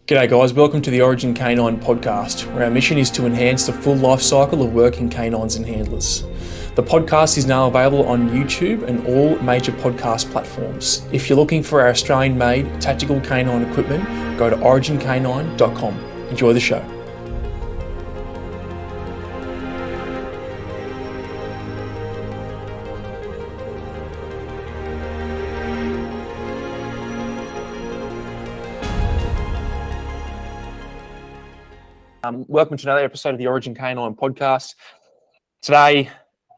G'day guys, welcome to the Origin Canine podcast, where our mission is to enhance the full life cycle of working canines and handlers. The podcast is now available on YouTube and all major podcast platforms. If you're looking for our Australian-made tactical canine equipment, go to origincanine.com. Enjoy the show. Welcome to another episode of the Origin Canine podcast. Today,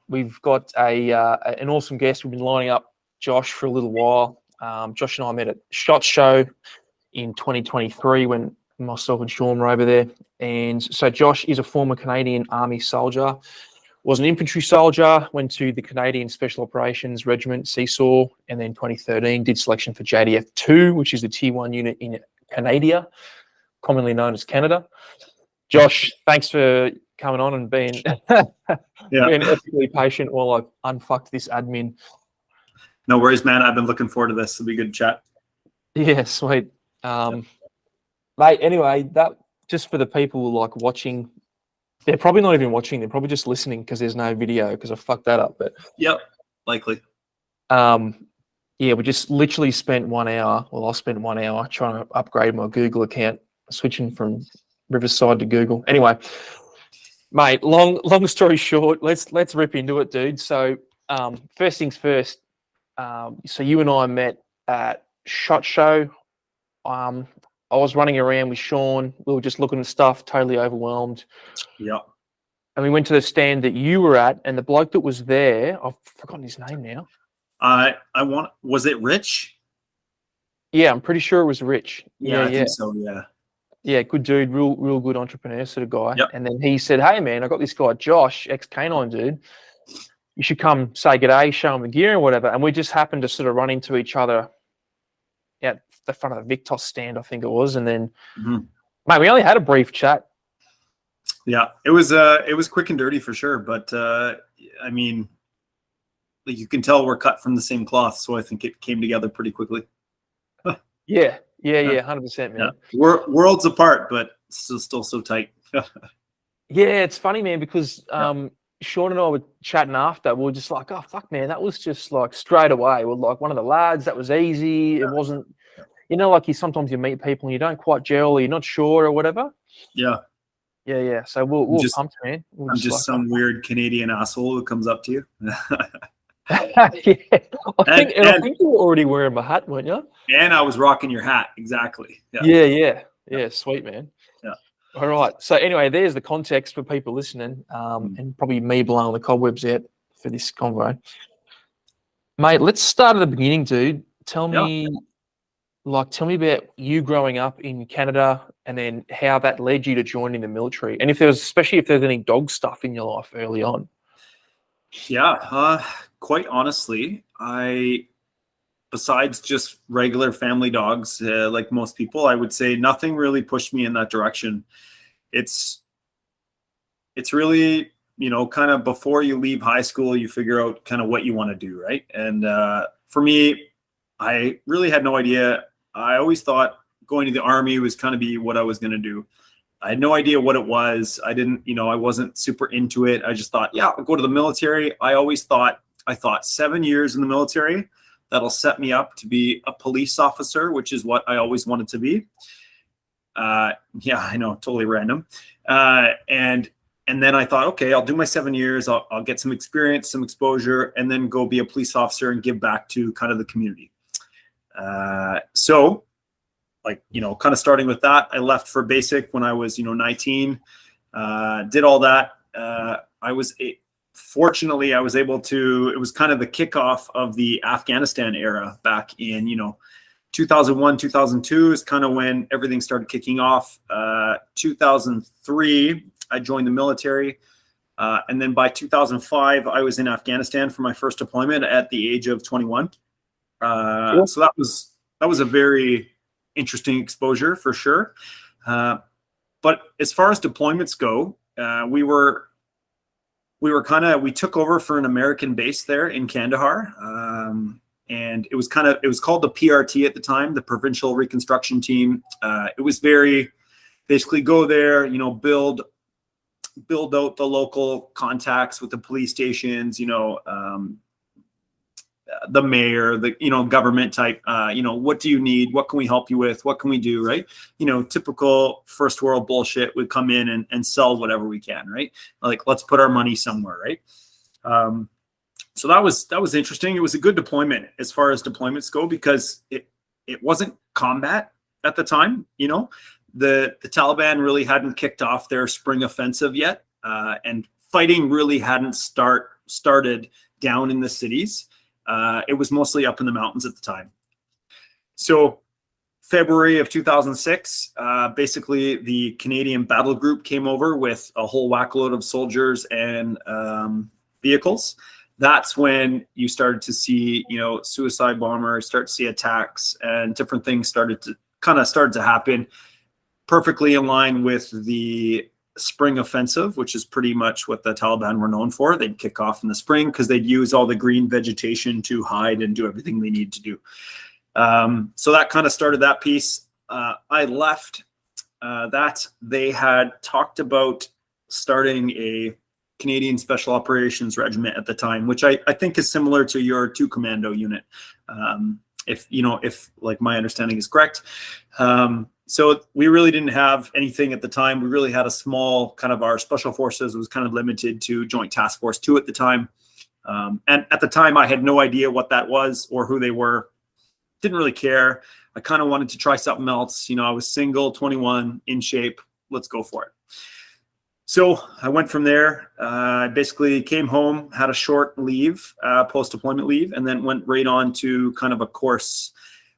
we've got an awesome guest. We've been lining up Josh for a little while. Josh and I met at SHOT Show in 2023 when myself and Sean were over there. And so Josh is a former Canadian Army soldier, was an infantry soldier, went to the Canadian Special Operations Regiment, CSOR, and then 2013 did selection for JTF-2, which is the Tier 1 unit in Canada, commonly known as Canada. Josh, thanks for coming on and being being ethically patient while I unfucked this admin. No worries, man. I've been looking forward to this. It'll be a good chat. Yeah, sweet. Mate, anyway, that just for the people like watching, they're probably not even watching, they're probably just listening because there's no video because I fucked that up. But yep, likely. Yeah, we just literally spent 1 hour. Well, I spent 1 hour trying to upgrade my Google account, switching from Riverside to Google. Anyway, mate, long story short, let's rip into it, dude. So first things first, so you and I met at SHOT Show. I was running around with Sean. We were just looking at stuff, totally overwhelmed. Yeah. And we went to the stand that you were at, and the bloke that was there, I've forgotten his name now. Was it Rich? Yeah, I'm pretty sure it was Rich. Yeah, I think so, yeah. Yeah, good dude, real good entrepreneur sort of guy. Yep. And then he said, "Hey man, I got this guy Josh, ex-canine dude. You should come say g'day, show him the gear and whatever." And we just happened to sort of run into each other at the front of the Victos stand, I think it was. And then, mate, we only had a brief chat. Yeah, it was quick and dirty for sure. But I mean, like you can tell we're cut from the same cloth, so I think it came together pretty quickly. Yeah, 100%, man. Yeah. Worlds apart, but still so tight. Yeah, it's funny, man, because Sean and I were chatting after. We were just like, "Oh fuck, man, that was just like straight away. We're like one of the lads. That was easy. It wasn't, like sometimes you meet people and you don't quite gel, or you're not sure or whatever." Yeah. So we're pumped, man. I'm just some weird Canadian asshole who comes up to you. I think you were already wearing my hat, weren't you? And I was rocking your hat, exactly. Yeah. Sweet, man. Yeah. All right. So anyway, there's the context for people listening, and probably me blowing the cobwebs out for this convo. Mate, let's start at the beginning, dude. Tell me about you growing up in Canada, and then how that led you to joining the military, and especially if there's any dog stuff in your life early on. Yeah, quite honestly, besides just regular family dogs, like most people, I would say nothing really pushed me in that direction. It's really, kind of before you leave high school, you figure out kind of what you want to do, right? And for me, I really had no idea. I always thought going to the Army was kind of be what I was going to do. I had no idea what it was. I didn't, I wasn't super into it. I just thought, I'll go to the military. I thought 7 years in the military, that'll set me up to be a police officer, which is what I always wanted to be. I know, totally random. And then I thought, okay, I'll do my 7 years. I'll get some experience, some exposure, and then go be a police officer and give back to kind of the community. Kind of starting with that, I left for basic when I was, 19, did all that. Fortunately, I was able to, it was kind of the kickoff of the Afghanistan era back in, 2001, 2002 is kind of when everything started kicking off. 2003, I joined the military. And then by 2005, I was in Afghanistan for my first deployment at the age of 21. So that was a very interesting exposure for sure. But as far as deployments go, we took over for an American base there in Kandahar. and it was called the PRT at the time, the Provincial Reconstruction Team. It was very basically go there, build out the local contacts with the police stations, the mayor, the government type, what do you need, what can we help you with, what can we do, right? Typical first world bullshit would come in and sell whatever we can, right? Like, let's put our money somewhere, right? So that was interesting. It was a good deployment as far as deployments go, because it wasn't combat at the time. The Taliban really hadn't kicked off their spring offensive yet, and fighting really hadn't started down in the cities. It was mostly up in the mountains at the time. So February of 2006, basically the Canadian battle group came over with a whole whackload of soldiers and vehicles. That's when you started to see, suicide bombers, start to see attacks, and different things started to happen, perfectly in line with the spring offensive, which is pretty much what the Taliban were known for. They'd kick off in the spring because they'd use all the green vegetation to hide and do everything they need to do. So that kind of started that piece. I left that. They had talked about starting a Canadian Special Operations Regiment at the time, which I think is similar to your 2 commando unit. If like my understanding is correct. So we really didn't have anything at the time. We really had a small our special forces was kind of limited to Joint Task Force 2 at the time. And at the time I had no idea what that was or who they were. Didn't really care. I kind of wanted to try something else. I was single, 21, in shape. Let's go for it. So I went from there. I basically came home, had a short leave, post-deployment leave, and then went right on to kind of a course.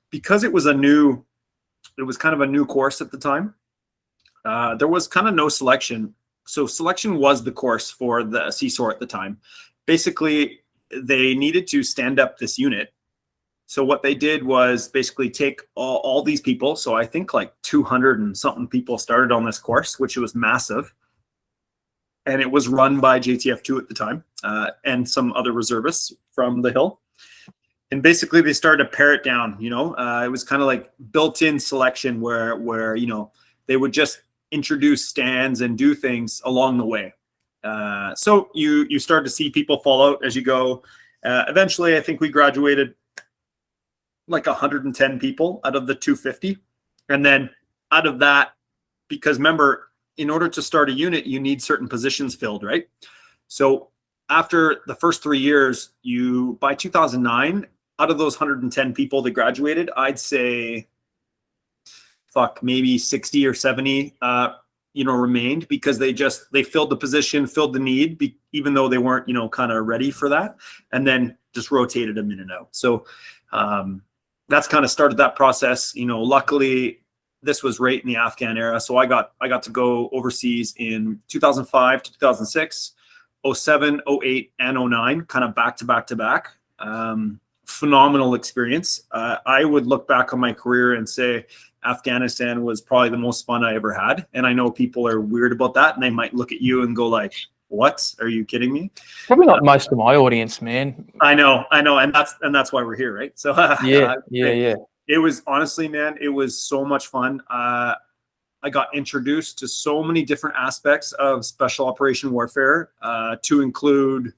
Because it was kind of a new course at the time. There was kind of no selection. So selection was the course for the CSOR at the time. Basically, they needed to stand up this unit. So what they did was basically take all these people. So I think like 200 and something people started on this course, which was massive. And it was run by JTF-2 at the time, and some other reservists from the Hill. And basically they started to pare it down, it was kind of like built-in selection where they would just introduce stands and do things along the way. So you start to see people fall out as you go. Eventually, I think we graduated like 110 people out of the 250. And then out of that, because remember, in order to start a unit, you need certain positions filled, right? So after the first 3 years, by 2009, out of those 110 people that graduated, I'd say, maybe 60 or 70, remained, because they filled the position, filled the need, even though they weren't, kind of ready for that, and then just rotated them in and out. So that's kind of started that process. Luckily, this was right in the Afghan era, so I got to go overseas in 2005 to 2006, 07, 08, and 09, kind of back to back to back. Phenomenal experience. I would look back on my career and say Afghanistan was probably the most fun I ever had. And I know people are weird about that, and they might look at you and go like, what? Are you kidding me? Probably not most of my audience, man. I know. And that's why we're here, right? So yeah. It was, honestly, man, it was so much fun. I got introduced to so many different aspects of special operation warfare, to include,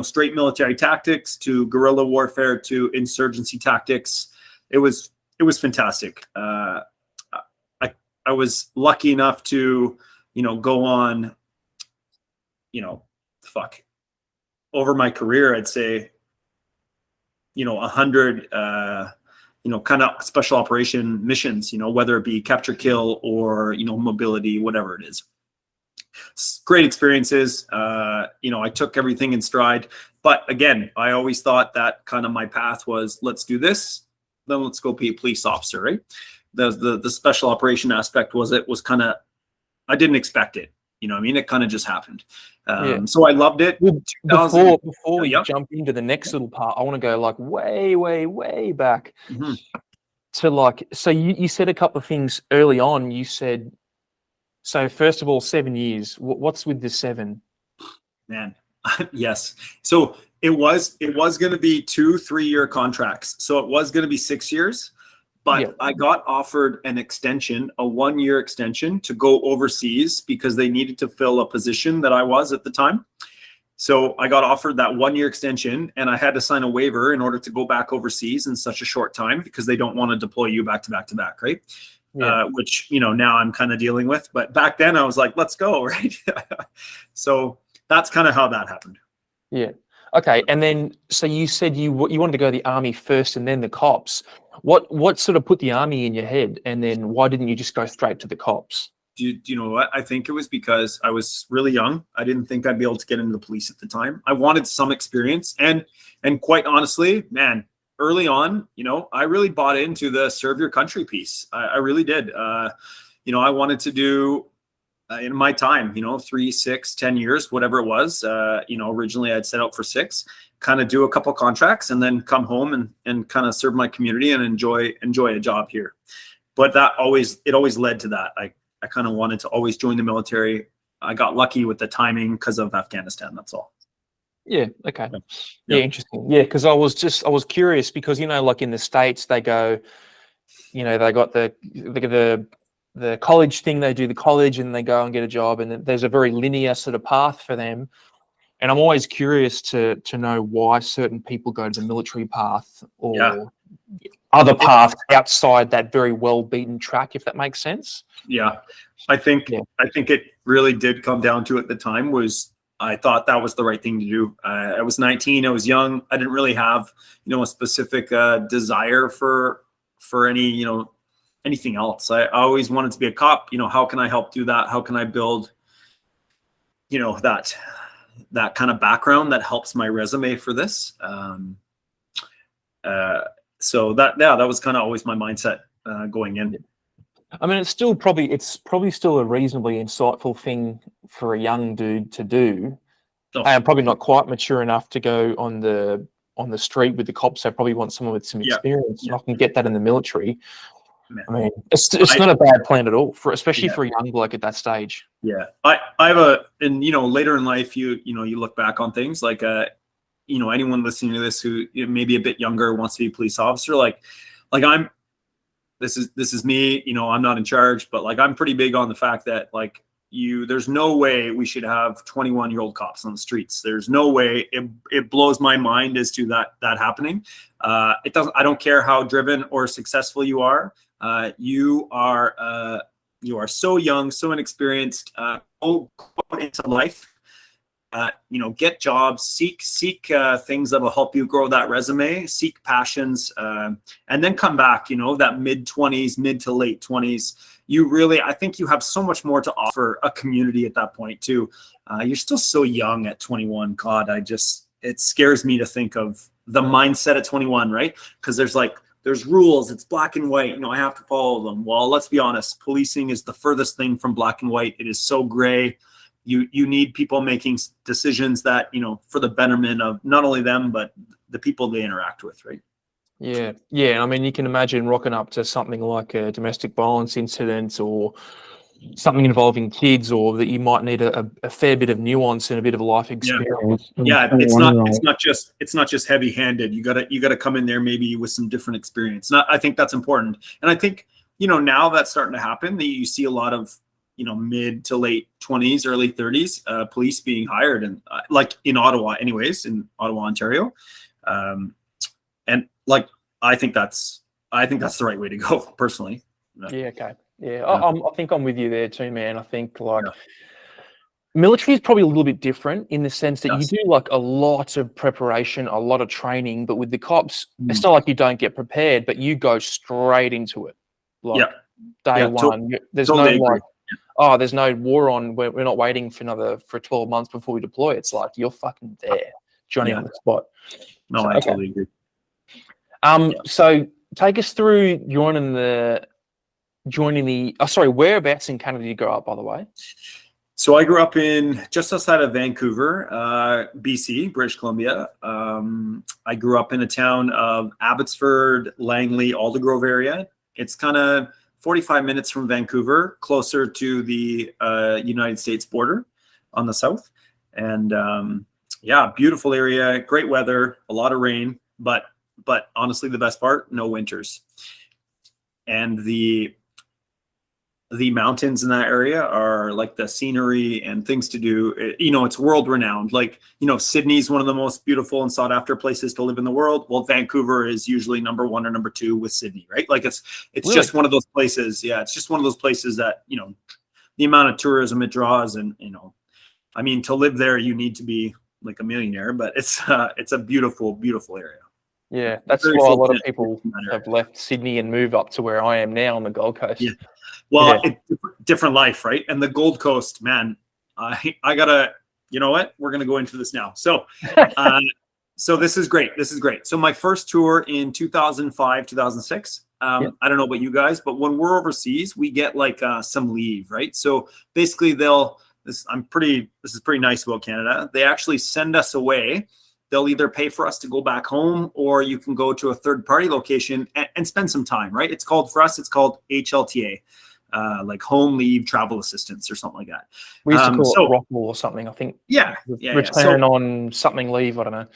straight military tactics, to guerrilla warfare, to insurgency tactics. It was fantastic. I was lucky enough to, go on, over my career, I'd say, 100, kind of special operation missions, whether it be capture kill or, mobility, whatever it is. Great experiences. I took everything in stride, but again, I always thought that kind of my path was, let's do this, then let's go be a police officer, right? The special operation aspect was kind of, I didn't expect it. It kind of just happened. So I loved it. Before we jump into the next little part, I want to go like way, way, way back to so you said a couple of things early on. You said, so first of all, 7 years. What's with the 7? Man, yes. So It was going to be 2 3-year contracts. So it was going to be 6 years, but I got offered an extension, a 1-year extension to go overseas because they needed to fill a position that I was at the time. So I got offered that 1-year extension, and I had to sign a waiver in order to go back overseas in such a short time because they don't want to deploy you back to back to back, right? Which, now I'm kind of dealing with. But back then I was like, let's go, right? So that's kind of how that happened. Yeah. Okay. And then, so you said you wanted to go to the army first and then the cops. What sort of put the army in your head? And then why didn't you just go straight to the cops? Do you know what? I think it was because I was really young. I didn't think I'd be able to get into the police at the time. I wanted some experience. And quite honestly, man, early on, I really bought into the serve your country piece. I really did. I wanted to do in my time, 3, 6, 10 years, whatever it was. Originally I'd set out for 6, kind of do a couple contracts and then come home and kind of serve my community and enjoy a job here. But it always led to that. I kind of wanted to always join the military. I got lucky with the timing because of Afghanistan. That's all. Yeah. Okay. Yeah. Interesting. Yeah. Cause I was curious because, like in the States, they go, they got the college thing, they do the college and they go and get a job. And there's a very linear sort of path for them. And I'm always curious to know why certain people go to the military path or other paths outside that very well beaten track, if that makes sense. Yeah. I think it really did come down to at the time was I thought that was the right thing to do. I was 19. I was young. I didn't really have, a specific desire for any, anything else. I always wanted to be a cop. How can I help do that? How can I build, that kind of background that helps my resume for this? So that was kind of always my mindset going in. I mean, it's probably still a reasonably insightful thing for a young dude to do. I'm probably not quite mature enough to go on the street with the cops. I probably want someone with some experience, and I can get that in the military. I mean, it's not a bad plan at all, especially for a young bloke at that stage. Yeah, I have later in life, you look back on things like anyone listening to this who maybe a bit younger wants to be a police officer, like I'm. This is me, I'm not in charge, but I'm pretty big on the fact that there's no way we should have 21-year-old cops on the streets. There's no way. It blows my mind as to that happening. I don't care how driven or successful you are. You are so young, so inexperienced. Go into life. Get jobs, seek things that will help you grow that resume, seek passions, and then come back, that mid-20s, mid to late 20s. I think you have so much more to offer a community at that point too. You're still so young at 21. God, it scares me to think of the mindset at 21, right? Because there's rules, it's black and white, I have to follow them. Well, let's be honest, policing is the furthest thing from black and white. It is so gray. You need people making decisions that, for the betterment of not only them, but the people they interact with, right? Yeah. Yeah. I mean, you can imagine rocking up to something like a domestic violence incident or something involving kids, or that you might need a fair bit of nuance and a bit of life experience. Yeah. It's not just heavy handed. You gotta come in there maybe with some different experience. And I think that's important. And I think, now that's starting to happen, that you see a lot of, mid to late 20s, early 30s, police being hired, and in Ottawa, anyways, in Ottawa, Ontario, and I think that's the right way to go, personally. Yeah. Okay. Yeah. I think I'm with you there too, man. I think military is probably a little bit different in the sense that you do a lot of preparation, a lot of training, but with the cops, it's not like you don't get prepared, but you go straight into it. Day one. There's totally there's no war on. We're not waiting for 12 months before we deploy. It's like you're fucking there, Johnny on the spot. No, I totally agree. So take us through joining the. Whereabouts in Canada did you grow up, by the way? So I grew up just outside of Vancouver, BC, British Columbia. I grew up in a town of Abbotsford, Langley, Aldergrove area. It's kind of 45 minutes from Vancouver, closer to the United States border on the south. And Yeah, beautiful area, great weather, a lot of rain, but honestly, the best part, no winters. And the mountains in that area are like the scenery and things to do. It's world renowned. Like, Sydney's one of the most beautiful and sought after places to live in the world. Well, Vancouver is usually number one or number two with Sydney, right? Like it's really? Just one of those places. Yeah. It's just one of those places that, the amount of tourism it draws and, I mean, to live there, you need to be like a millionaire, but it's a beautiful, beautiful area. Yeah. That's why a lot of people have left Sydney and move up to where I am now on the Gold Coast. Yeah. Well, it's different life, right? And the Gold Coast, man, I gotta, you know what? We're gonna go into this now. So, so this is great. This is great. So my first tour in 2005, 2006. I don't know about you guys, but when we're overseas, we get like some leave, right? So basically, this is pretty nice about Canada. They actually send us away. They'll either pay for us to go back home, or you can go to a third party location and spend some time, right? It's called HLTA. Like home leave travel assistance or something like that. We used to call it ROCL or something, I think. Yeah. Return on something leave, I don't know.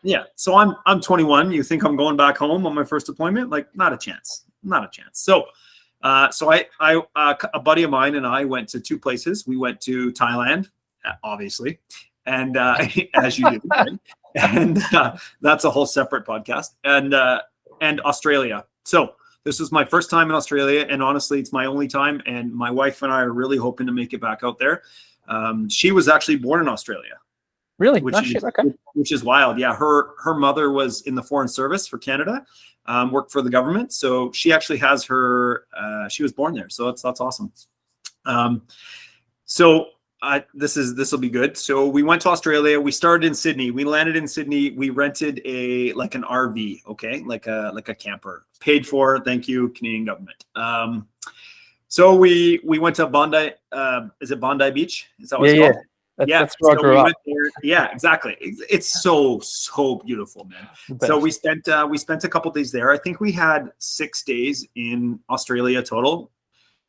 Yeah. So I'm 21. You think I'm going back home on my first deployment? Like, not a chance. Not a chance. So a buddy of mine and I went to two places. We went to Thailand, obviously, and as you do, right? And that's a whole separate podcast. And Australia. So this was my first time in Australia, and honestly, it's my only time. And my wife and I are really hoping to make it back out there. She was actually born in Australia. Really? Which is wild. Yeah, her mother was in the Foreign Service for Canada, worked for the government. So she actually has she was born there. So that's awesome. This will be good. So we went to Australia. We started in Sydney. We landed in Sydney. We rented an RV, okay, like a camper, paid for. Thank you, Canadian government. So we went to Bondi. Is it Bondi Beach? Is that what it's called? That's where I grew up. Yeah, exactly. It's so beautiful, man. So we spent a couple days there. I think we had 6 days in Australia total.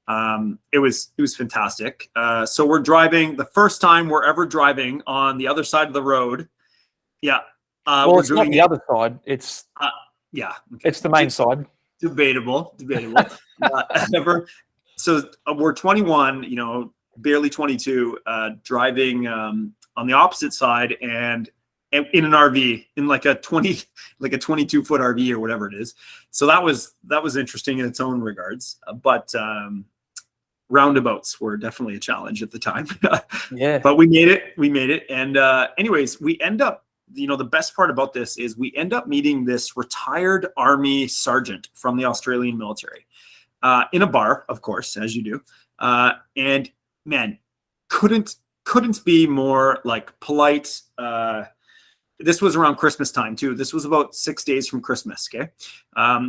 It was fantastic. So we're driving the first time we're ever driving on the other side of the road. Yeah. Well, it's not the other side. It's it's the main side. Debatable. So we're 21, barely 22, driving on the opposite side and in an RV, in like a 22-foot RV or whatever it is. So that was interesting in its own regards. But roundabouts were definitely a challenge at the time. Yeah. But we made it. And anyways, we end up, the best part about this is we end up meeting this retired Army sergeant from the Australian military in a bar, of course, as you do. And man, couldn't be more like polite. This was around Christmas time too. This was about 6 days from Christmas. Okay.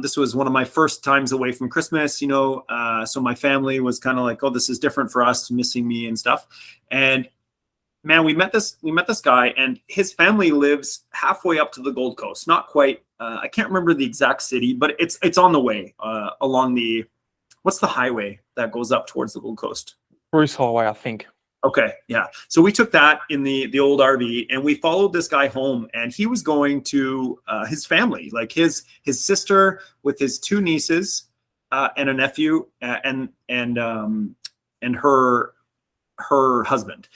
This was one of my first times away from Christmas, so my family was kind of like, oh, this is different for us, missing me and stuff. And man, we met this guy, and his family lives halfway up to the Gold Coast. Not quite. I can't remember the exact city, but it's on the way along what's the highway that goes up towards the Gold Coast? Bruce Highway, I think. Okay, yeah. So we took that in the old RV, and we followed this guy home, and he was going to his family, like his sister with his two nieces and a nephew and her husband.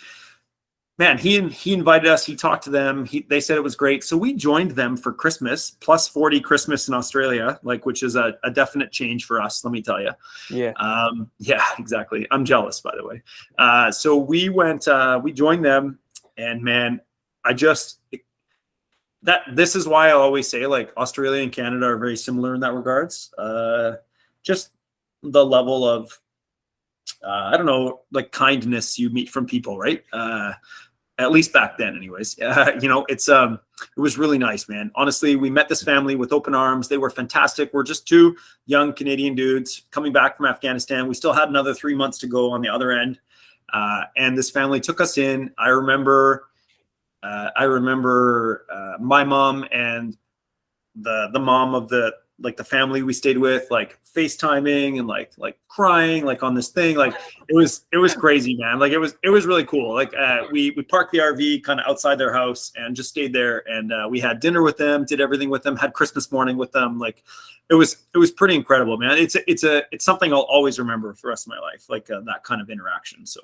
Man, he invited us. He talked to them. They said it was great. So we joined them for Christmas, plus 40 Christmas in Australia, which is a definite change for us, let me tell you. Yeah. Yeah, exactly. I'm jealous, by the way. So we joined them, and man, this is why I always say Australia and Canada are very similar in that regards. Just the level of, I don't know, kindness you meet from people, right? At least back then, anyways. It was really nice, man. Honestly, we met this family with open arms. They were fantastic. We're just two young Canadian dudes coming back from Afghanistan. We still had another 3 months to go on the other end. And this family took us in. I remember my mom and the mom of the like the family we stayed with, like FaceTiming and like crying, like on this thing. Like it was crazy, man. Like it was really cool. Like we parked the RV kind of outside their house and just stayed there, and we had dinner with them, did everything with them, had Christmas morning with them. Like it was pretty incredible, man. It's something I'll always remember for the rest of my life, like that kind of interaction. So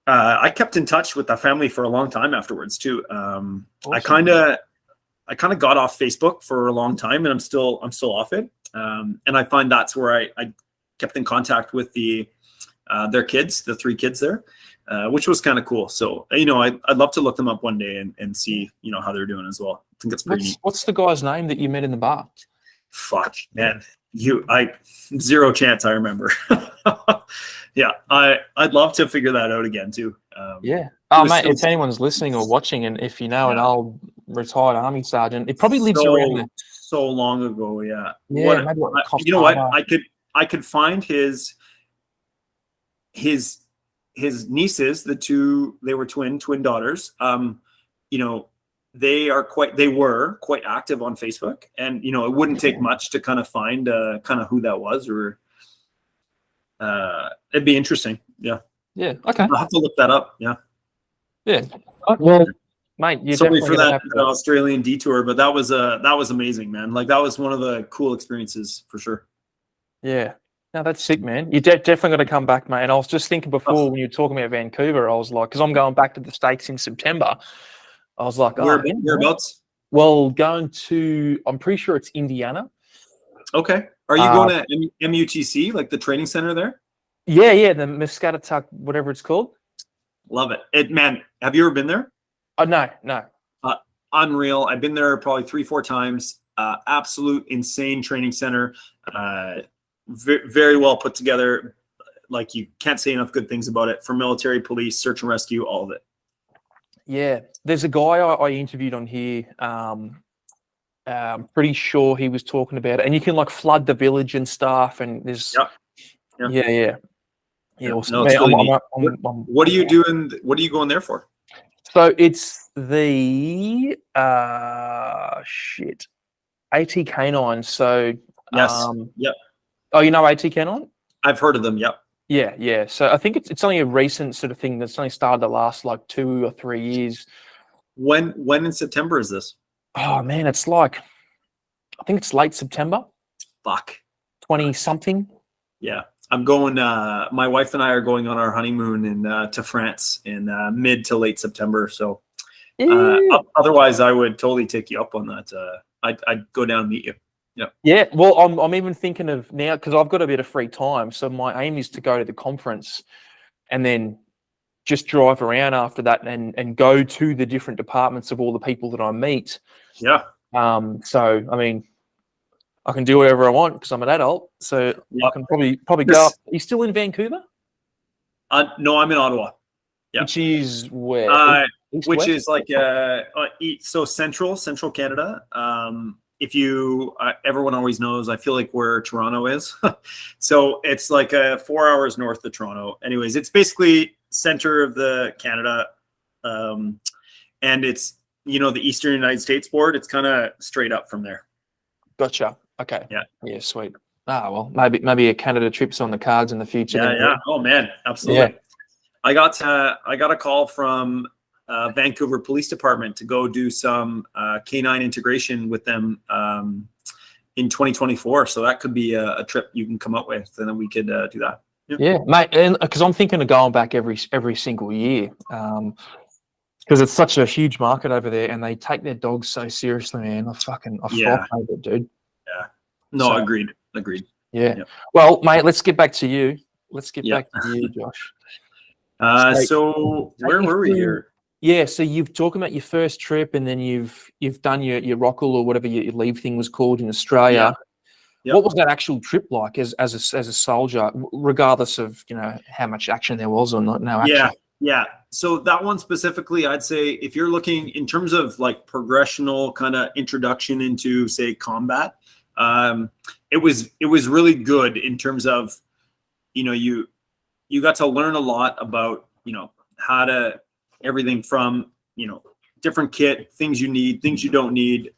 I kept in touch with the family for a long time afterwards too. Awesome. I kind of got off Facebook for a long time, and I'm still off it. And I find that's where I kept in contact with their kids, the 3 kids there, which was kind of cool. So, I'd love to look them up one day and see, how they're doing as well. I think it's pretty neat. What's the guy's name that you met in the bar? Fuck, man. Zero chance I remember. Yeah, I'd love to figure that out again too. Yeah. Oh, mate, if anyone's listening or watching, and if you know an old retired army sergeant, it probably lives around there. So long ago, yeah. Yeah, you know what? I could find his nieces, the 2, they were twin daughters. They were quite active on Facebook, and it wouldn't take much to kind of find kind of who that was, or it'd be interesting. Yeah. Okay. I'll have to look that up. Yeah. Well, mate, you sorry for that have Australian detour, but that was amazing, man. Like that was one of the cool experiences for sure. Yeah. No, that's sick, man. You definitely got to come back, mate. And I was just thinking before when you were talking about Vancouver, I was like, because I'm going back to the States in September. I was like, whereabouts? Well, going to, I'm pretty sure it's Indiana. Okay. Are you going to MUTC, like the training center there? Yeah, the Muscatatuck, whatever it's called. Love it. Man, have you ever been there? No. Unreal. I've been there probably 3-4 times. Absolute insane training center. Very well put together. Like you can't say enough good things about it. For military, police, search and rescue, all of it. Yeah. There's a guy I interviewed on here. I'm pretty sure he was talking about it. And you can like flood the village and stuff. And there's... Yeah. Awesome. No, really what are you doing? What are you going there for? So it's the AT Canine. So yes, yep. Oh, you know AT Canine? I've heard of them. Yep. Yeah. So I think it's only a recent sort of thing that's only started the last like 2 or 3 years. When in September is this? Oh man, it's like I think it's late September. Fuck. 20 something. Yeah. I'm going. My wife and I are going on our honeymoon to France in mid to late September. So, otherwise, I would totally take you up on that. I'd go down and meet you. Yeah. Yeah. Well, I'm even thinking of now because I've got a bit of free time. So my aim is to go to the conference, and then just drive around after that, and go to the different departments of all the people that I meet. Yeah. So I mean, I can do whatever I want because I'm an adult, so I can probably go up. Are you still in Vancouver? No, I'm in Ottawa. Yeah. Which is where? Which is like so central Canada. If you everyone always knows, I feel like where Toronto is. So it's like 4 hours north of Toronto. Anyways, it's basically center of the Canada, and it's the Eastern United States border. It's kind of straight up from there. Gotcha. Okay. Yeah, sweet. Well, maybe a Canada trip's on the cards in the future. Yeah. Oh man, absolutely. Yeah. I got a call from Vancouver Police Department to go do some canine integration with them in 2024. So that could be a trip you can come up with, and then we could do that. Yeah, mate. And because I'm thinking of going back every single year. Because it's such a huge market over there, and they take their dogs so seriously, man. I hate it, dude. Yeah. No, agreed. Yeah. Well, mate, let's get back to you. Back to you, Josh. So where were we here? Yeah, so you've talking about your first trip, and then you've done your Rockall or whatever your leave thing was called in Australia. Yeah. Yep. What was that actual trip like as a soldier, regardless of how much action there was or no action? Yeah. So that one specifically, I'd say if you're looking in terms of like progressional kind of introduction into say combat, it was really good in terms of, you got to learn a lot about, how to everything from, different kit, things you need, things you don't need,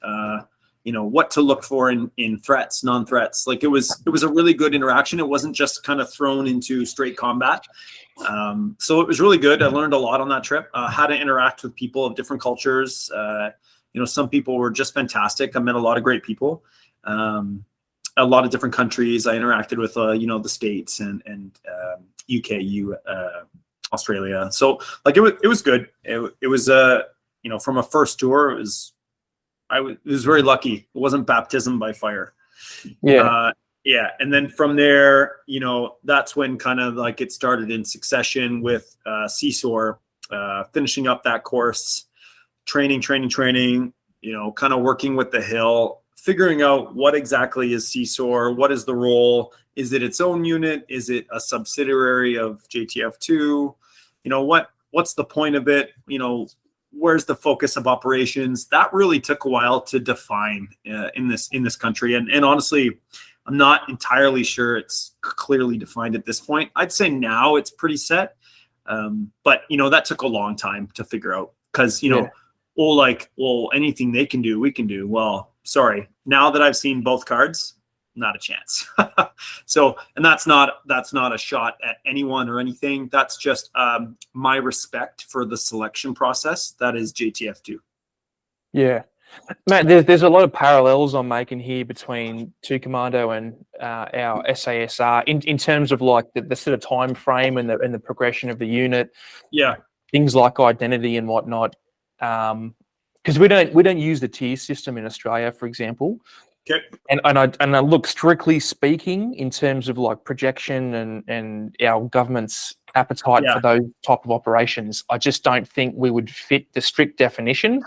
what to look for in threats, non-threats. Like it was a really good interaction. It wasn't just kind of thrown into straight combat. So it was really good. I learned a lot on that trip, how to interact with people of different cultures. Some people were just fantastic. I met a lot of great people, a lot of different countries. I interacted with, the States and UK, Australia. So like it was good. It was from a first tour, it was very lucky. It wasn't baptism by fire. Yeah. Yeah. And then from there, that's when kind of like it started in succession with CSOR, finishing up that course, training, kind of working with the Hill, figuring out what exactly is CSOR, what is the role, is it its own unit, is it a subsidiary of JTF-2, what's the point of it, where's the focus of operations. That really took a while to define in this country, and honestly, I'm not entirely sure it's clearly defined at this point. I'd say now it's pretty set, but that took a long time to figure out because anything they can do, we can do. Well, sorry. Now that I've seen both cards, not a chance. So, and that's not a shot at anyone or anything. That's just my respect for the selection process. That is JTF-2. Yeah. Matt, there's a lot of parallels I'm making here between 2 Commando and our SASR in terms of like the sort of time frame and the progression of the unit. Yeah. Things like identity and whatnot. Because we don't use the tier system in Australia, for example. Okay. And I look, strictly speaking, in terms of like projection and our government's appetite for those type of operations, I just don't think we would fit the strict definition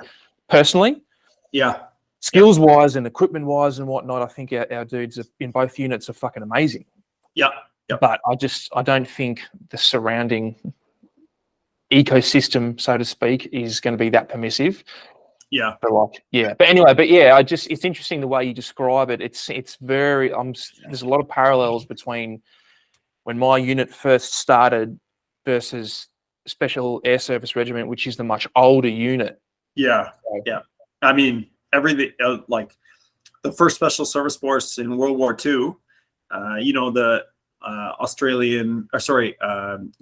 personally. Yeah. Skills wise and equipment wise and whatnot, I think our dudes in both units are fucking amazing. Yeah. But I don't think the surrounding ecosystem, so to speak, is going to be that permissive. Yeah. But anyway, it's interesting the way you describe it. It's very there's a lot of parallels between when my unit first started versus Special Air Service Regiment, which is the much older unit. Yeah. Yeah. I mean, everything like the first Special Service Force in World War II, the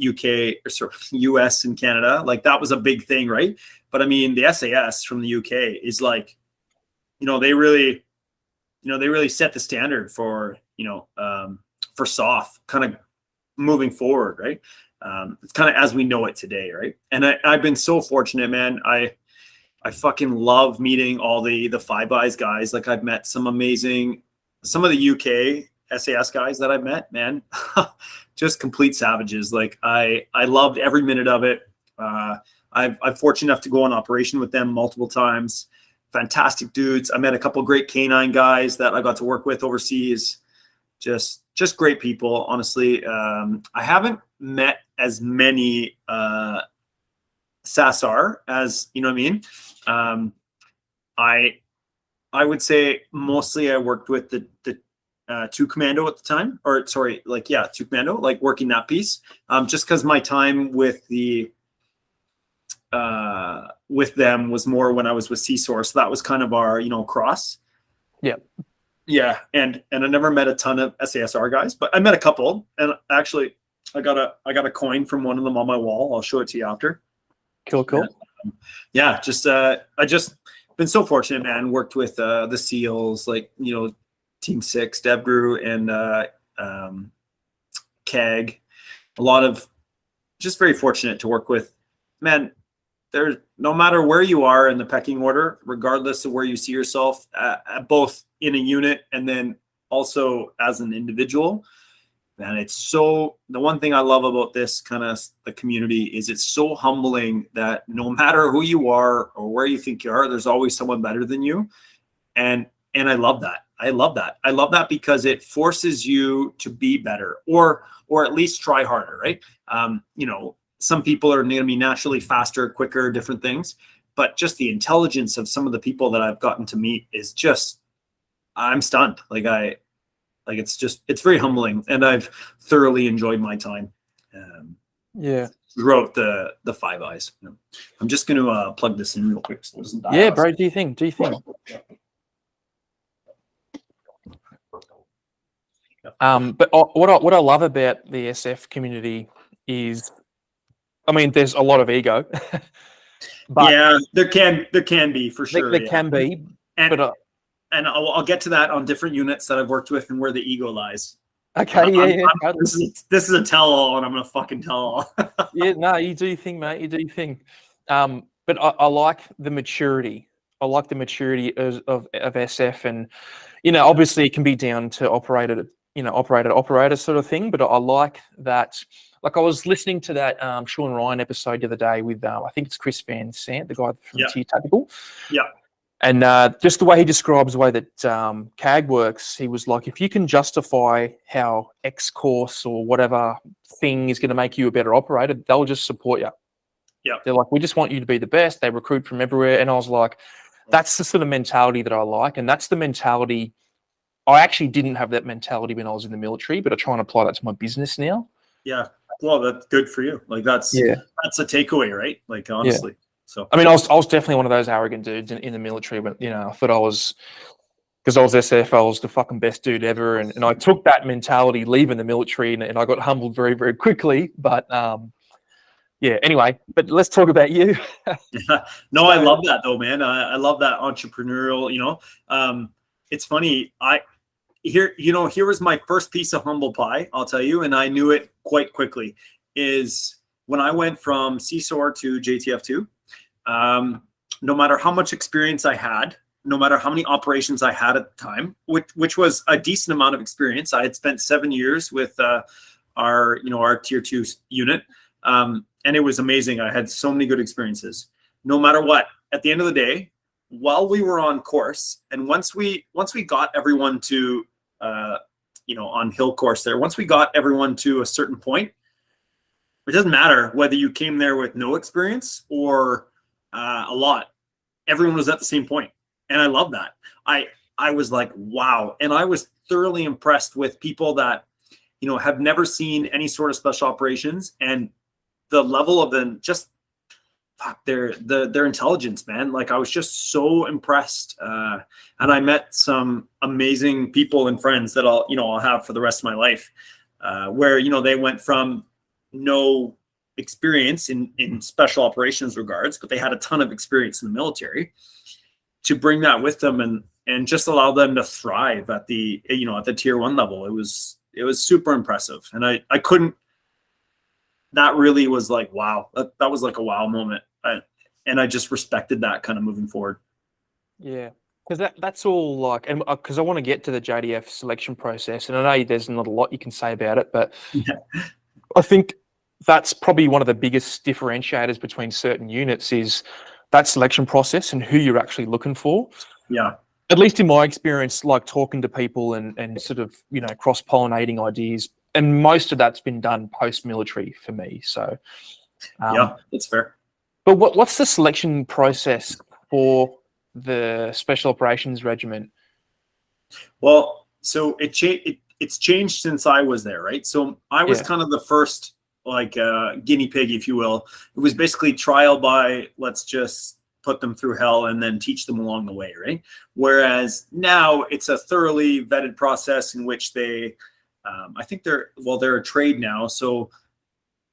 UK, US and Canada, like that was a big thing, right? But I mean, the SAS from the UK is like, they really set the standard for, for SOF kind of moving forward, right? It's kind of as we know it today, right? And I've been so fortunate, man. I fucking love meeting all the Five Eyes guys. Like I've met some of the UK SAS guys that I've met, man, just complete savages. Like I loved every minute of it. I'm fortunate enough to go on operation with them multiple times. Fantastic dudes. I met a couple of great canine guys that I got to work with overseas. Just great people, honestly. I haven't met as many CSOR as, you know what I mean? I would say mostly I worked with the 2 Commando at the time, 2 Commando, like working that piece. Just because my time with them was more when I was with CSOR, so that was kind of our cross. Yeah, and I never met a ton of SASR guys, but I met a couple, and actually I got a coin from one of them on my wall. I'll show it to you after. Cool. I just been so fortunate, man. Worked with the SEALs, like Team 6, Debgru, and KEG. A lot of just very fortunate to work with, man. There's no matter where you are in the pecking order, regardless of where you see yourself, both in a unit and then also as an individual. And the one thing I love about this kind of the community is it's so humbling that no matter who you are or where you think you are, there's always someone better than you. And I love that. I love that because it forces you to be better or at least try harder, right? Some people are going to be naturally faster, quicker, different things, but just the intelligence of some of the people that I've gotten to meet is just, I'm stunned. It's very humbling, and I've thoroughly enjoyed my time. Throughout the Five Eyes. I'm just going to plug this in real quick so it doesn't die. Yeah, bro. Do you think? But what I love about the SF community is, I mean, there's a lot of ego, but yeah, there can be for sure. there can be, and but and I'll get to that on different units that I've worked with and where the ego lies. okay, This is a tell-all, and I'm gonna fucking tell all. yeah, no, you do your thing, mate. You do your thing. But I like the maturity. I like the maturity of SF, and obviously it can be down to operator sort of thing. But I like that. Like I was listening to that Sean Ryan episode the other day with I think it's Chris Van Sant, the guy from Tier Tactical. Yeah. And just the way he describes the way that CAG works, he was like, if you can justify how X course or whatever thing is going to make you a better operator, they'll just support you. Yeah. They're like, we just want you to be the best. They recruit from everywhere. And I was like, that's the sort of mentality that I like. And that's the mentality. I actually didn't have that mentality when I was in the military, but I try and apply that to my business now. Yeah. Well, that's good for you. Like that's a takeaway, right? Like honestly. Yeah. So I mean, I was definitely one of those arrogant dudes in the military, but I thought I was, because I was SF, I was the fucking best dude ever, and I took that mentality leaving the military, and I got humbled very, very quickly. But yeah, anyway, but let's talk about you. Yeah. No, I love that though, man. I love that entrepreneurial. It's funny. Here was my first piece of humble pie. I'll tell you, and I knew it quite quickly. Is when I went from CSOR to JTF-2. No matter how much experience I had, no matter how many operations I had at the time, which was a decent amount of experience. I had spent 7 years with our Tier 2 unit, and it was amazing. I had so many good experiences. No matter what, at the end of the day, while we were on course, and once we got everyone to on hill course there, once we got everyone to a certain point, it doesn't matter whether you came there with no experience or a lot. Everyone was at the same point, and I love that. I was like, wow, and I was thoroughly impressed with people that have never seen any sort of special operations, and the level of them, just their intelligence, man. Like I was just so impressed, and I met some amazing people and friends that I'll have for the rest of my life, where they went from no experience in special operations regards, but they had a ton of experience in the military, to bring that with them and just allow them to thrive at the Tier 1 level. It was super impressive, and I couldn't. That really was like wow. That was like a wow moment, and I just respected that kind of moving forward. Yeah, because that's all like, and because I want to get to the JDF selection process, and I know there's not a lot you can say about it, but I think that's probably one of the biggest differentiators between certain units is that selection process and who you're actually looking for. Yeah. At least in my experience, like talking to people and sort of, cross-pollinating ideas, and most of that's been done post-military for me. So, yeah, that's fair. But what's the selection process for the Special Operations Regiment? Well, so it's changed since I was there, right? So I was kind of the first guinea pig, if you will. It was basically trial by let's just put them through hell and then teach them along the way, right? Whereas now it's a thoroughly vetted process in which they, I think they're a trade now. So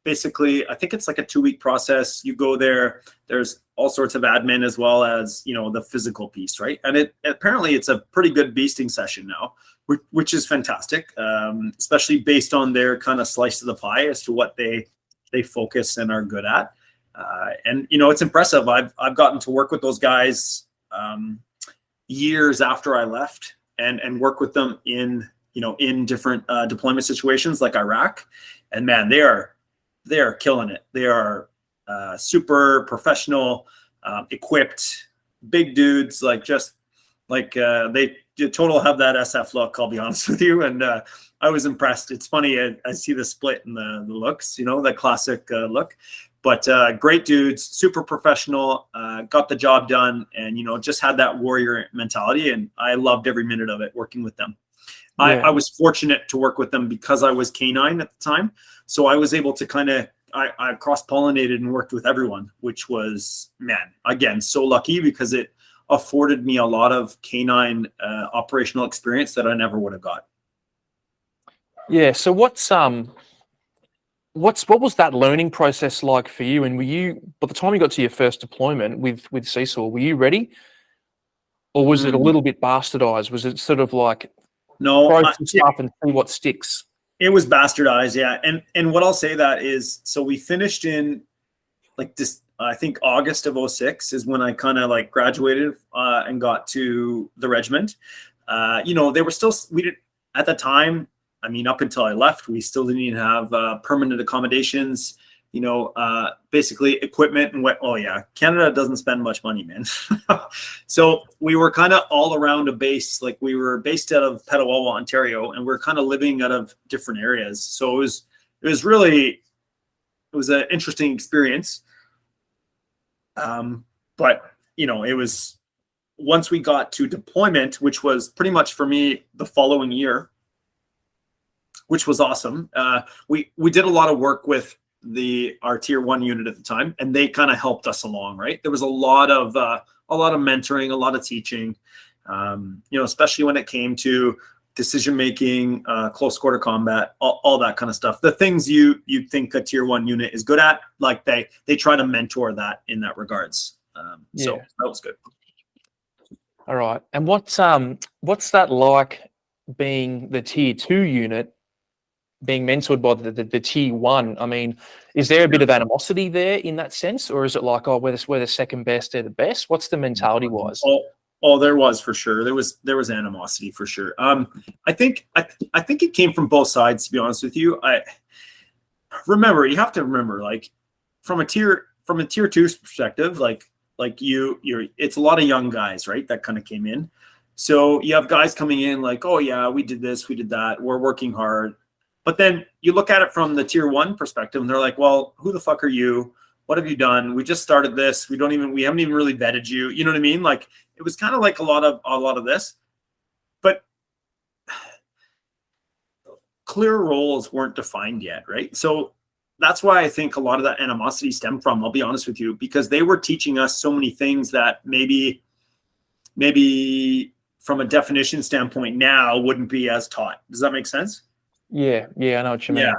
basically, I think it's like a 2-week process. You go there, there's all sorts of admin as well as, the physical piece, right? And apparently it's a pretty good beasting session now, which is fantastic, especially based on their kind of slice of the pie as to what they focus and are good at. And it's impressive. I've gotten to work with those guys years after I left, and work with them in different deployment situations like Iraq. And man, they are killing it. They are super professional, equipped, big dudes. They total have that SF look, I'll be honest with you. And I was impressed. It's funny. I see the split in the looks, that classic look. But great dudes, super professional, got the job done, and just had that warrior mentality. And I loved every minute of it working with them. Yeah. I was fortunate to work with them because I was K9 at the time, so I was able to kind of I cross-pollinated and worked with everyone, which was, man, again, so lucky because it afforded me a lot of K9 operational experience that I never would have got. Yeah. So what was that learning process like for you? And were you, by the time you got to your first deployment with CSOR, were you ready, or was it a little bit bastardized? Was it sort of like No, throw some stuff and see what sticks? it was bastardized, yeah. And what I'll say that is, so we finished in like this, I think August of 06 is when I kind of like graduated and got to the regiment. They were still, we did at the time, I mean, up until I left, we still didn't even have permanent accommodations, basically equipment and what. Oh yeah, Canada doesn't spend much money, man. So we were kind of all around a base. Like we were based out of Petawawa, Ontario, and we're kind of living out of different areas. So it was an interesting experience. But it was, once we got to deployment, which was pretty much for me the following year, which was awesome. We did a lot of work with our tier 1 unit at the time, and they kind of helped us along, right? There was a lot of mentoring, a lot of teaching, especially when it came to decision making, close quarter combat, all that kind of stuff. The things you think a tier 1 unit is good at, like they try to mentor that in that regards. So that was good. All right. And what's that like, being the tier 2 unit, being mentored by the tier 1? I mean, is there a bit of animosity there in that sense, or is it like, oh, we're the second best, they're the best? What's the mentality wise? Oh, there was for sure. There was animosity for sure. I think it came from both sides, to be honest with you. You have to remember, like from a tier 2 perspective, like it's a lot of young guys, right? That kind of came in. So you have guys coming in like, oh yeah, we did this, we did that, we're working hard. But then you look at it from the tier 1 perspective, and they're like, well, who the fuck are you? What have you done? We just started this. We haven't even really vetted you. You know what I mean? Like it was kind of like a lot of this, but clear roles weren't defined yet, right? So that's why I think a lot of that animosity stemmed from, I'll be honest with you, because they were teaching us so many things that maybe from a definition standpoint now wouldn't be as taught. Does that make sense? Yeah, I know what you mean.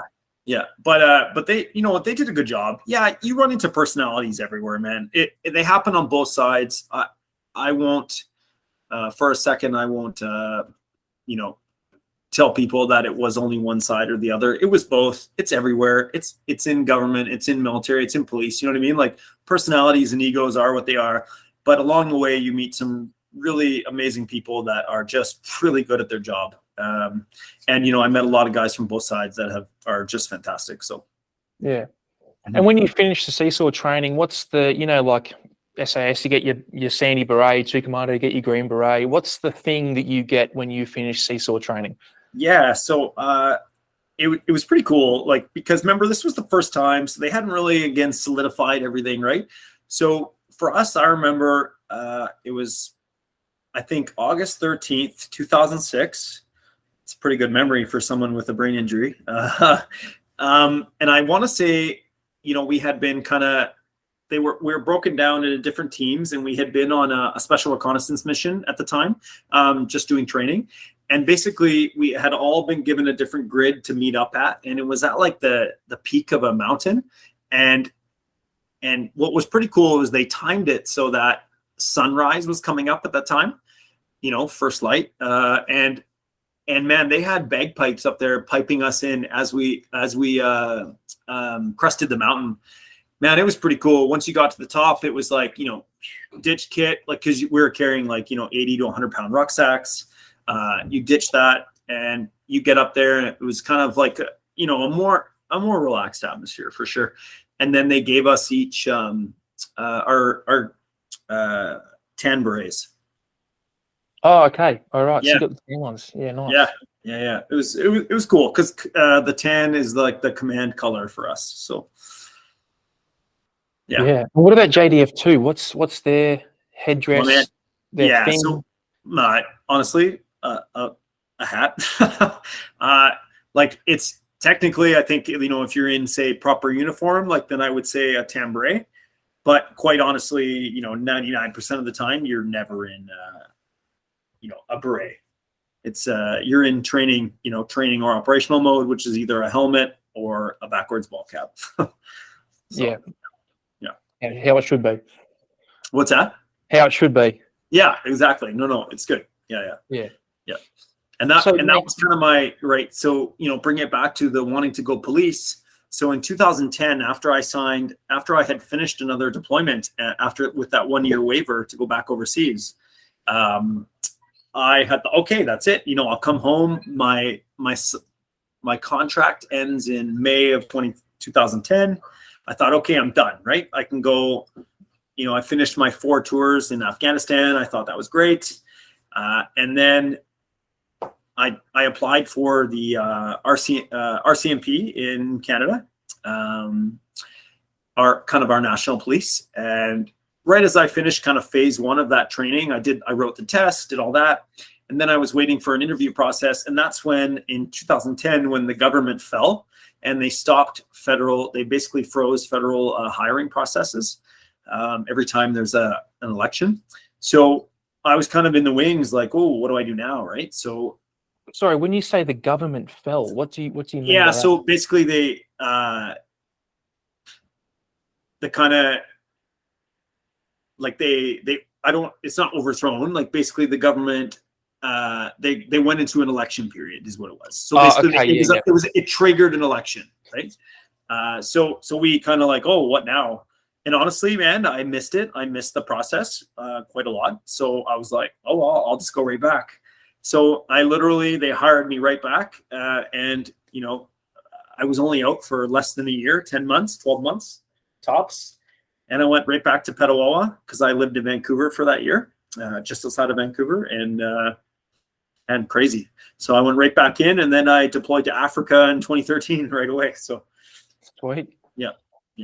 Yeah. But they, they did a good job. Yeah, you run into personalities everywhere, man. They happen on both sides. I won't, for a second, I won't, tell people that it was only one side or the other. It was both. It's everywhere. It's in government. It's in military. It's in police. You know what I mean? Like personalities and egos are what they are. But along the way, you meet some really amazing people that are just really good at their job. And I met a lot of guys from both sides that are just fantastic. So yeah. And when you finish the CSOR training, what's the, like SAS, you get your sandy beret, 2 Commando, you get your green beret. What's the thing that you get when you finish CSOR training? Yeah, so it was pretty cool, like, because remember, this was the first time, so they hadn't really, again, solidified everything, right? So for us, I remember it was, I think, August 13th, 2006. It's a pretty good memory for someone with a brain injury. And I want to say, we had been we were broken down into different teams, and we had been on a special reconnaissance mission at the time, just doing training. And basically we had all been given a different grid to meet up at. And it was at like the peak of a mountain. And what was pretty cool was they timed it so that sunrise was coming up at that time, first light. And man, they had bagpipes up there piping us in as we crested the mountain. Man, it was pretty cool. Once you got to the top, it was like, ditch kit, like, cause we were carrying like, 80 to 100-pound rucksacks. You ditch that and you get up there, and it was kind of like, a more relaxed atmosphere for sure. And then they gave us each, our tan berets. Oh, okay. All right. Yeah. So you got the tan ones. Yeah. Nice. Yeah. It was cool. Cause, the tan is like the command color for us. So. Yeah. Well, what about JTF-2? What's their headdress? Well, their thing? So honestly, a hat. Like it's technically, I think, if you're in, say, proper uniform, like, then I would say a tan beret. But quite honestly, 99% of the time, you're never in, a beret. it's you're in training, training or operational mode, which is either a helmet or a backwards ball cap. Yeah. Yeah. And how it should be. What's that? How it should be. Yeah, exactly. No, it's good. Yeah. And that was kind of my right. So, bring it back to the wanting to go police. So in 2010, after I had finished another deployment with that 1 year waiver to go back overseas, I had okay, that's it. I'll come home. My contract ends in May of 2010. I thought, okay, I'm done, right? I can go, I finished my 4 tours in Afghanistan. I thought that was great. And then I applied for the RCMP in Canada, our national police. And right as I finished kind of phase 1 of that training, I wrote the test, did all that. And then I was waiting for an interview process. And that's when in 2010, when the government fell and they basically froze federal hiring processes every time there's an election. So I was kind of in the wings like, oh, what do I do now? Right. So. Sorry, when you say the government fell, what do you mean? Yeah. So basically they kind of like it's not overthrown. Like basically the government, they went into an election period is what it was. So basically it triggered an election, right? So we kind of like, oh, what now? And honestly, man, I missed it. I missed the process quite a lot. So I was like, oh, well, I'll just go right back. So they hired me right back. And, I was only out for less than a year, 10 months, 12 months tops. And I went right back to Petawawa because I lived in Vancouver for that year, just outside of Vancouver, and crazy. So I went right back in, and then I deployed to Africa in 2013 right away. So sweet. Yeah.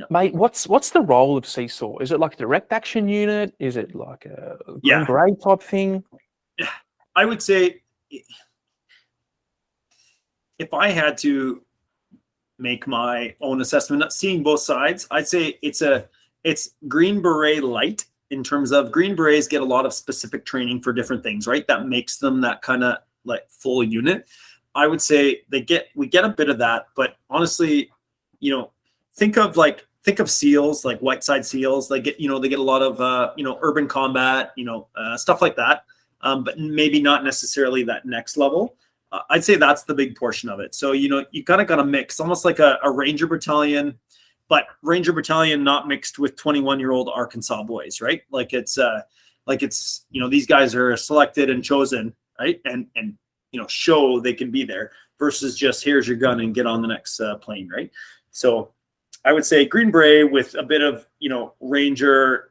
Mate, what's the role of CSOR? Is it like a direct action unit? Is it like a green beret type thing? Yeah, I would say if I had to make my own assessment, seeing both sides, I'd say it's Green Beret light in terms of Green Berets get a lot of specific training for different things, right? That makes them that kind of like full unit. I would say we get a bit of that, but honestly, think of SEALs, like Whiteside SEALs. They get a lot of urban combat, stuff like that, but maybe not necessarily that next level. I'd say that's the big portion of it. So you kind of got to mix, almost like a Ranger Battalion, but Ranger Battalion not mixed with 21-year-old Arkansas boys, right? It's these guys are selected and chosen, right? And show they can be there versus just here's your gun and get on the next plane, right? So I would say Green Beret with a bit of, Ranger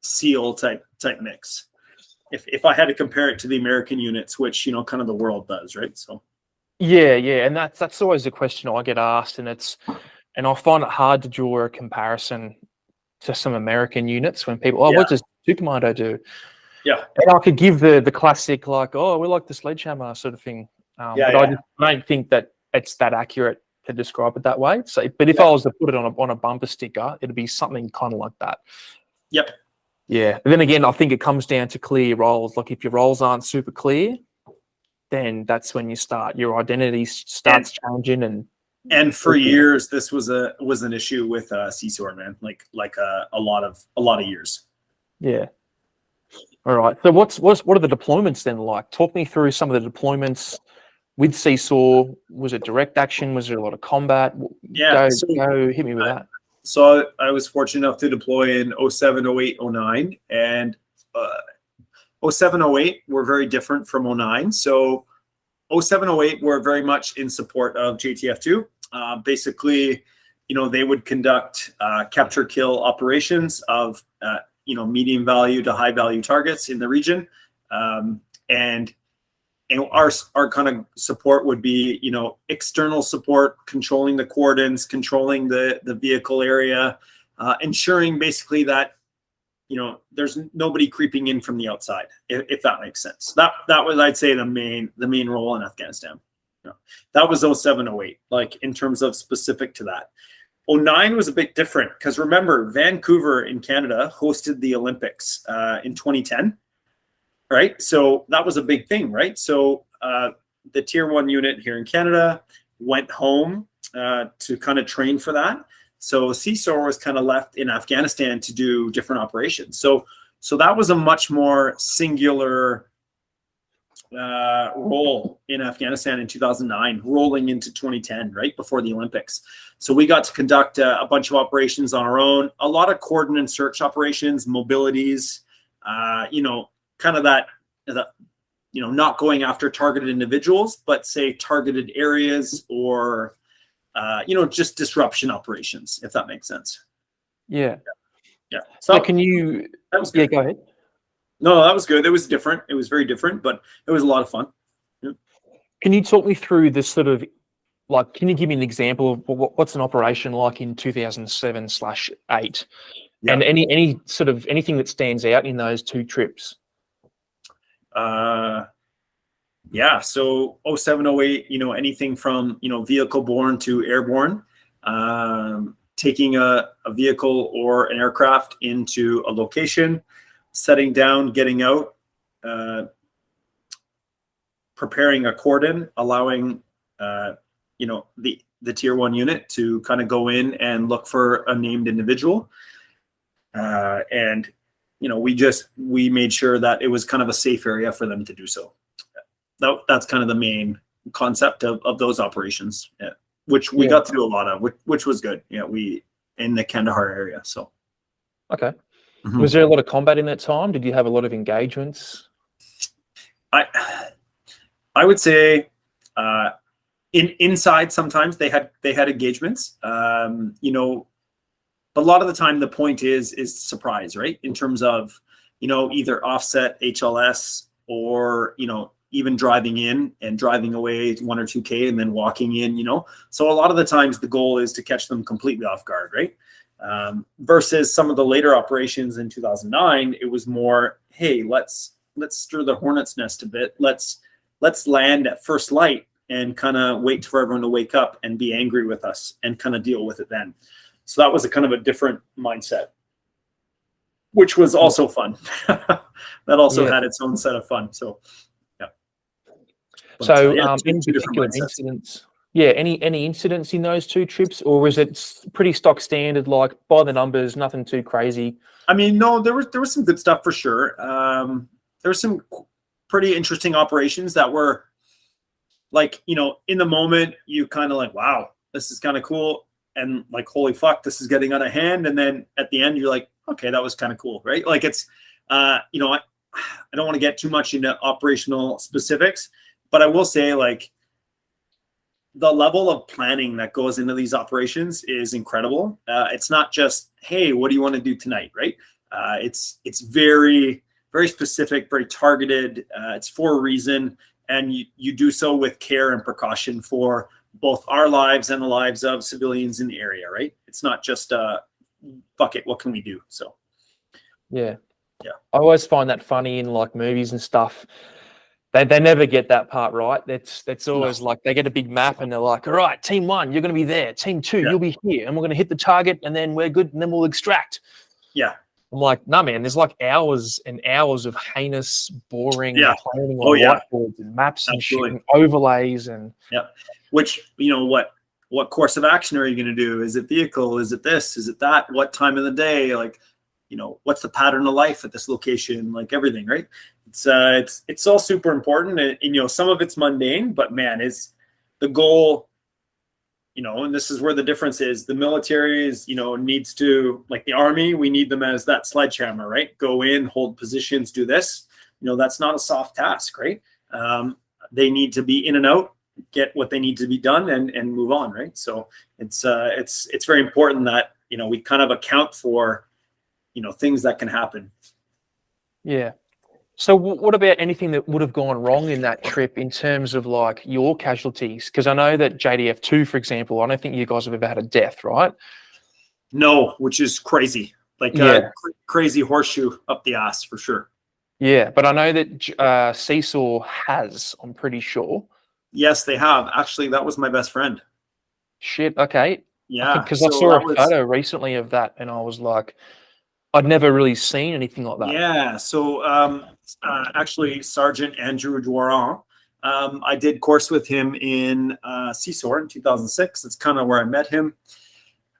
SEAL type mix. If I had to compare it to the American units, which, kind of the world does, right? So. Yeah. And that's always a question I get asked, and I find it hard to draw a comparison to some American units when people, what does Super Commando do? Yeah. And I could give the classic, like, oh, we like the sledgehammer sort of thing. But I don't think that it's that accurate to describe it that way. So, but if I was to put it on a bumper sticker, it'd be something kind of like that. Yep. Yeah. But then again, I think it comes down to clear roles. Like if your roles aren't super clear, then that's when your identity starts changing. And for years, this was an issue with CSOR, man. Like a lot of years. Yeah. All right. So what are the deployments then like? Talk me through some of the deployments with CSOR. Was it direct action? Was there a lot of combat? Yeah. Go hit me with that. So I was fortunate enough to deploy in 07, 08, 09. And 07, 08 were very different from 09. So 07, 08 were very much in support of JTF-2. Basically, they would conduct capture kill operations of medium value to high value targets in the region, and our kind of support would be external support, controlling the cordons, controlling the vehicle area, ensuring basically that there's nobody creeping in from the outside, if that makes sense. That was, I'd say, the main role in Afghanistan. That was 07, 08, like in terms of specific to that. 09 was a bit different because remember, Vancouver in Canada hosted the Olympics in 2010, right? So that was a big thing, right? So the Tier 1 unit here in Canada went home to kind of train for that. So CSOR was kind of left in Afghanistan to do different operations. So that was a much more singular role in Afghanistan in 2009, rolling into 2010, right before the Olympics. So we got to conduct a bunch of operations on our own, a lot of cordon and search operations, mobilities, kind of that, not going after targeted individuals, but say targeted areas or, just disruption operations, if that makes sense. Yeah. Yeah. So can you? That was good. Yeah, go ahead. No, that was good. It was different. It was very different, but it was a lot of fun. Yeah. Can you talk me through this sort of, like, can you give me an example of what's an operation like in 2007/8, and any sort of anything that stands out in those two trips? So 07/08, anything from vehicle borne to airborne, taking a vehicle or an aircraft into a location, setting down, getting out, preparing a cordon, allowing the Tier 1 unit to kind of go in and look for a named individual, and we made sure that it was kind of a safe area for them to do so. That's kind of the main concept of those operations, which we got to do a lot of, which was good. We in the Kandahar area. So, okay. Mm-hmm. Was there a lot of combat in that time? Did you have a lot of engagements? I would say inside sometimes they had engagements. But a lot of the time the point is surprise, right? In terms of either offset HLS or even driving in and driving away 1 or 2K and then walking in, So a lot of the times the goal is to catch them completely off guard, right? Versus some of the later operations in 2009, it was more, hey, let's stir the hornet's nest a bit. Let's land at first light and kind of wait for everyone to wake up and be angry with us and kind of deal with it then. So that was a kind of a different mindset, which was also fun. That also had its own set of fun. So, yeah. But, so any particular incidents? Yeah, any incidents in those two trips, or is it pretty stock standard, like by the numbers, nothing too crazy? I mean, no, there was some good stuff for sure. There were some pretty interesting operations that were like, in the moment, you kind of like, wow, this is kind of cool. And like, holy fuck, this is getting out of hand. And then at the end, you're like, okay, that was kind of cool, right? Like it's, I don't want to get too much into operational specifics, but I will say like the level of planning that goes into these operations is incredible. It's not just, hey, what do you want to do tonight, right? It's very, very specific, very targeted. It's for a reason. And you do so with care and precaution for both our lives and the lives of civilians in the area, right? It's not just bucket, what can we do? So, yeah. I always find that funny in like movies and stuff. They never get that part right. That's always like they get a big map and they're like, all right, team 1, you're going to be there. Team 2, you'll be here, and we're going to hit the target, and then we're good, and then we'll extract. Yeah. I'm like, nah, man, there's like hours and hours of heinous, boring planning on whiteboards and maps and shit and overlays and which, what course of action are you going to do? Is it vehicle? Is it this? Is it that? What time of the day? Like, what's the pattern of life at this location? Like everything, right? It's all super important, and some of it's mundane, but man, is the goal. And this is where the difference is. The military is, needs to, like the Army, we need them as that sledgehammer, right? Go in, hold positions, do this. That's not a soft task, right? They need to be in and out, get what they need to be done, and move on, right? So it's very important that we kind of account for things that can happen. Yeah. So what about anything that would have gone wrong in that trip in terms of like your casualties? Because I know that JTF-2, for example, I don't think you guys have ever had a death, right? No, which is crazy. Like crazy horseshoe up the ass for sure. Yeah, but I know that CSOR has, I'm pretty sure. Yes, they have. Actually, that was my best friend. Shit, okay. Yeah. Because I saw a photo recently of that and I was like, I'd never really seen anything like that. Yeah. So actually Sergeant Andrew Dworan. I did course with him in CSOR in 2006. That's kind of where I met him.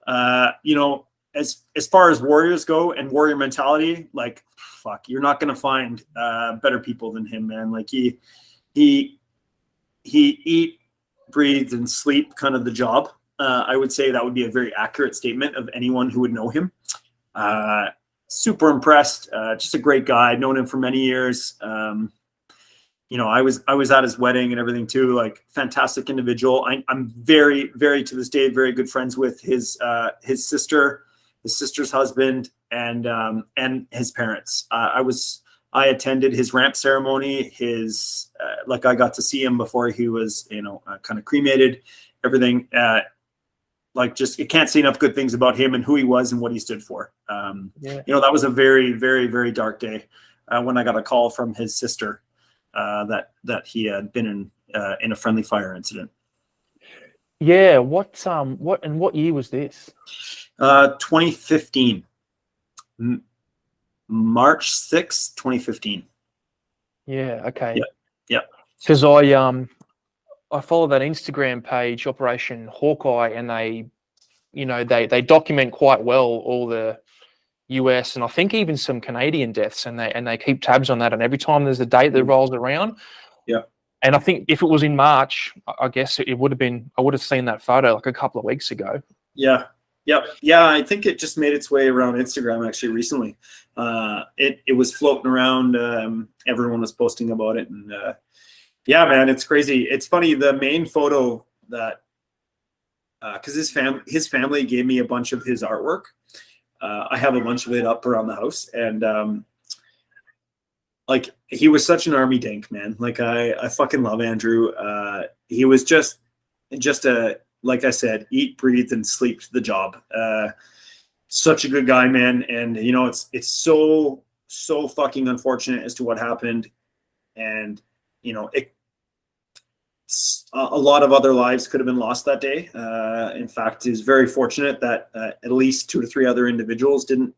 As far as warriors go and warrior mentality, like, fuck, you're not going to find better people than him, man. Like he eat, breathes, and sleep kind of the job. I would say that would be a very accurate statement of anyone who would know him. Super impressed. Just a great guy. I've known him for many years. I was at his wedding and everything too. Like, fantastic individual. I'm very, very, to this day, very good friends with his sister, his sister's husband, and his parents. I attended his ramp ceremony. I got to see him before he was, kind of cremated. Everything. You can't say enough good things about him and who he was and what he stood for. That was a very, very, very dark day when I got a call from his sister that he had been in a friendly fire incident. Yeah. What year was this? 2015. March 6th, 2015. Yeah. Okay. Yeah. Because I follow that Instagram page, Operation Hawkeye, and they document quite well all the US and I think even some Canadian deaths, and they keep tabs on that. And every time there's a date that rolls around, and I think if it was in March, I guess it would have been. I would have seen that photo like a couple of weeks ago. Yeah. I think it just made its way around Instagram actually recently. It was floating around. Everyone was posting about it, and yeah, man, it's crazy. It's funny. The main photo that, because his family gave me a bunch of his artwork. I have a bunch of it up around the house, and he was such an army dink, man. Like I fucking love Andrew. He was just a, like I said, eat, breathe, and sleep to the job. Such a good guy, man. And it's so fucking unfortunate as to what happened, and a lot of other lives could have been lost that day. In fact, it's very fortunate that at least 2 to 3 other individuals didn't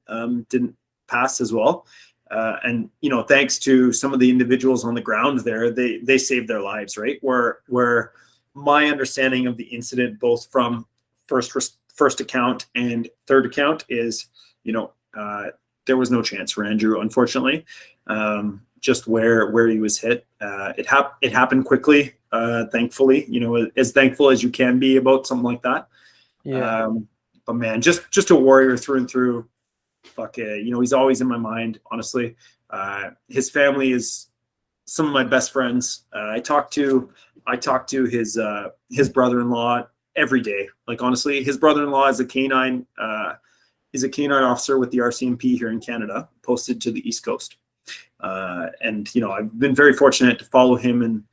pass as well. And thanks to some of the individuals on the ground there, they saved their lives, right? Where my understanding of the incident, both from first account and third account, is there was no chance for Andrew, unfortunately. Just where he was hit. It happened quickly, thankfully, as thankful as you can be about something like that. Yeah. But man, just a warrior through and through. Fuck yeah. He's always in my mind, honestly. His family is some of my best friends. I talk to his brother-in-law every day. Like, honestly, his brother-in-law is a canine officer with the RCMP here in Canada, posted to the East Coast. And I've been very fortunate to follow him and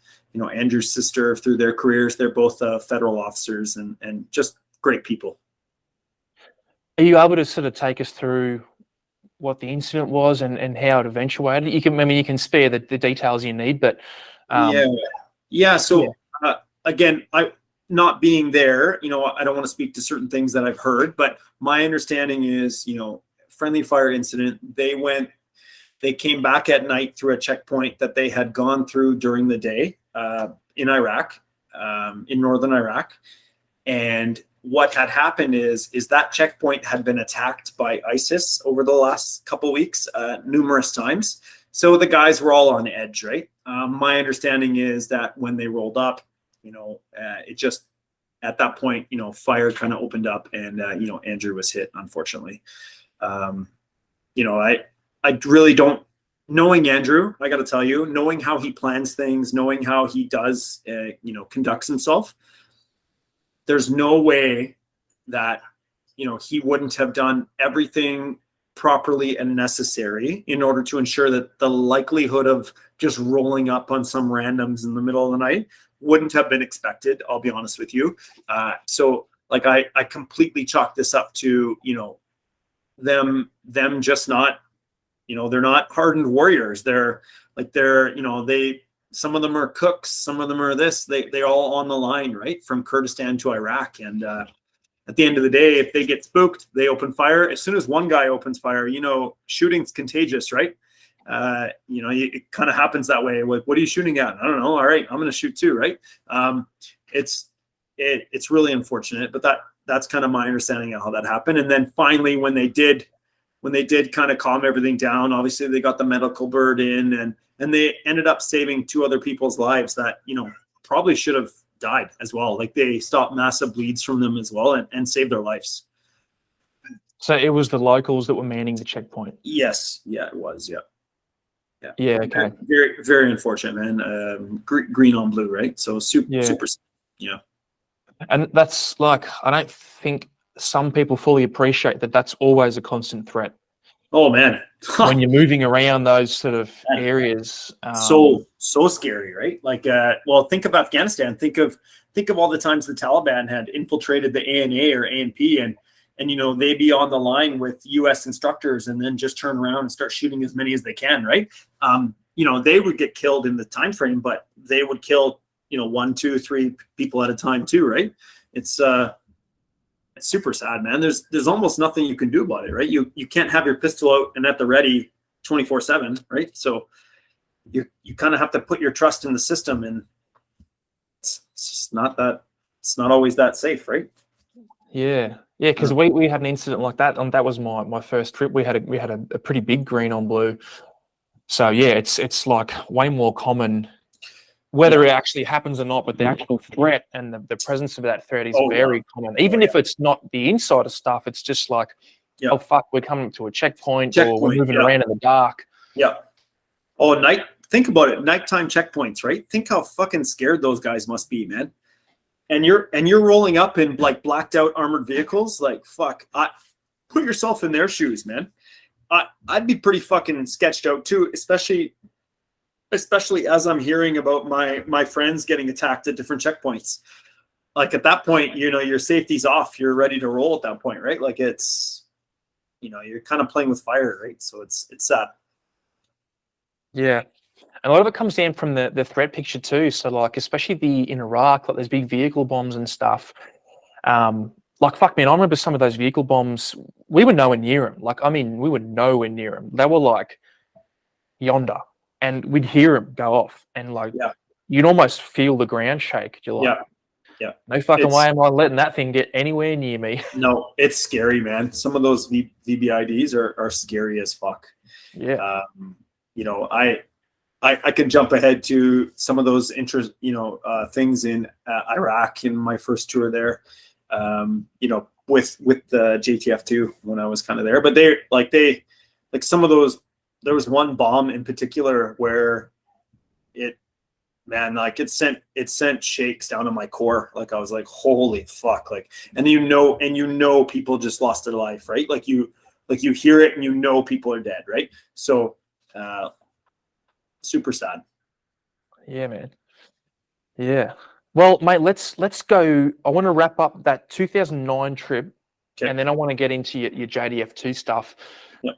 Andrew's sister through their careers. They're both federal officers and just great people. Are you able to sort of take us through what the incident was and how it eventuated? You can spare the details you need, but yeah. So again, I not being there, I don't want to speak to certain things that I've heard, but my understanding is, friendly fire incident. They came back at night through a checkpoint that they had gone through during the day in Iraq, in northern Iraq. And what had happened is that checkpoint had been attacked by ISIS over the last couple of weeks, numerous times. So the guys were all on edge, right? My understanding is that when they rolled up, it just, at that point, fire kind of opened up, and Andrew was hit, unfortunately. I really don't, knowing Andrew, I got to tell you, knowing how he plans things, knowing how he does, conducts himself, there's no way that, he wouldn't have done everything properly and necessary in order to ensure that the likelihood of just rolling up on some randoms in the middle of the night wouldn't have been expected. I'll be honest with you. So I completely chalk this up to, them just not, they're not hardened warriors. Some of them are cooks, some of them are this, they're all on the line, right? From Kurdistan to Iraq. And at the end of the day, if they get spooked, they open fire. As soon as one guy opens fire, shooting's contagious, right? it kind of happens that way. Like, what are you shooting at? I don't know. All right, I'm going to shoot too, right? It's really unfortunate, but that's kind of my understanding of how that happened. And then finally, when they did kind of calm everything down, obviously they got the medical bird in, and they ended up saving 2 other people's lives that, probably should have died as well. Like, they stopped massive bleeds from them as well and saved their lives. So it was the locals that were manning the checkpoint? Yes. Yeah, it was. Yeah. Yeah. Okay. Very, very unfortunate, man. Green on blue, right? So super. Yeah. And that's like, I don't think some people fully appreciate that that's always a constant threat. Oh man. When you're moving around those sort of areas. So scary, right? Like, well, think of Afghanistan. Think of all the times the Taliban had infiltrated the ANA or ANP, and they'd be on the line with U.S. instructors and then just turn around and start shooting as many as they can, right? They would get killed in the time frame, but they would kill 1, 2, 3 people at a time too, right? It's super sad, man. There's almost nothing you can do about it, right? You can't have your pistol out and at the ready 24/7, right? So you kind of have to put your trust in the system, and it's just not always that safe, right? Yeah, because we had an incident like that, and that was my first trip. We had a pretty big green on blue. So yeah, it's like way more common, whether it actually happens or not, but the actual threat and the presence of that threat is very common. Even if it's not the insider stuff, it's just like, oh fuck, we're coming to a checkpoint or we're moving around in the dark. Yeah. Oh, think about it. Nighttime checkpoints, right? Think how fucking scared those guys must be, man. And you're rolling up in like blacked out armored vehicles. Like, fuck, put yourself in their shoes, man. I'd be pretty fucking sketched out too, especially as I'm hearing about my friends getting attacked at different checkpoints. Like, at that point, your safety's off. You're ready to roll at that point, right? Like, it's, you're kind of playing with fire, right? So it's sad. Yeah. And a lot of it comes down from the threat picture too. So like, especially in Iraq, like there's big vehicle bombs and stuff. Like, fuck, man, I remember some of those vehicle bombs, we were nowhere near them. Like, I mean, we were nowhere near them. They were like yonder, and we'd hear them go off, and like, you'd almost feel the ground shake. You're like, no fucking way am I letting that thing get anywhere near me. No, it's scary, man. Some of those VBIDs are scary as fuck. Yeah. I can jump ahead to some of those things in Iraq in my first tour there, with the JTF-2 when I was kind of there. But they some of those, there was one bomb in particular where it sent shakes down to my core. Like, I was like, holy fuck. Like, and people just lost their life, right? Like you hear it and people are dead, right? So, super sad. Yeah, man. Yeah. Well, mate, let's go. I want to wrap up that 2009 trip, and then I want to get into your JTF-2 stuff. Yep.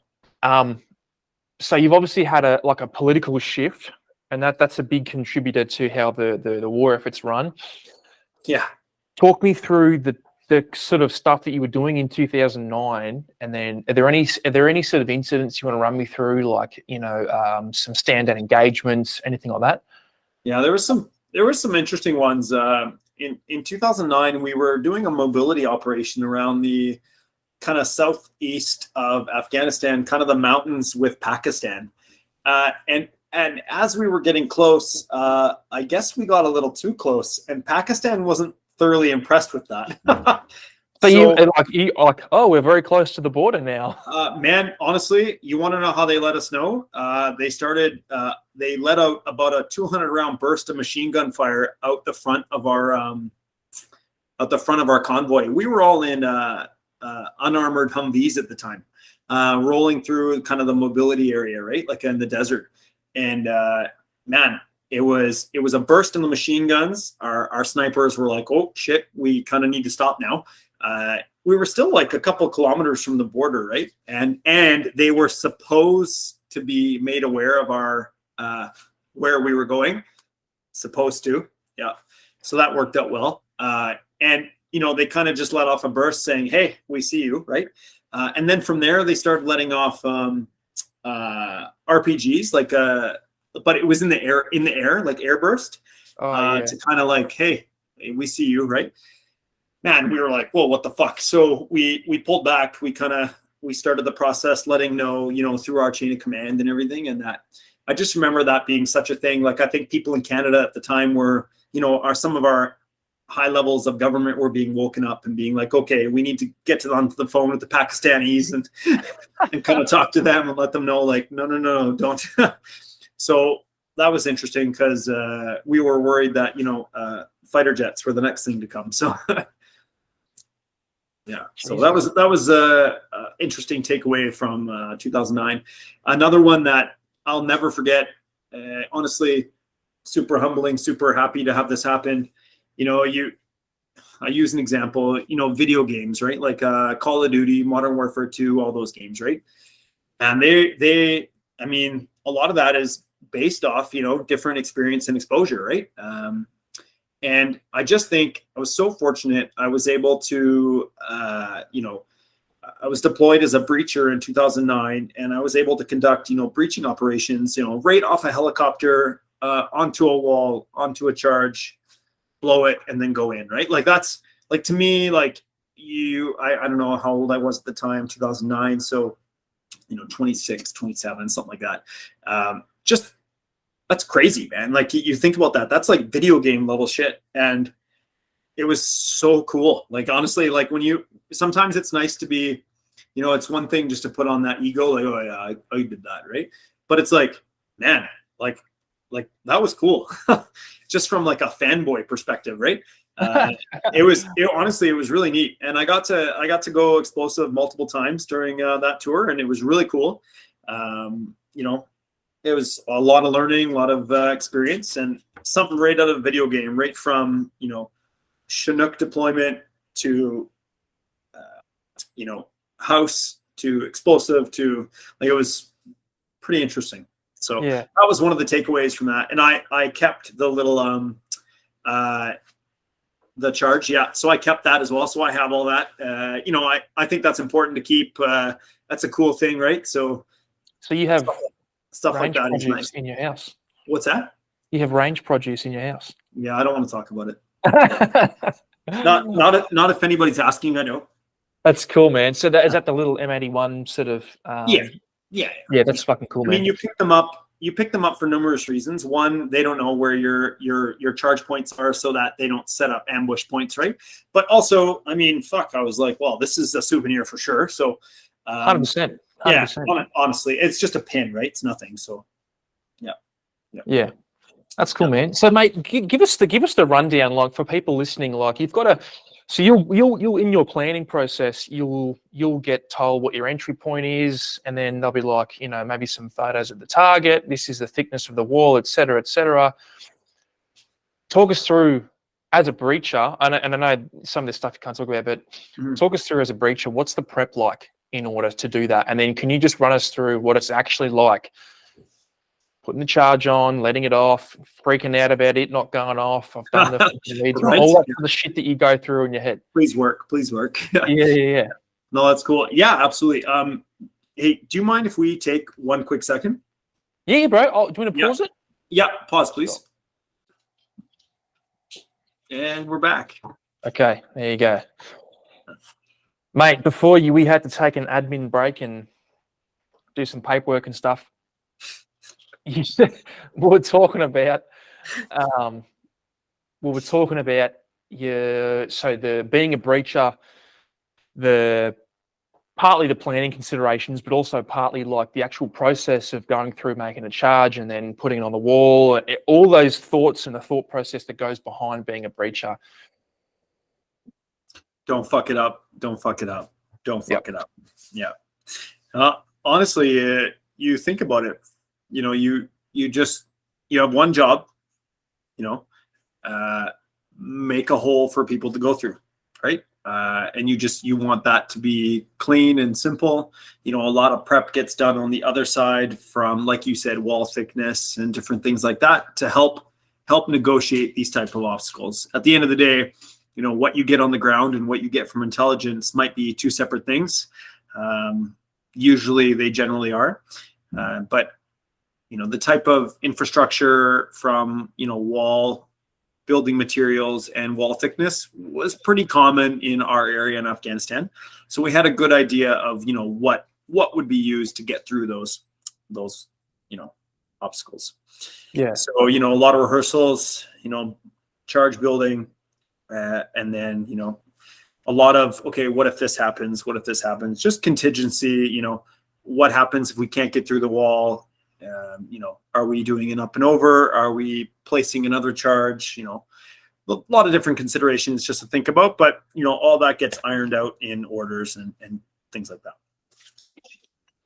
So you've obviously had a political shift, and that's a big contributor to how the war efforts run. Yeah. Talk me through the sort of stuff that you were doing in 2009, and then are there any sort of incidents you want to run me through, like some standout engagements, anything like that? Yeah, there were some interesting ones. In 2009, we were doing a mobility operation around the kind of southeast of Afghanistan, kind of the mountains with Pakistan, and as we were getting close, I guess we got a little too close, and Pakistan wasn't thoroughly impressed with that. So you're like, oh, we're very close to the border now. Man, honestly, you want to know how they let us know? They let out about a 200 round burst of machine gun fire out the front of our convoy. We were all in unarmored Humvees at the time, rolling through kind of the mobility area, right? Like in the desert. And man, it was a burst in the machine guns. Our snipers were like, oh shit, we kind of need to stop now. We were still like a couple kilometers from the border, right? And they were supposed to be made aware of our where we were going. Supposed to, yeah. So that worked out well. And they kind of just let off a burst saying, "Hey, we see you," right? And then from there, they started letting off RPGs, like but it was in the air, like airburst, to kind of like, hey, we see you, right? Man, we were like, whoa, what the fuck? So we pulled back. We started the process, letting know, through our chain of command and everything. And that, I just remember that being such a thing. Like, I think people in Canada at the time were, some of our high levels of government were being woken up and being like, okay, we need to get onto the phone with the Pakistanis and kind of talk to them and let them know, like, no, don't. So that was interesting because we were worried that, fighter jets were the next thing to come. So yeah, so that was a interesting takeaway from 2009. Another one that I'll never forget. Honestly, super humbling, super happy to have this happen. I use an example, video games, right? Like Call of Duty, Modern Warfare 2, all those games, right? And I mean, a lot of that is based off, different experience and exposure, right? And I just think I was so fortunate. I was able to, I was deployed as a breacher in 2009, and I was able to conduct, breaching operations, right off a helicopter, onto a wall, onto a charge, blow it, and then go in, right? Like, that's like, to me, like, I don't know how old I was at the time, 2009. So, 26, 27, something like that. Just, that's crazy, man. Like, you think about that, that's like video game level shit. And it was so cool. Like, honestly, like, sometimes it's nice to be, it's one thing just to put on that ego, like, oh yeah, I did that, right? But it's like, man, like that was cool. Just from like a fanboy perspective, right? Honestly, it was really neat. And I got to go explosive multiple times during that tour, and it was really cool. It was a lot of learning, a lot of experience, and something right out of a video game, right from, Chinook deployment to, house to explosive to, like, it was pretty interesting. So yeah, that was one of the takeaways from that. And I kept the little, the charge. Yeah. So I kept that as well. So I have all that, I think that's important to keep. That's a cool thing, right? So you have stuff like that is nice in your house. What's that? You have range produce in your house. Yeah, I don't want to talk about it. not if anybody's asking. I know. That's cool, man. So is that the little M81 sort of? Yeah. That's fucking cool, man. I mean, you pick them up for numerous reasons. One, they don't know where your charge points are, so that they don't set up ambush points, right? But also, I mean, I was like, well, this is a souvenir for sure. So 100%. Yeah, honestly, it's just a pin, right? It's nothing. So yeah. That's cool, man. So, mate, give us the rundown, like, for people listening. Like, you've got to, so you'll in your planning process, you'll get told what your entry point is, and then they'll be like, maybe some photos of the target. This is the thickness of the wall, etc., etc. Talk us through as a breacher, and I know some of this stuff you can't talk about, but talk us through as a breacher. What's the prep like in order to do that? And then can you just run us through what it's actually like? Putting the charge on, letting it off, freaking out about it not going off. I've done the leads, right. All that the shit that you go through in your head. Please work. Yeah. No, that's cool. Yeah, absolutely. Hey, do you mind if we take one quick second? Yeah, bro. Do you want to pause it? Yeah, pause, please. And we're back. Okay, there you go. Mate, before we had to take an admin break and do some paperwork and stuff. We were talking about being a breacher, partly the planning considerations, but also partly like the actual process of going through making a charge and then putting it on the wall, all those thoughts and the thought process that goes behind being a breacher. Don't fuck it up. Yeah. Honestly, you think about it. You have one job, make a hole for people to go through, right? And you want that to be clean and simple. A lot of prep gets done on the other side from, like you said, wall thickness and different things like that to help negotiate these type of obstacles. At the end of the day, what you get on the ground and what you get from intelligence might be two separate things. Usually they generally are. But the type of infrastructure from wall building materials and wall thickness was pretty common in our area in Afghanistan. So we had a good idea of what would be used to get through those obstacles. Yeah. So a lot of rehearsals, charge building, and then a lot of, okay, what if this happens? What if this happens? Just contingency. What happens if we can't get through the wall? Are we doing an up and over? Are we placing another charge? A lot of different considerations just to think about, but all that gets ironed out in orders and things like that.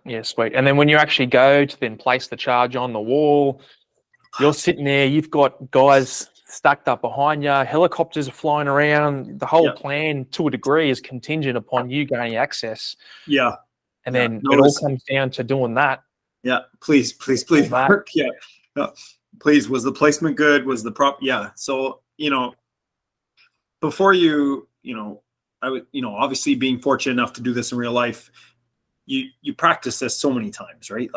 Yeah, sweet. And then when you actually go to then place the charge on the wall, you're sitting there, you've got guys stacked up behind you, helicopters are flying around. The whole plan, to a degree, is contingent upon you gaining access. Yeah. And then it all comes down to doing that. Yeah, please, Mark. Yeah. Please, was the placement good? Was the prop? Yeah. So, before I would, obviously being fortunate enough to do this in real life, you practice this so many times, right?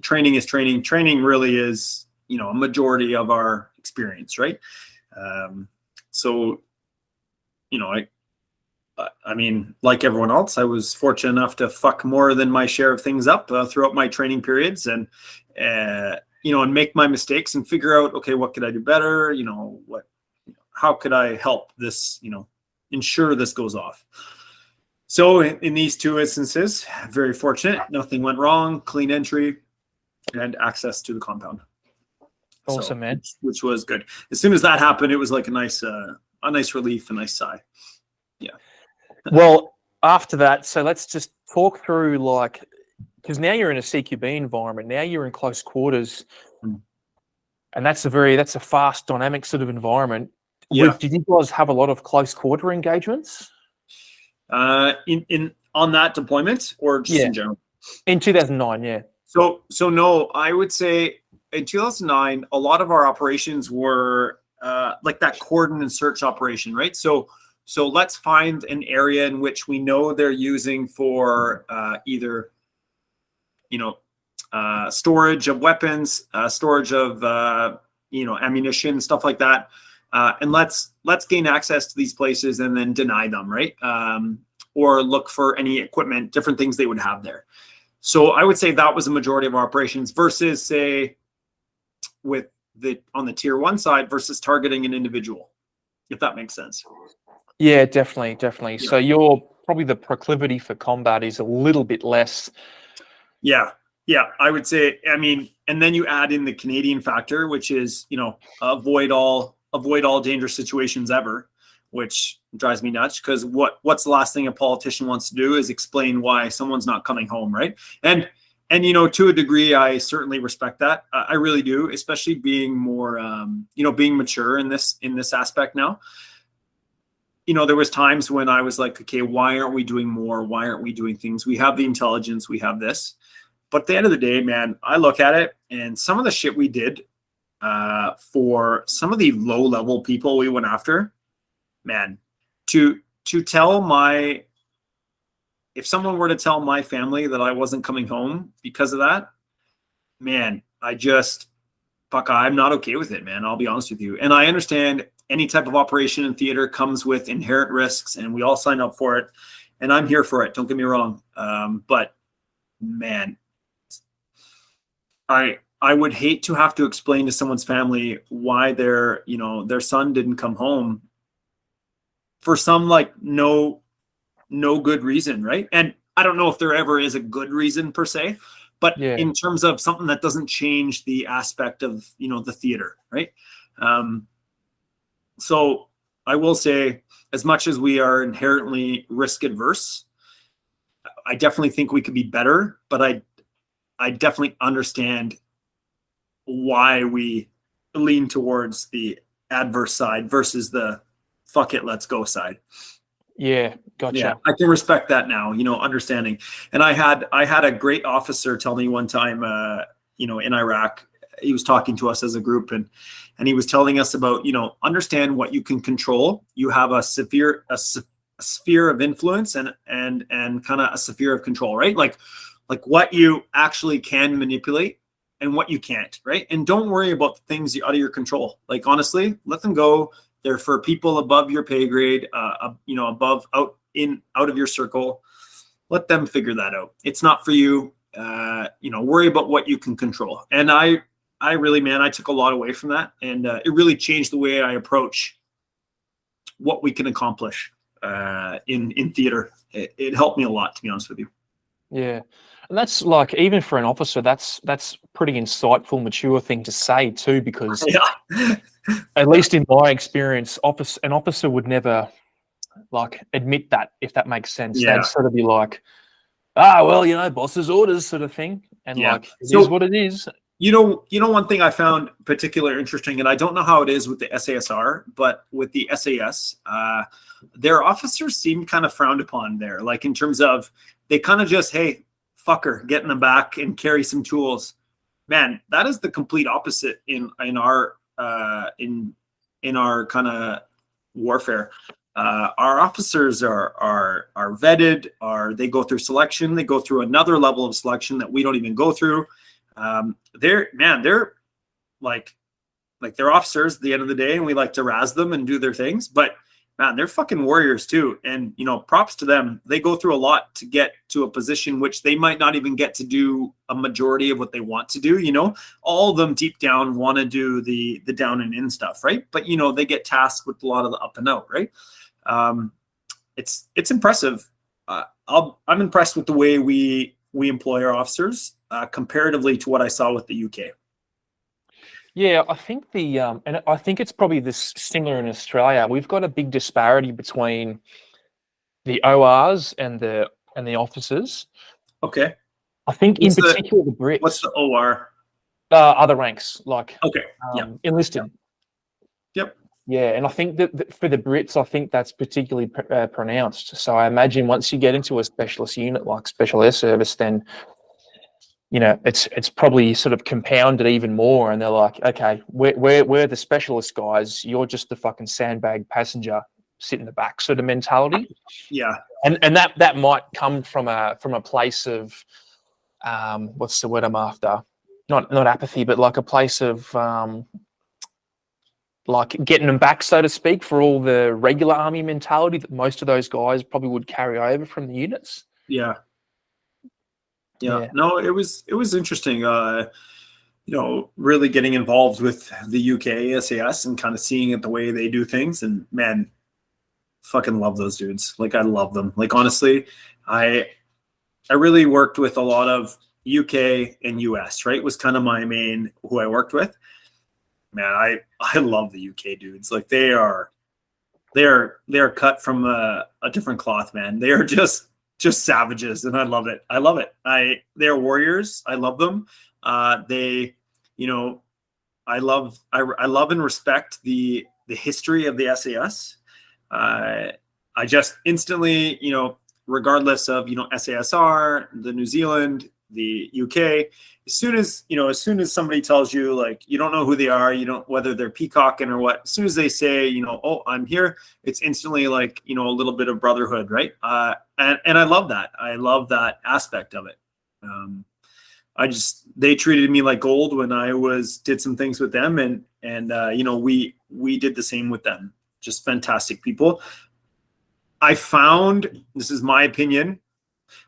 Training is training. Training really is, a majority of our experience, right? So, I mean, like everyone else, I was fortunate enough to fuck more than my share of things up throughout my training periods, and and make my mistakes and figure out, okay, what could I do better? How could I help this? Ensure this goes off. So in these two instances, very fortunate, nothing went wrong, clean entry, and access to the compound. Awesome, man. Which was good. As soon as that happened, it was like a nice relief, a nice sigh. Yeah. Well, after that, so let's just talk through, because now you're in a CQB environment, now you're in close quarters, and that's a fast, dynamic sort of environment. Yeah. Did you guys have a lot of close quarter engagements? In on that deployment, or just in general? In 2009, yeah. So no, I would say in 2009, a lot of our operations were like that cordon and search operation, right? So let's find an area in which we know they're using for either, storage of weapons, storage of, ammunition, stuff like that. And let's gain access to these places and then deny them, right? Or look for any equipment, different things they would have there. So I would say that was a majority of our operations versus, say, on the tier 1 side versus targeting an individual, if that makes sense. Yeah, definitely. Yeah. So you're probably, the proclivity for combat is a little bit less. Yeah, I would say, I mean, and then you add in the Canadian factor, which is, avoid all dangerous situations ever, which drives me nuts, because what's the last thing a politician wants to do is explain why someone's not coming home, right? And to a degree, I certainly respect that. I really do, especially being more, being mature in this aspect now. There was times when I was like, okay, why aren't we doing more? Why aren't we doing things? We have the intelligence, we have this. But at the end of the day, man, I look at it, and some of the shit we did for some of the low-level people we went after, man, to tell if someone were to tell my family that I wasn't coming home because of that, man, I'm not okay with it, man. I'll be honest with you. And I understand any type of operation in theater comes with inherent risks, and we all sign up for it, and I'm here for it. Don't get me wrong. But man, I would hate to have to explain to someone's family why their son didn't come home for some no good reason, right? And I don't know if there ever is a good reason per se, but in terms of something that doesn't change the aspect of the theater, right? So I will say, as much as we are inherently risk adverse, I definitely think we could be better, but I definitely understand why we lean towards the adverse side versus the fuck it, let's go side. Yeah, gotcha. Yeah, I can respect that now, understanding. And I had a great officer tell me one time, in Iraq, he was talking to us as a group, and he was telling us about, understand what you can control. You have a sphere of influence and kind of a sphere of control, right? Like like what you actually can manipulate and what you can't, right? And don't worry about the things out of your control. Like, honestly, let them go. They're for people above your pay grade, above, out of your circle. Let them figure that out. It's not for you. Worry about what you can control. And I really, man, I took a lot away from that, and it really changed the way I approach what we can accomplish in theater. It helped me a lot, to be honest with you. Yeah, and that's like, even for an officer, that's pretty insightful, mature thing to say too, because at least in my experience, an officer would never like admit that, if that makes sense. Yeah. They'd sort of be like, well, boss's orders, sort of thing, and like, it is what it is. One thing I found particularly interesting, and I don't know how it is with the SASR, but with the SAS, their officers seem kind of frowned upon there. Like, in terms of, they kind of just, hey, fucker, get in the back and carry some tools. Man, that is the complete opposite in our kind of warfare. Our officers are vetted. They go through selection. They go through another level of selection that we don't even go through. They're like they're officers at the end of the day, and we like to razz them and do their things, but man, they're fucking warriors too. And, props to them. They go through a lot to get to a position which they might not even get to do a majority of what they want to do. All of them deep down want to do the down and in stuff, right? But, they get tasked with a lot of the up and out, right? It's impressive. I'm impressed with the way we employ our officers comparatively to what I saw with the UK. Yeah, I think and I think it's probably this similar in Australia. We've got a big disparity between the ORs and the officers. Okay. I think in particular the Brits. What's the OR? Other ranks, like enlisted. Yep. Yeah, and I think that for the Brits, I think that's particularly pronounced. So I imagine once you get into a specialist unit like Special Air Service, then it's probably sort of compounded even more, and they're like, okay, we're the specialist guys. You're just the fucking sandbag passenger, sit in the back sort of mentality. Yeah, and that might come from a place of what's the word I'm after? Not apathy, but like a place of like getting them back, so to speak, for all the regular army mentality that most of those guys probably would carry over from the units. Yeah. No, it was interesting. Really getting involved with the UK SAS and kind of seeing it the way they do things, and man, fucking love those dudes. Like, I love them. Like, honestly, I really worked with a lot of UK and US, right? Was kind of my main who I worked with. Man, I love the UK dudes. Like, they're cut from a different cloth, man. They are just savages, and I love it. They're warriors. I love them. I love and respect the history of the SAS. I just instantly, regardless of, SASR, the New Zealand, the UK, as soon as somebody tells you, like, you don't know who they are, whether they're peacocking or what, as soon as they say, oh, I'm here, it's instantly like, a little bit of brotherhood, right? And I love that. I love that aspect of it. They treated me like gold when I did some things with them, and we did the same with them. Just fantastic people. I found, this is my opinion,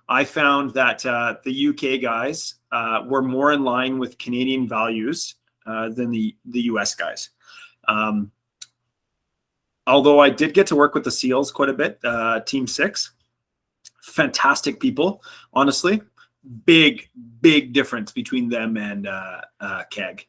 I found that the UK guys were more in line with Canadian values than the US guys. Although I did get to work with the SEALs quite a bit, Team 6, fantastic people, honestly. Big difference between them and CAG.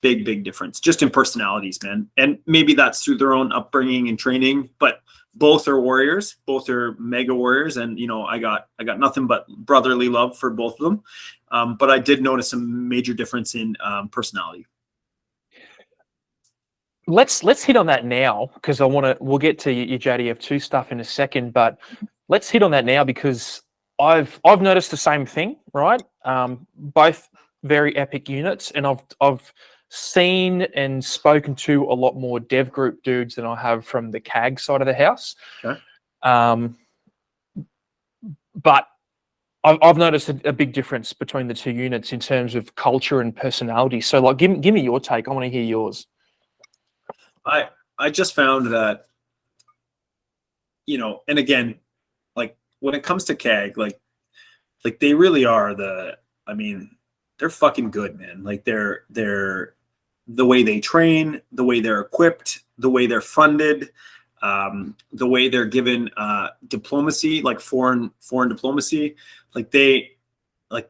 Big difference, just in personalities, man. And maybe that's through their own upbringing and training, but both are warriors, both are mega warriors, and I got nothing but brotherly love for both of them. But I did notice a major difference in personality. Let's hit on that now, because we'll get to your JTF-2 stuff in a second, but let's hit on that now, because I've noticed the same thing, right? Both very epic units, and I've seen and spoken to a lot more dev group dudes than I have from the CAG side of the house. Okay. But I've noticed a big difference between the two units in terms of culture and personality. So, like, give me your take. I want to hear yours. I just found that, and again, like when it comes to CAG, like they really are they're fucking good, man. Like they're the way they train, the way they're equipped, the way they're funded, the way they're given diplomacy, like foreign diplomacy, they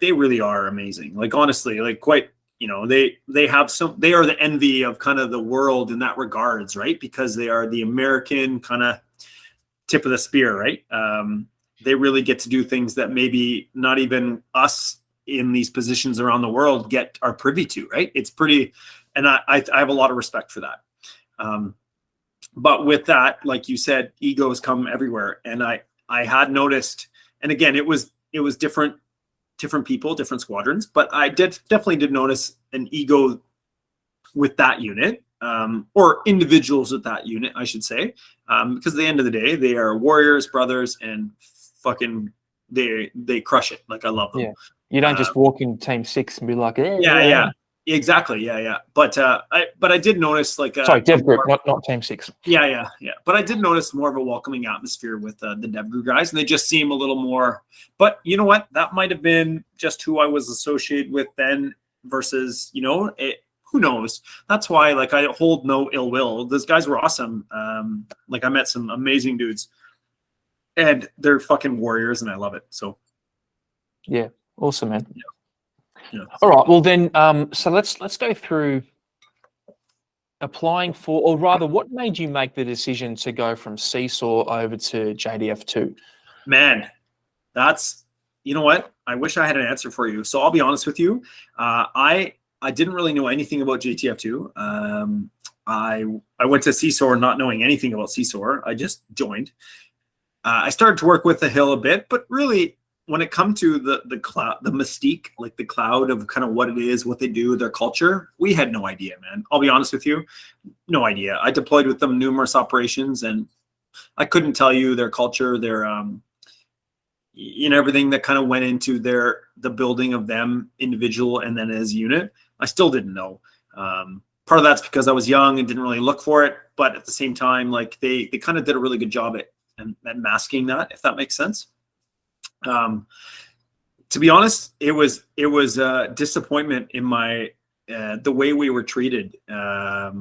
really are amazing. Like honestly, like quite, they are the envy of kind of the world in that regards, right? Because they are the American kind of tip of the spear, right? They really get to do things that maybe not even us in these positions around the world are privy to, right? It's pretty, and I have a lot of respect for that. But with that, like you said, egos come everywhere. And I had noticed, and again, it was different people, different squadrons, but I definitely did notice an ego with that unit, or individuals with that unit, I should say, because at the end of the day, they are warriors, brothers, and fucking they crush it. Like I love them. Yeah. You don't just walk in Team 6 and be like, yeah. Exactly. Yeah. But I did notice like sorry, Dev Group, not Team 6. Yeah. But I did notice more of a welcoming atmosphere with the Dev Group guys, and they just seem a little more. But you know what? That might have been just who I was associated with then versus who knows? That's why like I hold no ill will. Those guys were awesome. Like I met some amazing dudes, and they're fucking warriors, and I love it. So yeah, awesome, man. Yeah. All right. Well, then, so let's go through applying for, or rather, what made you make the decision to go from CSOR over to JTF-2? Man, that's, you know what? I wish I had an answer for you. So I'll be honest with you. I didn't really know anything about JTF-2. I went to CSOR not knowing anything about CSOR. I just joined. I started to work with the Hill a bit, but really, when it comes to the cloud, the mystique, like the cloud of kind of what it is, what they do, their culture, we had no idea, man. I'll be honest with you, no idea. I deployed with them numerous operations, and I couldn't tell you their culture, their everything that kind of went into the building of them individual and then as unit. I still didn't know. Part of that's because I was young and didn't really look for it, but at the same time, like they kind of did a really good job at masking that, if that makes sense. To be honest, it was a disappointment in my the way we were treated at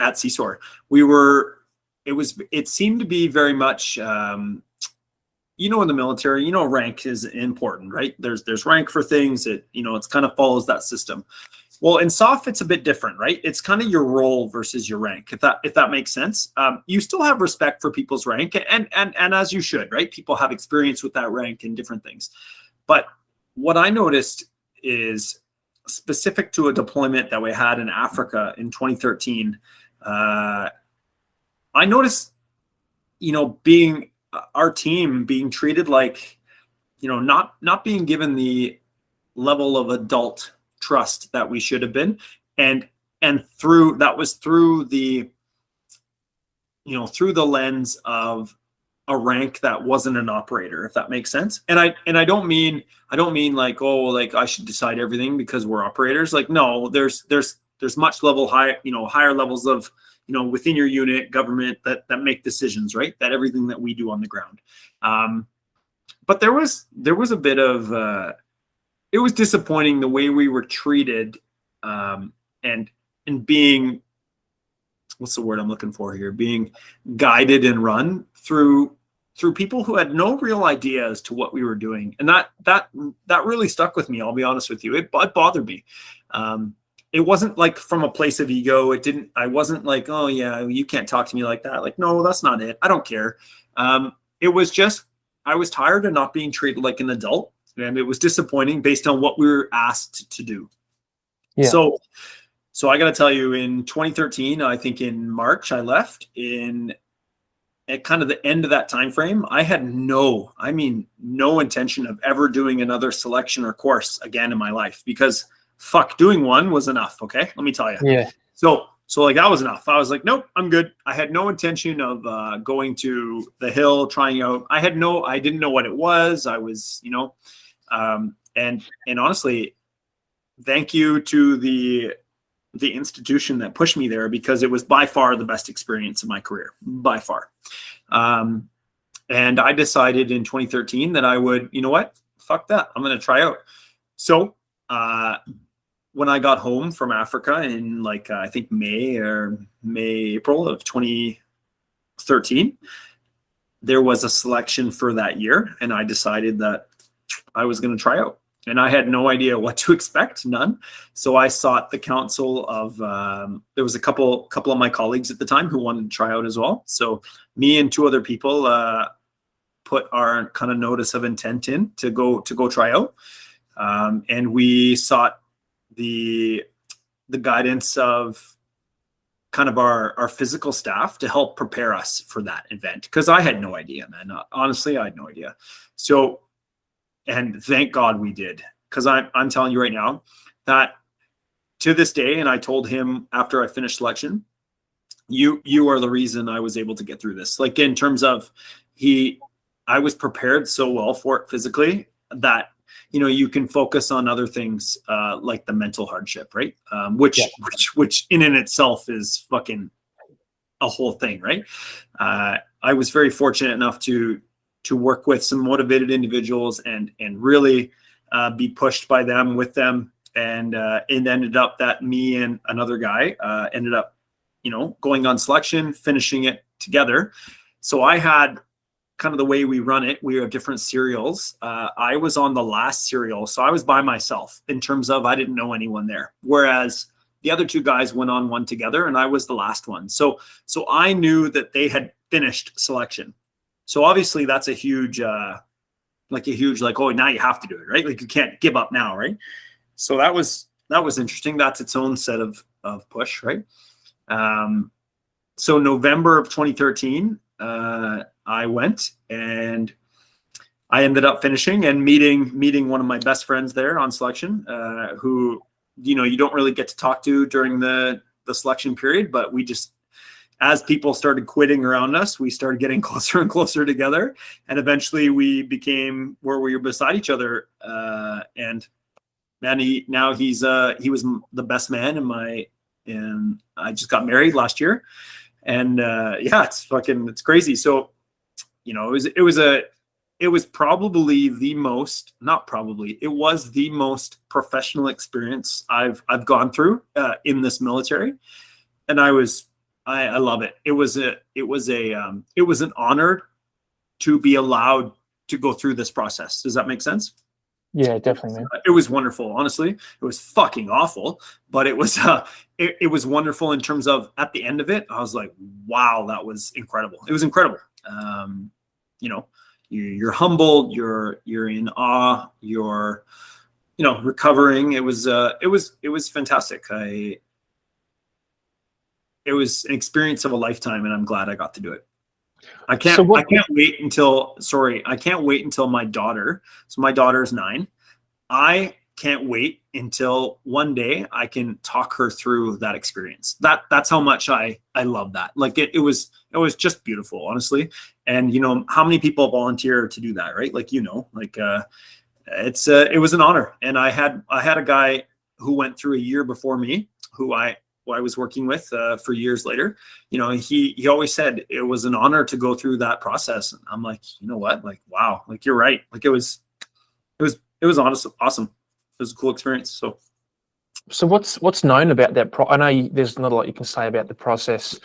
CSOR. It seemed to be very much in the military, rank is important, right? There's rank for things. It kind of follows that system. Well, in SOF, it's a bit different, right? It's kind of your role versus your rank, if that makes sense. You still have respect for people's rank, and as you should, right? People have experience with that rank and different things. But what I noticed is specific to a deployment that we had in Africa in 2013. I noticed, being our team being treated like, not being given the level of adult trust that we should have been, and through the lens of a rank that wasn't an operator, if that makes sense. And I don't mean like, oh, like I should decide everything because we're operators. Like, no, there's much higher levels of within your unit, government that make decisions, right? That everything that we do on the ground. But there was a bit of it was disappointing the way we were treated, and being, what's the word I'm looking for here? Being guided and run through people who had no real idea as to what we were doing, and that really stuck with me. I'll be honest with you, it bothered me. It wasn't like from a place of ego. I wasn't like, oh yeah, you can't talk to me like that. Like, no, that's not it. I don't care. It was just I was tired of not being treated like an adult. And it was disappointing based on what we were asked to do. Yeah. So I got to tell you, in 2013, I think in March, I left. At kind of the end of that time frame, I had no intention of ever doing another selection or course again in my life, because doing one was enough. Okay, let me tell you. Yeah. So So like that was enough. I was like, nope, I'm good. I had no intention of going to the hill, trying out. I didn't know what it was. I was, and honestly, thank you to the institution that pushed me there, because it was by far the best experience of my career, by far. And I decided in 2013 that I would, you know what, fuck that. I'm going to try out. So when I got home from Africa in like, I think April of 2013, there was a selection for that year. And I decided that I was going to try out. And I had no idea what to expect, none. So I sought the counsel of, there was a couple of my colleagues at the time who wanted to try out as well. So me and 2 other people put our kind of notice of intent in to go try out. And we sought the guidance of kind of our physical staff to help prepare us for that event. Because I had no idea, man. Honestly, I had no idea. So, and thank God we did, because I'm telling you right now that to this day, and I told him after I finished selection, you are the reason I was able to get through this. Like in terms of I was prepared so well for it physically that, you can focus on other things like the mental hardship, right? Which in itself is fucking a whole thing, right? I was very fortunate enough to work with some motivated individuals and really be pushed by them, with them. And it ended up that me and another guy ended up, going on selection, finishing it together. So I had kind of the way we run it. We have different serials. I was on the last serial. So I was by myself in terms of I didn't know anyone there. Whereas the other 2 guys went on one together and I was the last one. So I knew that they had finished selection. So obviously that's a huge, oh, now you have to do it, right? Like you can't give up now, right? So that was interesting. That's its own set of push, right? So November of 2013, I went and I ended up finishing and meeting one of my best friends there on selection, who, you don't really get to talk to during the selection period, but we just, as people started quitting around us, we started getting closer and closer together. And eventually we became where we were beside each other. And man, he was the best man and I just got married last year. And it's crazy. So, it was probably it was the most professional experience I've gone through in this military. And I love it. It was an honor to be allowed to go through this process. Does that make sense? Yeah, definitely, man. It was wonderful. Honestly, it was fucking awful, but it was it was wonderful in terms of at the end of it, I was like, wow, that was incredible. It was incredible. You're humbled, you're in awe, you're recovering. It was fantastic. It was an experience of a lifetime, and I'm glad I got to do it. I can't wait until my daughter. So my daughter's 9. I can't wait until one day I can talk her through that experience. That's how much I love that. Like it was just beautiful, honestly. And how many people volunteer to do that, right? Like, it was an honor. And I had a guy who went through a year before me, who I was working with for years later. He always said it was an honor to go through that process. And I'm like, you know what? Like, wow, like you're right. Like it was honestly awesome. It was a cool experience. So what's known about that? I know there's not a lot you can say about the process,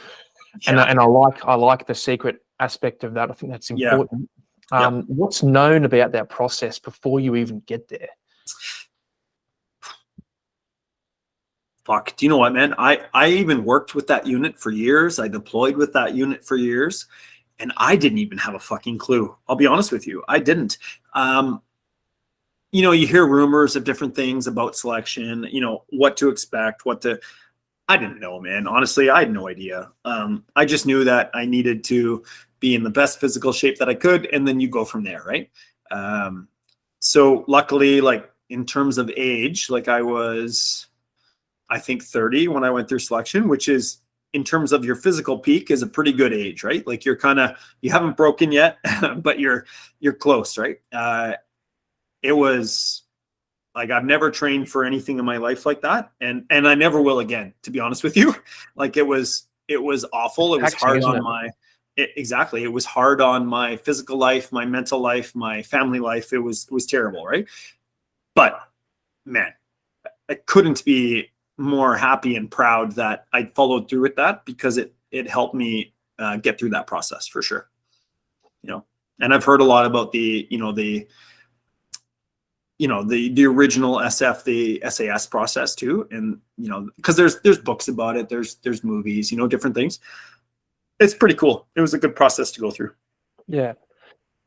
and I like the secret aspect of that. I think that's important. Yeah. What's known about that process before you even get there? Fuck, do you know what, man? I even worked with that unit for years. I deployed with that unit for years, and I didn't even have a fucking clue. I'll be honest with you. I didn't. You hear rumors of different things about selection, what to expect, I didn't know, man. Honestly, I had no idea. I just knew that I needed to be in the best physical shape that I could, and then you go from there, right? So luckily, like in terms of age, like I was I think 30 when I went through selection, which is, in terms of your physical peak, is a pretty good age, right? Like you haven't broken yet, but you're close, right? It was like, I've never trained for anything in my life like that. And I never will again, to be honest with you. Like it was awful. It was hard on exactly. It was hard on my physical life, my mental life, my family life. It was terrible. Right. But man, I couldn't be more happy and proud that I followed through with that, because it helped me get through that process for sure. And I've heard a lot about the original SF, the SAS process too. And, because there's books about it, there's movies, different things. It's pretty cool. It was a good process to go through. Yeah.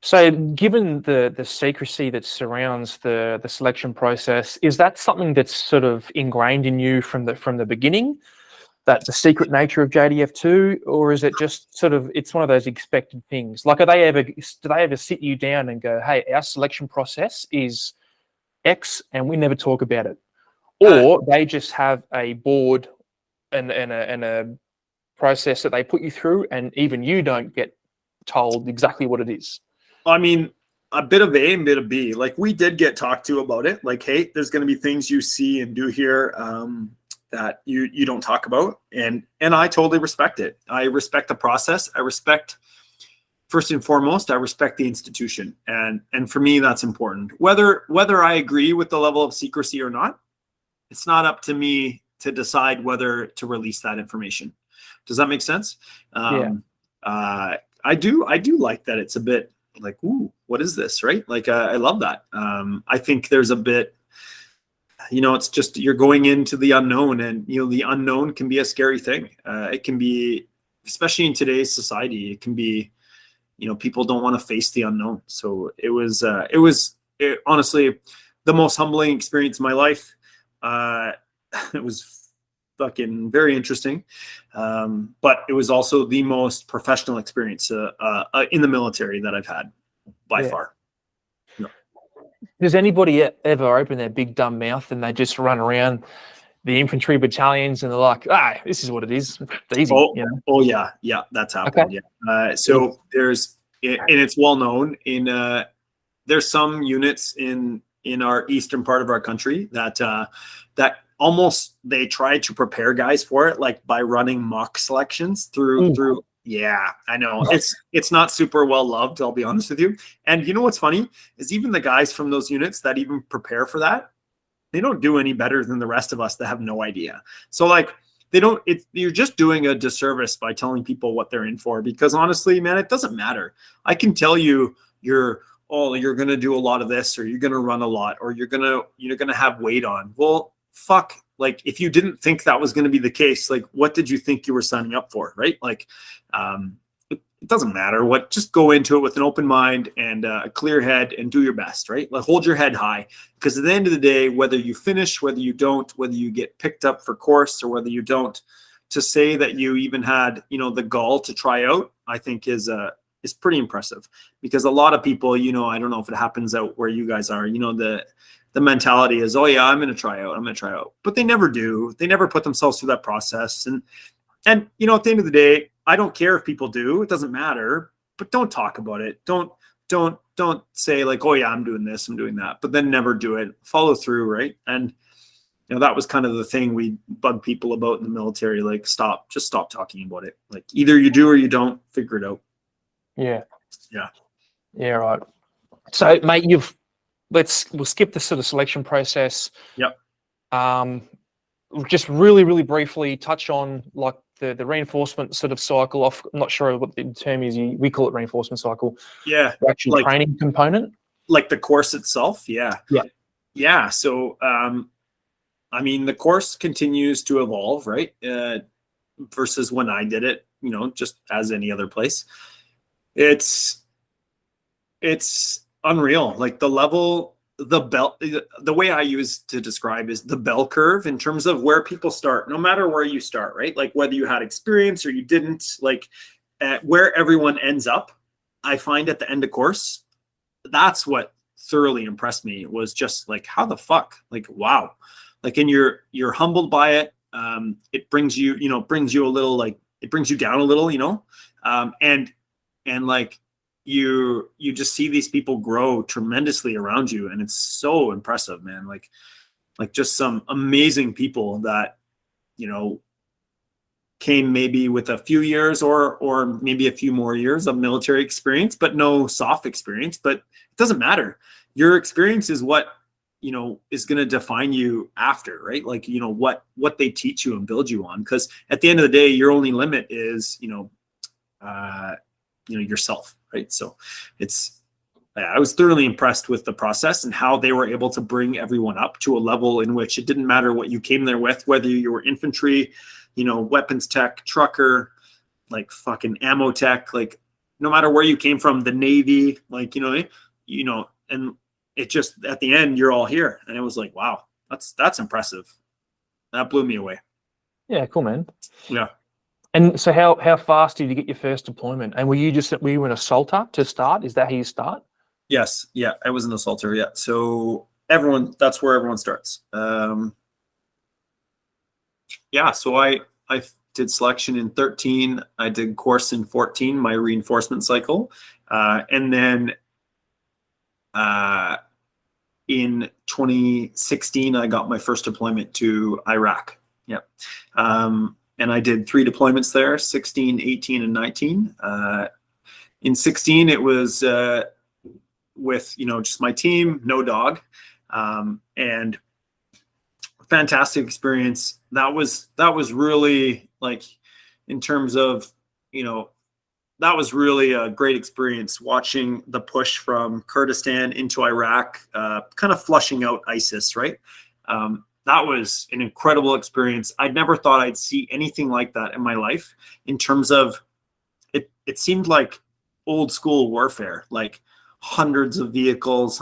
So given the secrecy that surrounds the selection process, is that something that's sort of ingrained in you from the beginning, that the secret nature of JTF-2, or is it just sort of, it's one of those expected things? Like, do they ever sit you down and go, hey, our selection process is X and we never talk about it? Or they just have a board and a process that they put you through, and even you don't get told exactly what it is? I mean, a bit of A and a bit of B. Like, we did get talked to about it. Like, hey, there's going to be things you see and do here that you don't talk about. And I totally respect it. I respect the process. I respect, first and foremost, I respect the institution. And for me, that's important. Whether I agree with the level of secrecy or not, it's not up to me to decide whether to release that information. Does that make sense? Yeah. I do like that. It's a bit like, ooh, what is this? Right? Like, I love that. I think there's a bit, it's just, you're going into the unknown, and, the unknown can be a scary thing. It can be, especially in today's society, it can be, people don't want to face the unknown. So it was honestly the most humbling experience of my life. It was fucking very interesting. But it was also the most professional experience in the military that I've had by far. No. Does anybody ever open their big dumb mouth and they just run around the infantry battalions and they're like, this is what it is. It's easy. Oh yeah. Yeah. That's happened. Okay. Yeah. So there's, and it's well known there's some units in our eastern part of our country that almost, they try to prepare guys for it, like by running mock selections through. Yeah, I know. It's not super well loved, I'll be honest with you. And you know what's funny is, even the guys from those units that even prepare for that, they don't do any better than the rest of us that have no idea. So like, you're just doing a disservice by telling people what they're in for, because honestly, man, it doesn't matter. I can tell you you're going to do a lot of this, or you're going to run a lot, or you're going to have weight on. Well, fuck. Like, if you didn't think that was going to be the case, like, what did you think you were signing up for? Right. Like, it doesn't matter what, just go into it with an open mind and a clear head and do your best. Right. Like, hold your head high, because at the end of the day, whether you finish, whether you don't, whether you get picked up for course or whether you don't, to say that you even had, the gall to try out, I think is pretty impressive. Because a lot of people, I don't know if it happens out where you guys are, the mentality is, oh yeah, I'm going to try out, but they never do. They never put themselves through that process. And at the end of the day, I don't care if people do, it doesn't matter, but don't talk about it. Don't say like, oh yeah, I'm doing this, I'm doing that, but then never do it. Follow through. Right. And, that was kind of the thing we bug people about in the military. Like, just stop talking about it. Like, either you do or you don't, figure it out. Yeah. Yeah. Yeah. Right. So mate, we'll skip the sort of selection process. Yep. Just really, really briefly touch on like the reinforcement sort of cycle. I'm not sure what the term is. We call it reinforcement cycle. Yeah. The actual training component. Like the course itself. Yeah. Yeah. Yeah. So, the course continues to evolve, right? Versus when I did it, just as any other place. It's unreal. Like, the level, the way I use to describe is the bell curve in terms of where people start, no matter where you start, right? Like, whether you had experience or you didn't, like, where everyone ends up, I find at the end of course, that's what thoroughly impressed me, was just like, how the fuck, like, wow, like, and you're humbled by it. It brings you, brings you a little, like, it brings you down a little, and like you just see these people grow tremendously around you, and it's so impressive, man. Like just some amazing people that, came maybe with a few years or maybe a few more years of military experience, but no soft experience. But it doesn't matter. Your experience is what, is going to define you after, right? Like, what they teach you and build you on. Because at the end of the day, your only limit is, yourself, right? So I was thoroughly impressed with the process and how they were able to bring everyone up to a level in which it didn't matter what you came there with, whether you were infantry, weapons tech, trucker, like fucking ammo tech, like no matter where you came from, the Navy, like, and it just, at the end, you're all here. And it was like, wow, that's impressive. That blew me away. Yeah, cool, man. Yeah. And so how fast did you get your first deployment? And were you an assaulter to start? Is that how you start? Yes. Yeah. I was an assaulter. Yeah. So that's where everyone starts. Yeah. So I did selection in 13. I did course in 14, my reinforcement cycle. And then in 2016, I got my first deployment to Iraq. Yeah. And I did 3 deployments there, 16, 18, and 19. In 16, it was with, just my team, no dog, and fantastic experience. That was really, like, in terms of, that was really a great experience watching the push from Kurdistan into Iraq, kind of flushing out ISIS, right? That was an incredible experience. I'd never thought I'd see anything like that in my life, in terms of it seemed like old school warfare, like hundreds of vehicles,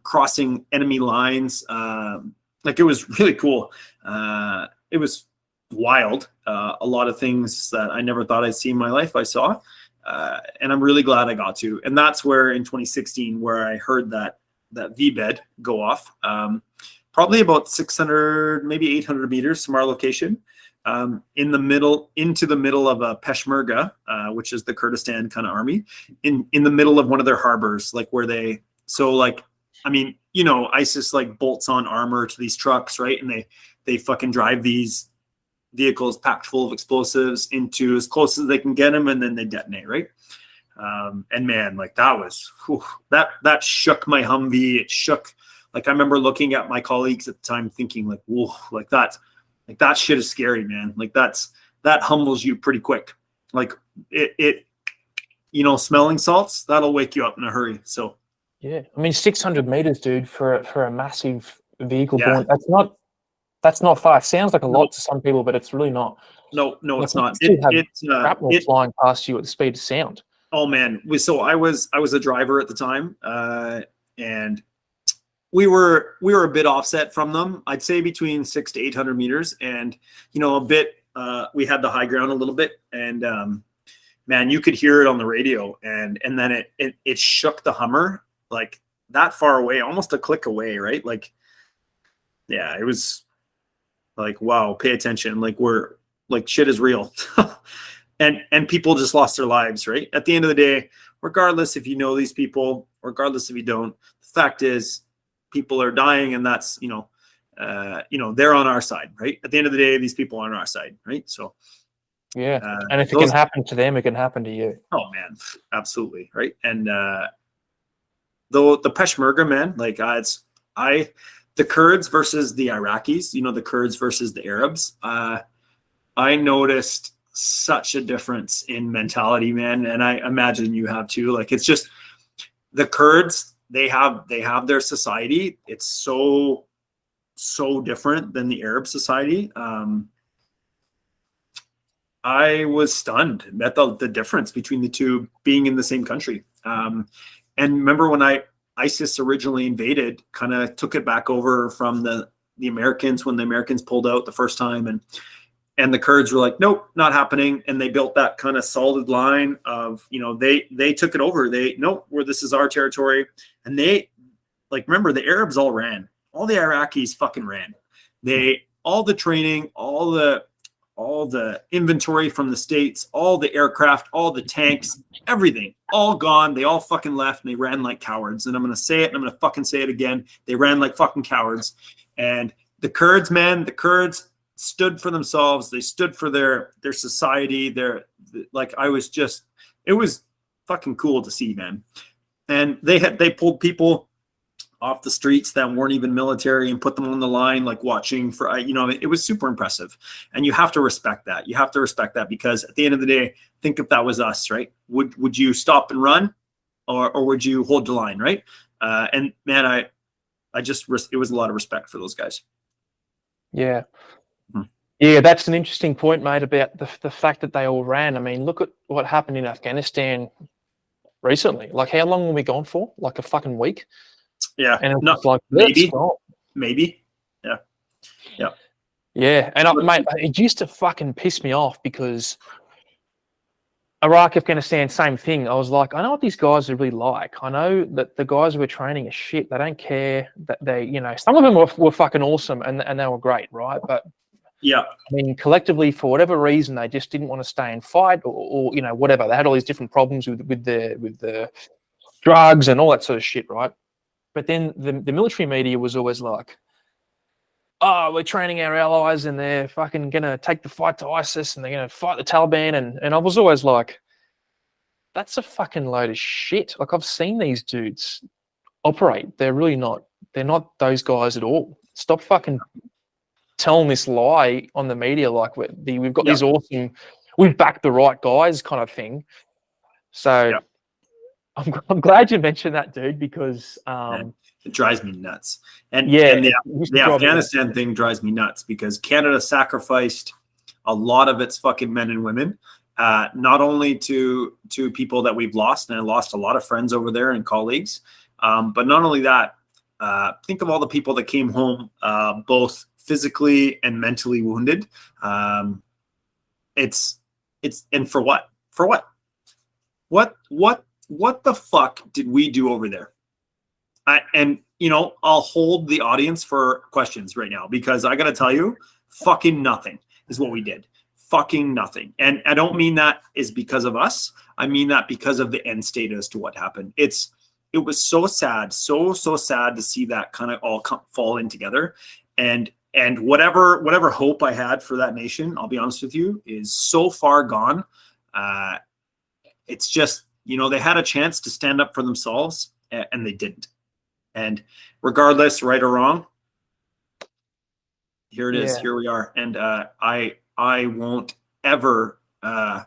crossing enemy lines. Like, it was really cool. It was wild. A lot of things that I never thought I'd see in my life, I saw. And I'm really glad I got to. And that's where in 2016, where I heard that VBED go off, probably about 600, maybe 800 meters from our location, into the middle of a Peshmerga, which is the Kurdistan kind of army, in the middle of one of their harbors, like ISIS like bolts on armor to these trucks, right? And they fucking drive these vehicles packed full of explosives into as close as they can get them, and then they detonate, right? And man, like, that was, that shook my Humvee. It shook. Like, I remember looking at my colleagues at the time thinking, like, whoa, like that shit is scary, man. Like, that humbles you pretty quick. Like, it smelling salts, that'll wake you up in a hurry. So yeah, I mean, 600 meters, dude, for a massive vehicle. Yeah. That's not far. It sounds like a lot to some people, but it's really not. No, it's not. Shrapnel flying past you at the speed of sound. Oh man, so I was a driver at the time, and we were a bit offset from them. I'd say between 600 to 800 meters, and a bit. We had the high ground a little bit, and man, you could hear it on the radio, and then it shook the Hummer, like, that far away, almost a click away, right? Like, yeah, it was like, wow, pay attention. Like, we're like, shit is real. and people just lost their lives, right? At the end of the day, regardless if you know these people, regardless if you don't, the fact is people are dying, and that's, they're on our side, right? At the end of the day, these people are on our side, right? So yeah. And if it can happen to them, it can happen to you. Oh man, absolutely. Right. And though the Peshmerga, man, like, the Kurds versus the Iraqis, the Kurds versus the Arabs, I noticed such a difference in mentality, man. And I imagine you have too. Like, it's just the Kurds, they have their society. It's so different than the Arab society. I was stunned at the difference between the two being in the same country. And remember when ISIS originally invaded, kind of took it back over from the Americans when the Americans pulled out the first time, and the Kurds were like, nope, not happening. And they built that kind of solid line of, they took it over. This is our territory. And they, like, remember, the Arabs all ran. all the Iraqis fucking ran. All the training, all the inventory from the States, all the aircraft, all the tanks, everything, all gone. They all fucking left and they ran like cowards. And I'm going to say it and I'm going to fucking say it again. They ran like fucking cowards. And the Kurds, man, the Kurds stood for themselves. They stood for their society. It was fucking cool to see, man. And they pulled people off the streets that weren't even military and put them on the line, like watching for, it was super impressive. And you have to respect that. You have to respect that, because at the end of the day, think if that was us, right? Would you stop and run, or would you hold the line, right? And man, it was a lot of respect for those guys. Yeah. Yeah, that's an interesting point, mate, about the fact that they all ran. I mean, look at what happened in Afghanistan recently. Like, how long were we gone for? Like a fucking week? Yeah. And No, like, maybe. Yeah. Yeah. Yeah. And mate, it used to fucking piss me off, because Iraq, Afghanistan, same thing. I was like, I know what these guys are really like. I know that the guys who are training are shit. They don't care that some of them were fucking awesome and they were great, right? But yeah, I mean, collectively, for whatever reason, they just didn't want to stay and fight, or whatever. They had all these different problems with the drugs and all that sort of shit, right? But then the military media was always like, oh, we're training our allies and they're fucking going to take the fight to ISIS and they're going to fight the Taliban. And I was always like, that's a fucking load of shit. Like, I've seen these dudes operate. They're not those guys at all. Stop fucking telling this lie on the media, like we've got these awesome, we've backed the right guys kind of thing. So I'm glad you mentioned that, dude, because it drives me nuts. And the Afghanistan thing drives me nuts, because Canada sacrificed a lot of its fucking men and women, not only to people that we've lost, and I lost a lot of friends over there and colleagues, but not only that, think of all the people that came home, both physically and mentally wounded. It's and for what? For what? What the fuck did we do over there? I'll hold the audience for questions right now, because I got to tell you, fucking nothing is what we did. Fucking nothing. And I don't mean that is because of us. I mean that because of the end state as to what happened. It was so sad, so sad to see that kind of all fall in together. And whatever hope I had for that nation, I'll be honest with you, is so far gone. It's just, they had a chance to stand up for themselves, and they didn't. And regardless, right or wrong, here it is. Here we are. And I won't ever. I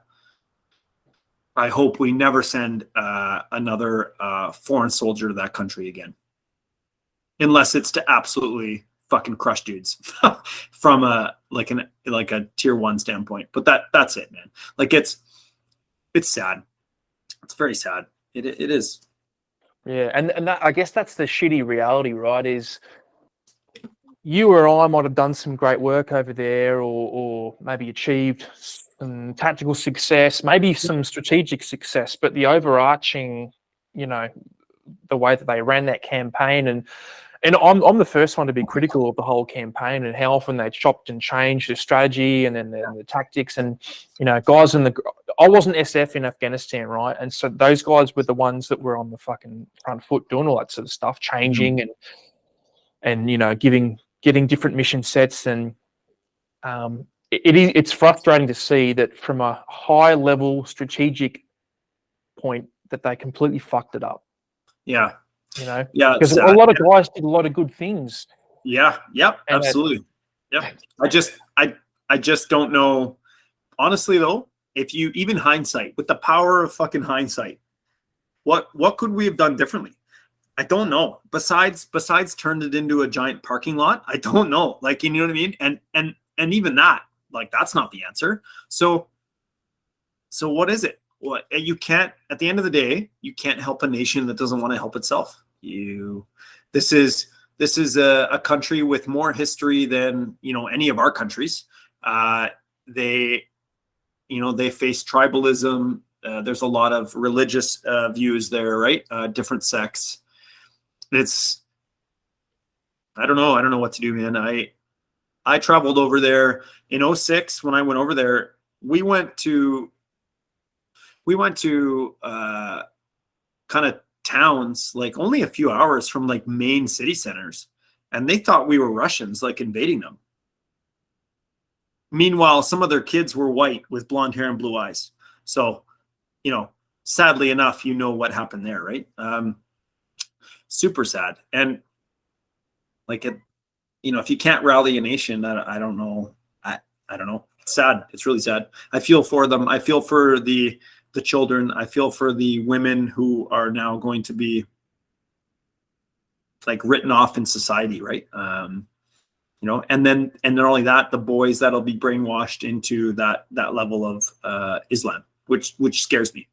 hope we never send another foreign soldier to that country again, unless it's to absolutely fucking crush dudes from a tier 1 standpoint. But that's it, man. Like, it's sad. It's very sad. It is. Yeah, and that, I guess that's the shitty reality, right? Is you or I might have done some great work over there, or maybe achieved some tactical success, maybe some strategic success, but the overarching, the way that they ran that campaign, and I'm the first one to be critical of the whole campaign and how often they chopped and changed the strategy and then the tactics, and guys I wasn't SF in Afghanistan, right? And so those guys were the ones that were on the fucking front foot doing all that sort of stuff, changing and getting different mission sets, and it's frustrating to see that from a high level strategic point that they completely fucked it up. Yeah. Because a lot of guys did a lot of good things. Yeah. Yep. Absolutely. Yep. I just don't know. Honestly, though, if you even hindsight, with the power of fucking hindsight, what could we have done differently? I don't know. Besides turned it into a giant parking lot, I don't know. Like, you know what I mean? And even that, like, that's not the answer. So what is it? What you can't, at the end of the day, you can't help a nation that doesn't want to help itself. This is a country with more history than any of our countries. They face tribalism. There's a lot of religious views there, right? Different sects. I don't know what to do, man. I traveled over there in 06. When I went over there, we went to kind of towns like only a few hours from like main city centers, and they thought we were Russians, like invading them. Meanwhile, some of their kids were white with blonde hair and blue eyes. So, sadly enough, what happened there, right? Super sad. And like if you can't rally a nation, I don't know. I don't know. It's sad. It's really sad. I feel for them. I feel for the children. I feel for the women who are now going to be like written off in society, right? And then not only that, the boys that'll be brainwashed into that level of Islam, which scares me.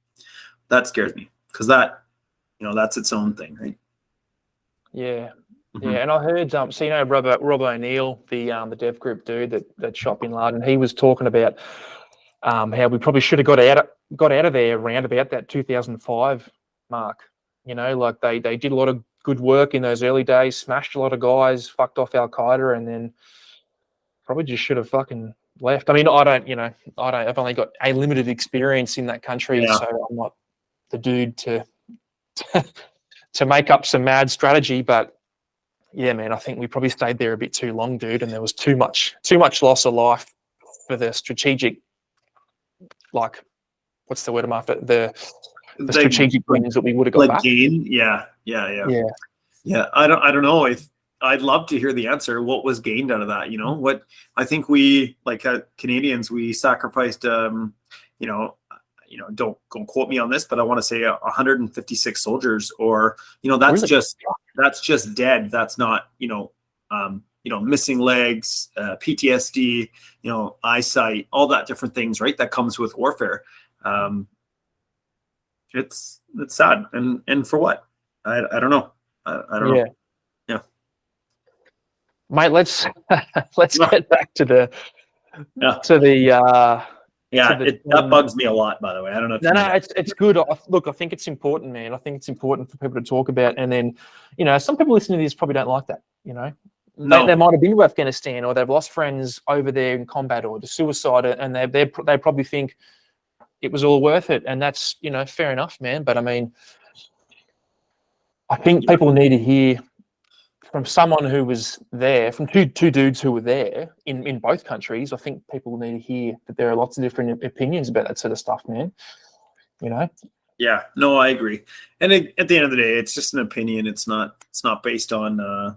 That scares me because that's its own thing, right? Yeah. Mm-hmm. Yeah, and I heard, Rob O'Neill, the dev group dude that shot Bin Laden, he was talking about how we probably should have got out of there around about that 2005 mark. Like they did a lot of good work in those early days, smashed a lot of guys, fucked off Al Qaeda, and then probably just should have fucking left. I mean, I've only got a limited experience in that country, so I'm not the dude to make up some mad strategy, but yeah, man, I think we probably stayed there a bit too long, dude, and there was too much loss of life for the strategic, like, what's the word I'm after? The strategic wins that we would have got back. Gain? Yeah. I don't know if I'd love to hear the answer. What was gained out of that? What I think we Canadians, we sacrificed. Don't quote me on this, but I want to say 156 soldiers, or that's really? that's just dead. That's not missing legs, PTSD, eyesight, all that different things, right? That comes with warfare. It's sad, and for what? I don't know. I don't know. Yeah, mate. Let's get back to the that bugs me a lot, by the way. I don't know. It's good. Look, I think it's important, man. I think it's important for people to talk about. And then, some people listening to this probably don't like that. They might have been to Afghanistan, or they've lost friends over there in combat, or the suicide, and they probably think it was all worth it. And that's fair enough, man. But I mean, I think people need to hear from someone who was there, from two dudes who were there in both countries. I think people need to hear that there are lots of different opinions about that sort of stuff, man. Yeah, no, I agree. And at the end of the day, it's just an opinion. It's not based on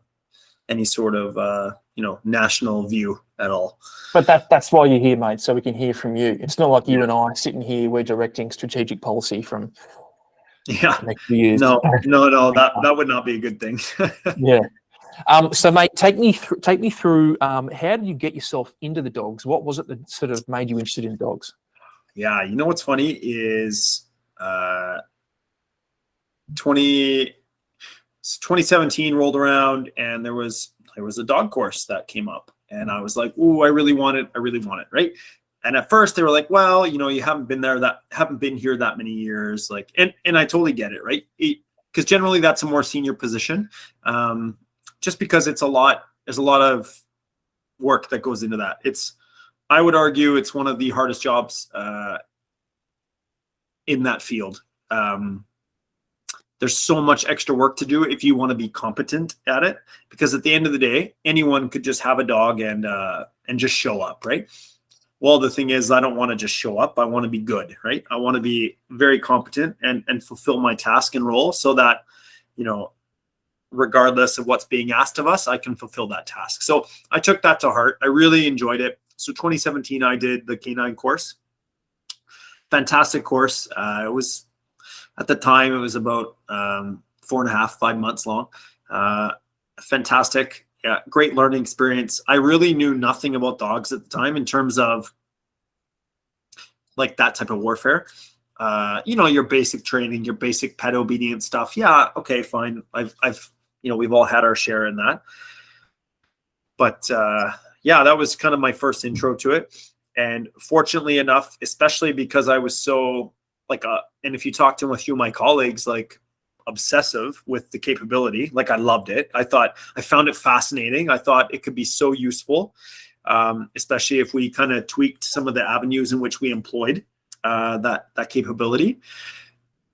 any sort of national view at all. But that's why you're here, mate, so we can hear from you. It's not like you and I sitting here, we're directing strategic policy from next few years. No, that would not be a good thing. Yeah. So, mate, take me through. How did you get yourself into the dogs? What was it that sort of made you interested in dogs? Yeah, what's funny is 2017 rolled around, and there was a dog course that came up, and I was like, "Ooh, I really want it, right?" And at first they were like, "Well, you haven't been here that many years," like, and I totally get it, right? Because generally that's a more senior position. Just because there's a lot of work that goes into that. I would argue it's one of the hardest jobs in that field. There's so much extra work to do if you want to be competent at it, because at the end of the day, anyone could just have a dog and just show up, right? Well, the thing is, I don't want to just show up. I want to be good, right? I want to be very competent and fulfill my task and role so that, regardless of what's being asked of us, I can fulfill that task. So I took that to heart. I really enjoyed it. So 2017, I did the K9 course. Fantastic course. It was, at the time, it was about 4.5-5 months long. Fantastic. Yeah, great learning experience. I really knew nothing about dogs at the time in terms of like that type of warfare. Your basic training, your basic pet obedience stuff. Yeah, okay, fine. We've all had our share in that. But that was kind of my first intro to it. And fortunately enough, especially because I was so and if you talk to a few of my colleagues, like obsessive with the capability. Like I loved it. I found it fascinating. I thought it could be so useful, especially if we kind of tweaked some of the avenues in which we employed that capability.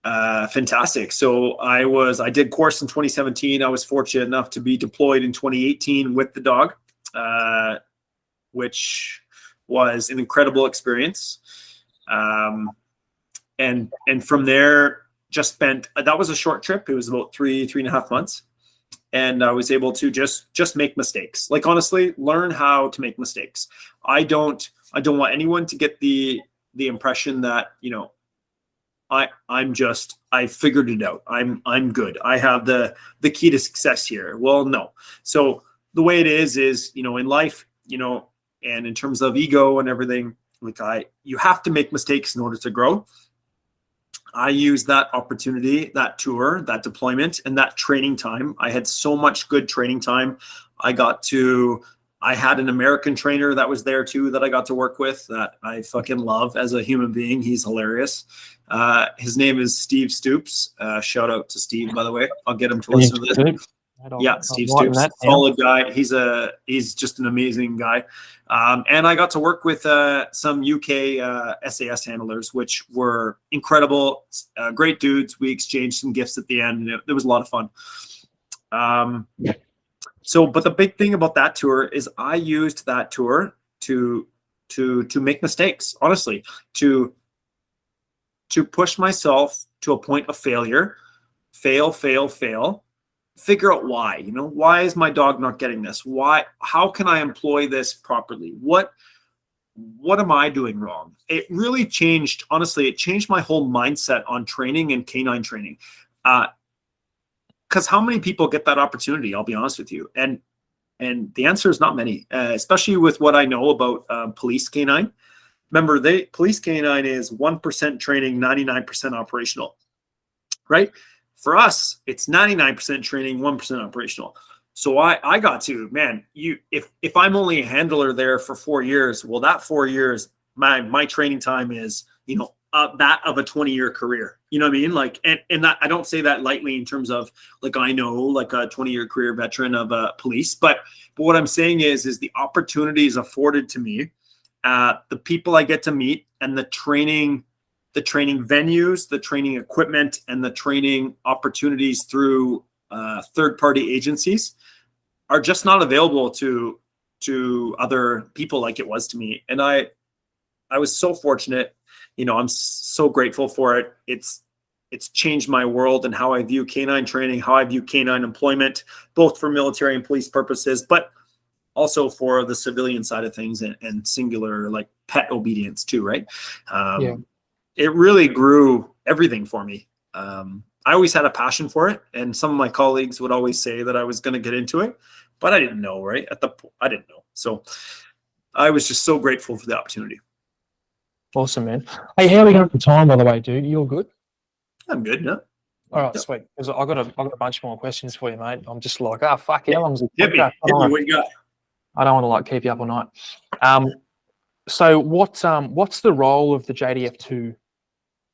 Fantastic. So I did course in 2017. I was fortunate enough to be deployed in 2018 with the dog, which was an incredible experience. And from there, that was a short trip. It was about 3.5 months. And I was able to just make mistakes. Like, honestly, learn how to make mistakes. I don't want anyone to get the impression that, I figured it out. I'm good. I have the key to success here. Well, no. So the way it is, in life, and in terms of ego and everything, you have to make mistakes in order to grow. I used that opportunity, that tour, that deployment, and that training time. I had so much good training time. I had an American trainer that was there too, that I got to work with, that I fucking love as a human being. He's hilarious. His name is Steve Stoops. Shout out to Steve, by the way. I'll get him to listen to this. Yeah, Steve Stoops, solid guy. He's just an amazing guy. And I got to work with some UK SAS handlers, which were incredible, great dudes. We exchanged some gifts at the end, and it was a lot of fun. But the big thing about that tour is I used that tour to make mistakes, honestly, to push myself to a point of failure, fail, figure out why. Why is my dog not getting this? How can I employ this properly? What am I doing wrong? It really changed, honestly, it changed my whole mindset on training and canine training. Because how many people get that opportunity? I'll be honest with you. And the answer is not many, especially with what I know about police canine. Remember, police canine is 1% training, 99% operational, right? For us, it's 99% training, 1% operational. So I got to, if I'm only a handler there for 4 years, well, that 4 years, my training time is, that of a 20-year career. You know what I mean? Like, and that, I don't say that lightly in terms of I know a 20-year career veteran of police, but what I'm saying is the opportunities afforded to me, the people I get to meet, and the training venues, the training equipment, and the training opportunities through third-party agencies are just not available to other people like it was to me. And I was so fortunate. I'm so grateful for it. It's changed my world and how I view canine training, how I view canine employment, both for military and police purposes, but also for the civilian side of things and singular pet obedience too, right? It really grew everything for me. I always had a passion for it, and some of my colleagues would always say that I was going to get into it, but I didn't know, right? I didn't know. So I was just so grateful for the opportunity. Awesome, man. Hey, how are we going for time, by the way, dude? You all good? I'm good, yeah. All right, sweet. Because I've got a bunch more questions for you, mate. I'm just fuck, how long is it? Hit me, what you got? I don't want to keep you up all night. So what's the role of the JTF-2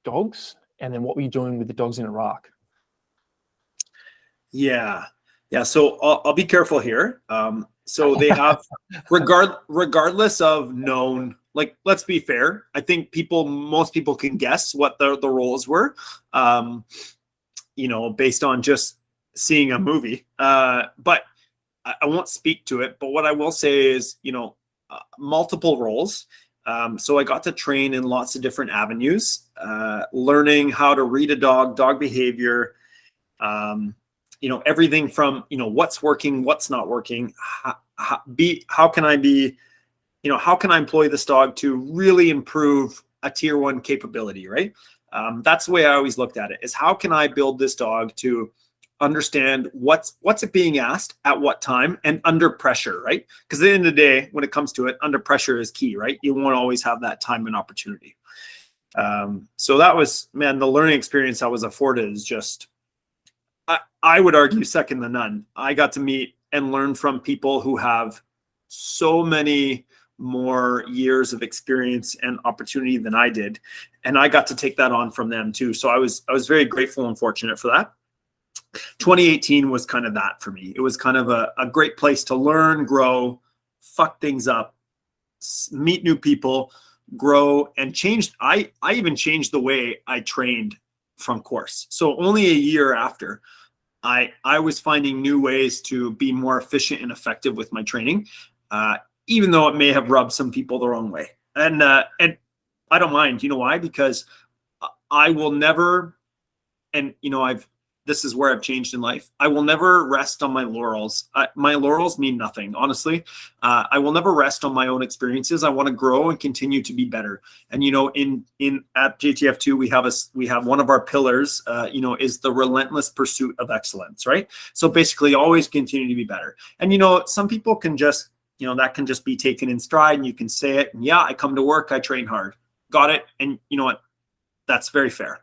dogs, and then what were you doing with the dogs in Iraq? Yeah. So I'll be careful here. So they have, regardless of known, let's be fair. I think most people can guess what the roles were, based on just seeing a movie. But I won't speak to it. But what I will say is, multiple roles. So I got to train in lots of different avenues, learning how to read a dog behavior, everything from, what's working, what's not working, how can I employ this dog to really improve a tier 1 capability, right? That's the way I always looked at it, is how can I build this dog to understand what's it being asked at what time and under pressure, right? Because at the end of the day, when it comes to it, under pressure is key, right? You won't always have that time and opportunity. So that was, the learning experience I was afforded is just, I would argue, second to none. I got to meet and learn from people who have so many more years of experience and opportunity than I did. And I got to take that on from them too. So I was very grateful and fortunate for that. 2018 was kind of that for me. It was kind of a great place to learn, grow, fuck things up, meet new people, grow, and change. I even changed the way I trained from course. So only a year after, I was finding new ways to be more efficient and effective with my training, even though it may have rubbed some people the wrong way. And I don't mind. You know why? Because I will never, and this is where I've changed in life. I will never rest on my laurels. My laurels mean nothing, honestly. I will never rest on my own experiences. I want to grow and continue to be better. And at JTF-2, we have one of our pillars. Is the relentless pursuit of excellence, right? So basically, always continue to be better. And some people can just, that can just be taken in stride, and you can say it. And yeah, I come to work, I train hard, got it. And you know what? That's very fair.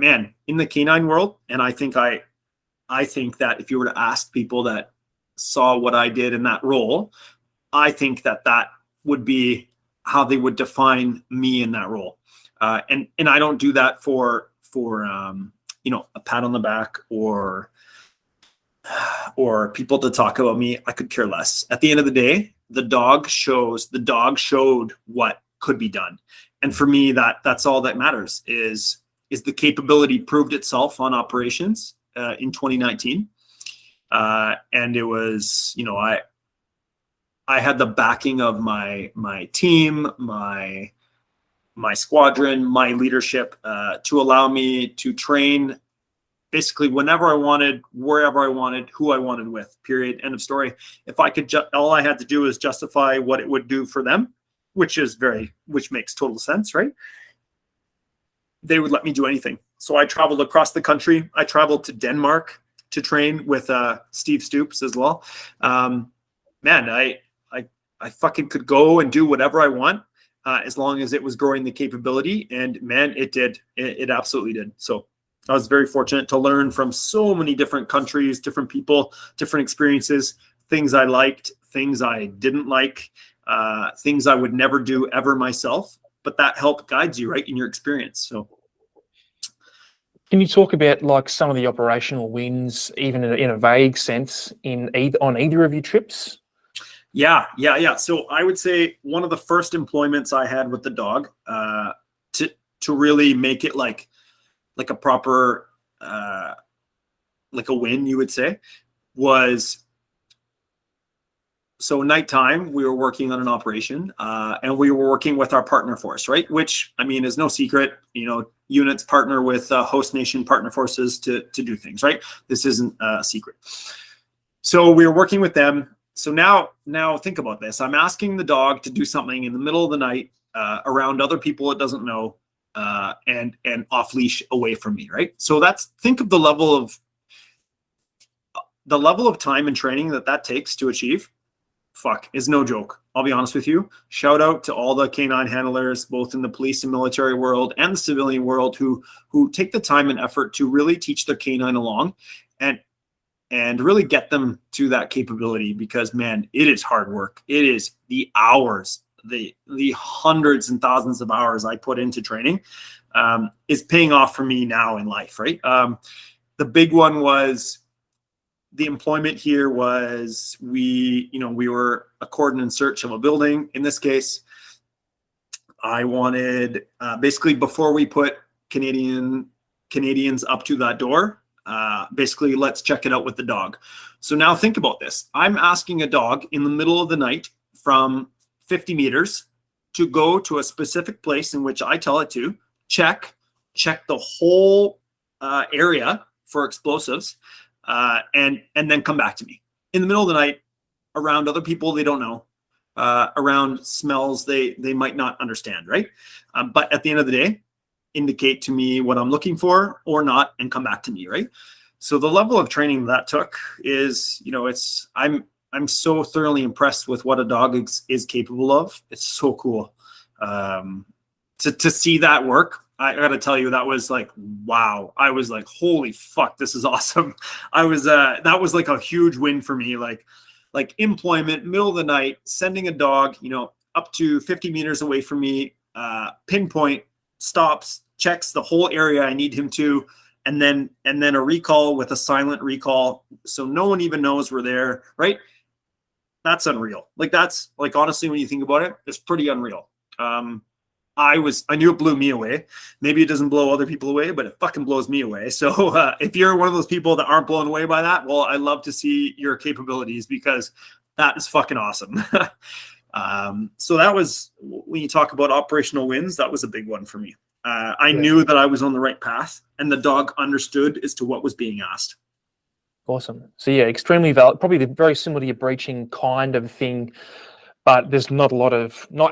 In the canine world, and I think that if you were to ask people that saw what I did in that role, I think that would be how they would define me in that role. And I don't do that for a pat on the back or people to talk about me. I could care less. At the end of the day, the dog showed what could be done. And for me, that's all that matters is the capability proved itself on operations in 2019. And it was, I had the backing of my team, my squadron, my leadership to allow me to train basically whenever I wanted, wherever I wanted, who I wanted with, period, end of story. If I could, all I had to do is justify what it would do for them, which makes total sense, right? They would let me do anything. So I traveled across the country. I traveled to Denmark to train with Steve Stoops as well. I fucking could go and do whatever I want as long as it was growing the capability. And man, it did. It absolutely did. So I was very fortunate to learn from so many different countries, different people, different experiences, things I liked, things I didn't like, things I would never do ever myself. But that help guides you, right, in your experience. So, can you talk about like some of the operational wins, even in a vague sense, on either of your trips? Yeah. So I would say one of the first employments I had with the dog, to really make it like a proper, like a win, you would say, was. So nighttime, we were working on an operation, and we were working with our partner force, right? Which, is no secret, units partner with host nation partner forces to do things, right? This isn't a secret. So we were working with them. So now think about this. I'm asking the dog to do something in the middle of the night around other people it doesn't know and off leash away from me, right? So think of the level of time and training that takes to achieve. Is no joke. I'll be honest with you. Shout out to all the canine handlers, both in the police and military world and the civilian world, who take the time and effort to really teach their canine along and really get them to that capability, because man, it is hard work. It is the hours, the hundreds and thousands of hours I put into training is paying off for me now in life, right? The big one was the employment here was we were a cordon in search of a building. In this case, I wanted basically before we put Canadians up to that door, basically let's check it out with the dog. So now think about this. I'm asking a dog in the middle of the night from 50 meters to go to a specific place in which I tell it to check the whole area for explosives. And then come back to me in the middle of the night around other people they don't know, around smells they might not understand, right? But at the end of the day, indicate to me what I'm looking for or not, and come back to me, right? So the level of training that took is, I'm so thoroughly impressed with what a dog is capable of. It's so cool to see that work. I got to tell you, that was like, wow. I was like, holy fuck, this is awesome. That was like a huge win for me. Like employment, middle of the night, sending a dog, up to 50 meters away from me, pinpoint, stops, checks the whole area I need him to, then a recall with a silent recall, so no one even knows we're there, right? That's unreal. Like, that's like, honestly, when you think about it, it's pretty unreal. I knew it blew me away. Maybe it doesn't blow other people away, but it fucking blows me away. So if you're one of those people that aren't blown away by that, well, I love to see your capabilities, because that is fucking awesome. So that was, when you talk about operational wins, that was a big one for me. I knew that I was on the right path, and the dog understood as to what was being asked. Awesome. So yeah, extremely valid. Probably very similar to your breaching kind of thing, but there's not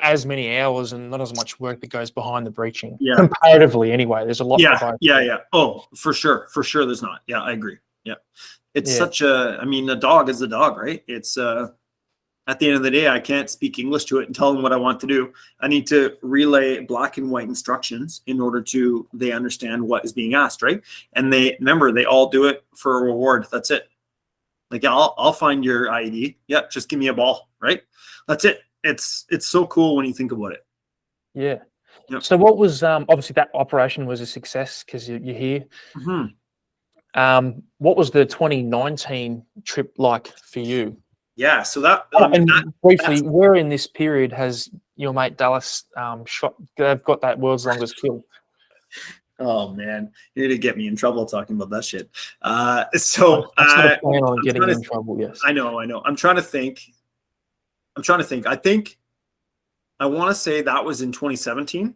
as many hours and not as much work that goes behind the breaching. Yeah. Comparatively, anyway, there's a lot. Yeah. Oh, for sure. There's not. Yeah, I agree. Yeah. It's such a, I mean, a dog is a dog, right? It's, at the end of the day, I can't speak English to it and tell them what I want to do. I need to relay black and white instructions in order to, they understand what is being asked, right? And they all do it for a reward. That's it. Like, I'll find your IED. Yeah, just give me a ball, right? That's it. It's so cool when you think about it. Yeah. Yep. So what was, obviously that operation was a success because you're here. Mm-hmm. What was the 2019 trip like for you? Yeah, so that, briefly, where in this period has your mate Dallas shot? They've got that world's longest kill. Oh man, you're gonna get me in trouble talking about that shit. I'm not plan on getting in trouble. Yes, I know. I'm trying to think. I think I want to say that was in 2017.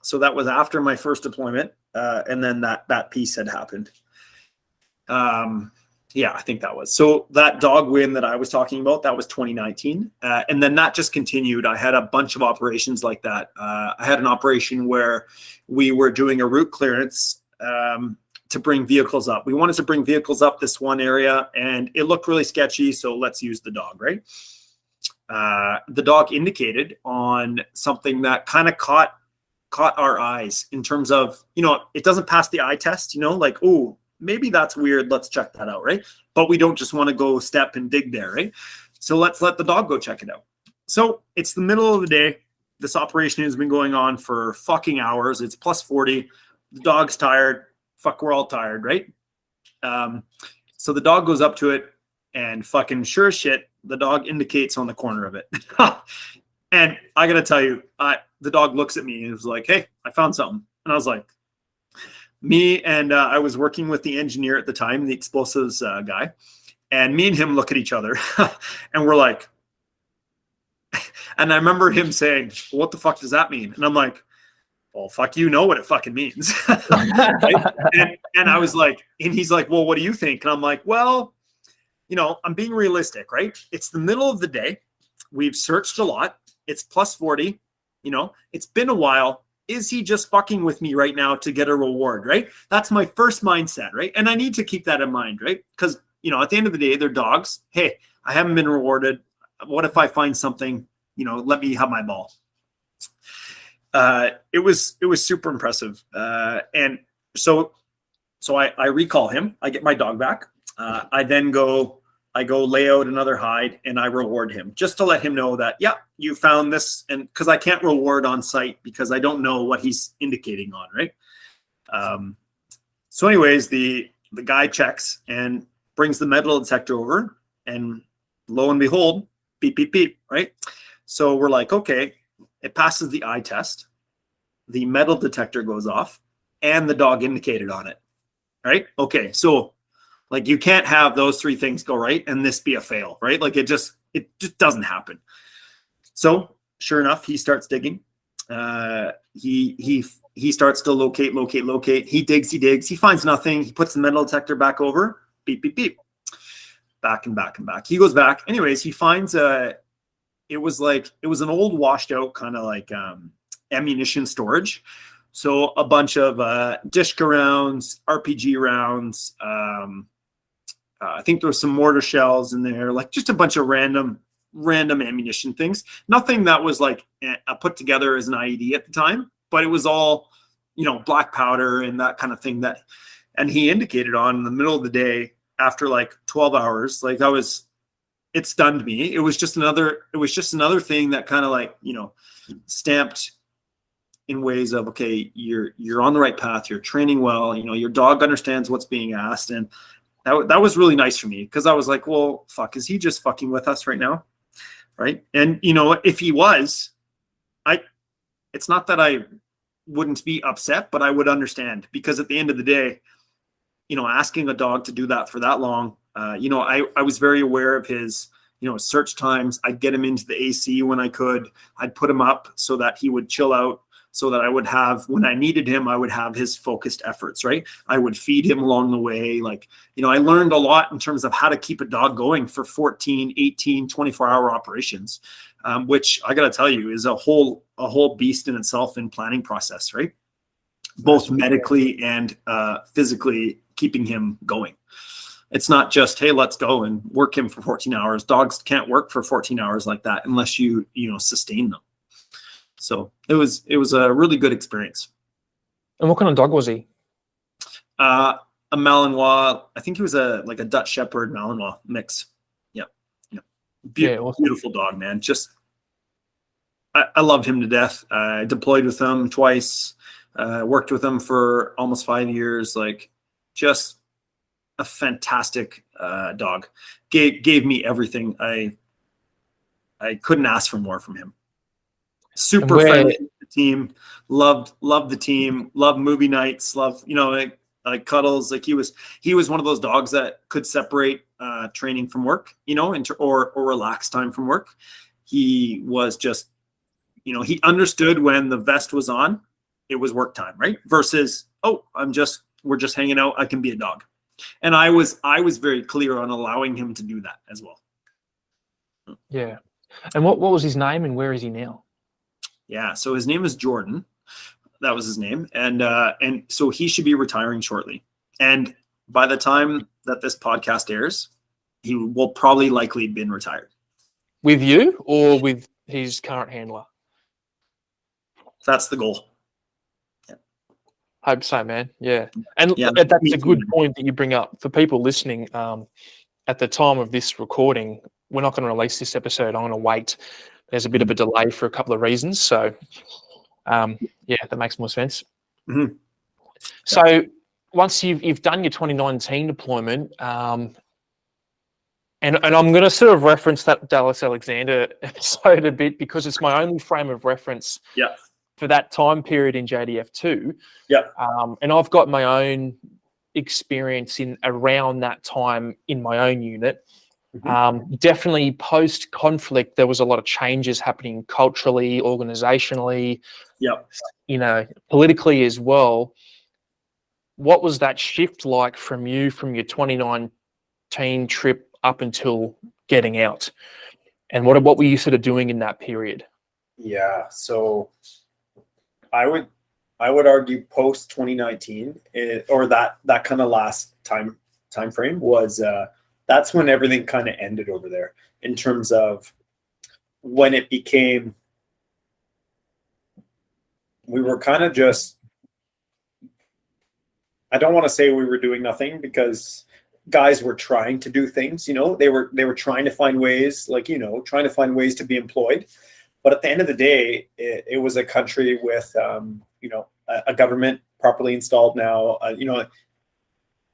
So that was after my first deployment, and then that piece had happened. Yeah, I think that was. So that dog win that I was talking about, that was 2019. And then that just continued. I had a bunch of operations like that. I had an operation where we were doing a route clearance to bring vehicles up. We wanted to bring vehicles up this one area, and it looked really sketchy, so let's use the dog, right? The dog indicated on something that kind of caught our eyes in terms of, it doesn't pass the eye test, like, oh, maybe that's weird. Let's check that out, right? But we don't just want to go step and dig there, right? So let's let the dog go check it out. So it's the middle of the day. This operation has been going on for fucking hours. It's plus 40. The dog's tired. Fuck, we're all tired, right? So the dog goes up to it, and fucking sure as shit, the dog indicates on the corner of it. And I got to tell you, the dog looks at me and is like, hey, I found something. And I was like, I was working with the engineer at the time, the explosives guy, and me and him look at each other and we're like, and I remember him saying, what the fuck does that mean? And I'm like, well, fuck, you know what it fucking means. and I was like, and he's like, well, what do you think? And I'm like, well, I'm being realistic, right? It's the middle of the day. We've searched a lot. It's plus 40, it's been a while. Is he just fucking with me right now to get a reward, right? That's my first mindset, right? And I need to keep that in mind, right? Because, at the end of the day, they're dogs. Hey, I haven't been rewarded. What if I find something, let me have my ball. It was super impressive. And so I recall him. I get my dog back. I then go lay out another hide, and I reward him just to let him know that, yeah, you found this. And because I can't reward on site because I don't know what he's indicating on, right? So anyways, the guy checks and brings the metal detector over, and lo and behold, beep, beep, beep, right? So we're like, okay, it passes the eye test. The metal detector goes off, and the dog indicated on it, right? Okay, so like, you can't have those three things go right and this be a fail, right? Like, it just doesn't happen. So sure enough, he starts digging. He starts to locate. He digs. He finds nothing. He puts the metal detector back over. Beep, beep, beep. Back and back and back. He goes back. Anyways, he finds it was an old washed out kind of like ammunition storage. So a bunch of Dishka rounds, RPG rounds. I think there was some mortar shells in there, like just a bunch of random ammunition things. Nothing that was like put together as an IED at the time, but it was all, black powder and that kind of thing and he indicated on in the middle of the day after like 12 hours, like it stunned me. It was just another thing that kind of like, stamped in ways of, okay, you're on the right path, you're training well, your dog understands what's being asked. And that was really nice for me, because I was like, well, fuck, is he just fucking with us right now? Right. And if he was, it's not that I wouldn't be upset, but I would understand, because at the end of the day, asking a dog to do that for that long, I was very aware of his, search times. I'd get him into the AC when I could. I'd put him up so that he would chill out, so that I would have, when I needed him, I would have his focused efforts, right? I would feed him along the way. I learned a lot in terms of how to keep a dog going for 14, 18, 24-hour operations, which I got to tell you is a whole beast in itself in planning process, right? Both medically and physically keeping him going. It's not just, hey, let's go and work him for 14 hours. Dogs can't work for 14 hours like that unless you sustain them. So it was a really good experience. And what kind of dog was he? A Malinois. I think he was a Dutch Shepherd Malinois mix. Yeah. Awesome. Beautiful dog, man. Just I loved him to death. I deployed with him twice. Worked with him for almost 5 years. Just a fantastic dog. Gave me everything. I couldn't ask for more from him. Super friendly with the team. Loved the team. Loved movie nights. Loved cuddles. He was one of those dogs that could separate training from work, or relax time from work. He was just, he understood when the vest was on, it was work time, right? Versus, we're just hanging out, I can be a dog. And I was very clear on allowing him to do that as well. Yeah. And what was his name, and where is he now? Yeah, so his name is Jordan. That was his name. And so he should be retiring shortly. And by the time that this podcast airs, he will probably likely been retired. With you or with his current handler? That's the goal. Yeah. Hope so, man. Yeah. And yeah, that's a good point that you bring up. For people listening, at the time of this recording, we're not going to release this episode. I'm going to wait. There's a bit of a delay for a couple of reasons. So, that makes more sense. Mm-hmm. So once you've done your 2019 deployment, and I'm going to sort of reference that Dallas Alexander episode a bit, because it's my only frame of reference for that time period in JTF-2. Yeah. And I've got my own experience in around that time in my own unit. Mm-hmm. Definitely post-conflict, there was a lot of changes happening culturally, organizationally, politically as well. What was that shift like from your 2019 trip up until getting out? And what were you sort of doing in that period? Yeah, so I would argue post 2019, or that kind of last time frame was that's when everything kind of ended over there, in terms of when it became, we were kind of just, I don't want to say we were doing nothing, because guys were trying to do things, they were trying to find ways, trying to find ways to be employed. But at the end of the day, it was a country with, a government properly installed now.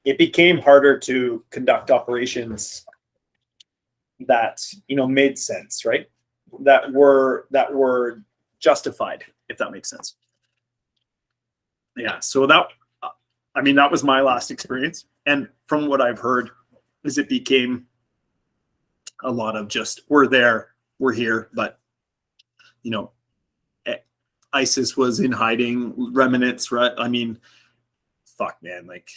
It became harder to conduct operations that, that made sense, right? That were justified, if that makes sense. Yeah. So that was my last experience. And from what I've heard is it became a lot of just, we're there, we're here, but ISIS was in hiding, remnants, right? I mean, fuck, man, like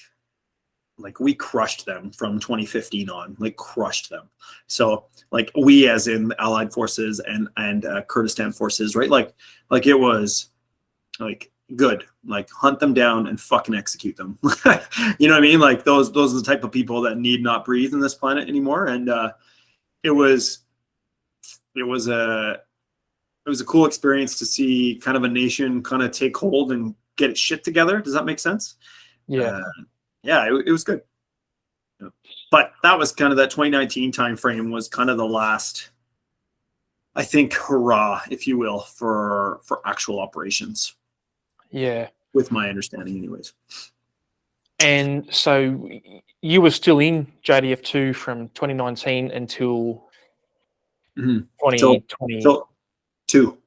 we crushed them from 2015 on, crushed them. So we, as in the Allied forces and Kurdistan forces, right? It was good, hunt them down and fucking execute them. You know what I mean? Those are the type of people that need not breathe in this planet anymore. And it was a cool experience to see kind of a nation kind of take hold and get its shit together. Does that make sense? Yeah. It was good. But that was kind of that 2019 time frame was kind of the last, I think, hurrah, if you will, for actual operations. Yeah. with my understanding anyways. And so you were still in JTF-2 from 2019 until Mm-hmm. 2020. So 2.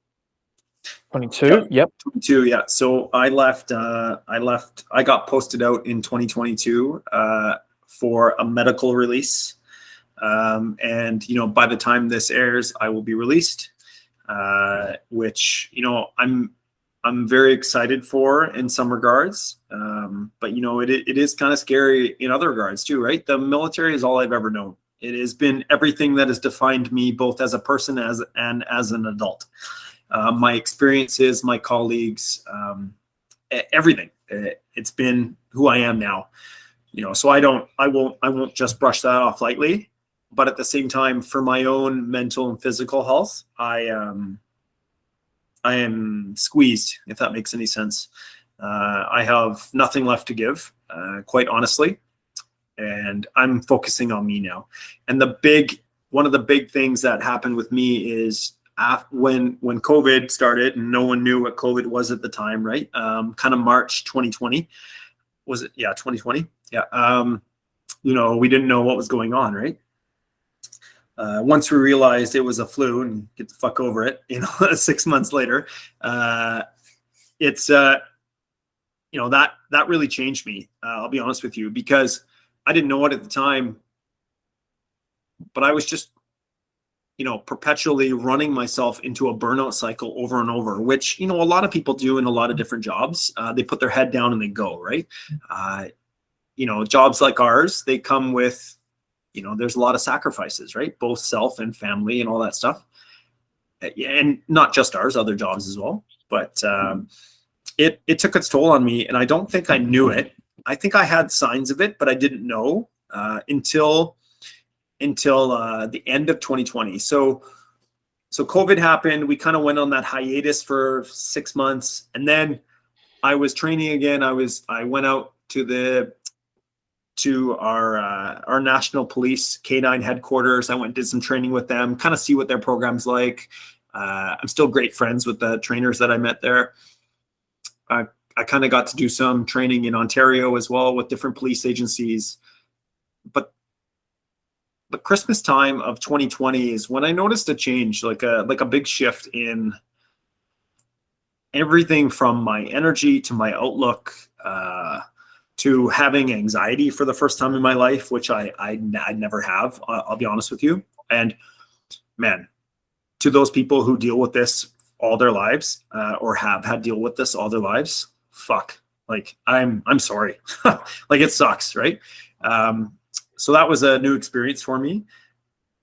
22. Yep. 22, yeah. So I left. I got posted out in 2022 for a medical release, and by the time this airs, I will be released, which I'm very excited for in some regards, but it is kind of scary in other regards too, right? The military is all I've ever known. It has been everything that has defined me, both as a person and as an adult. My experiences, my colleagues, everything. It's been who I am now. So I won't just brush that off lightly. But at the same time, for my own mental and physical health, I am squeezed, if that makes any sense. I have nothing left to give, quite honestly, and I'm focusing on me now. And one of the big things that happened with me is when COVID started, and no one knew what COVID was at the time, right? Kind of March 2020, was it? Yeah, 2020. Yeah. We didn't know what was going on, right? Once we realized it was a flu and get the fuck over it, 6 months later, it's that really changed me. I'll be honest with you, because I didn't know it at the time, but I was just perpetually running myself into a burnout cycle over and over, which, a lot of people do in a lot of different jobs. They put their head down and they go, right? Jobs like ours, they come with, there's a lot of sacrifices, right? Both self and family and all that stuff. And not just ours, other jobs as well. But it took its toll on me, and I don't think I knew it. I think I had signs of it, but I didn't know until the end of 2020. So COVID happened. We kind of went on that hiatus for 6 months, and then I was training again. I went out to our national police K9 headquarters. I went and did some training with them, kind of see what their program's like. I'm still great friends with the trainers that I met there. I kind of got to do some training in Ontario as well with different police agencies. But Christmas time of 2020 is when I noticed a change, like a big shift in everything, from my energy to my outlook, to having anxiety for the first time in my life, which I never have. I'll be honest with you. And man, to those people who deal with this all their lives, or have had deal with this all their lives, fuck. Like I'm sorry. Like it sucks, right? So that was a new experience for me.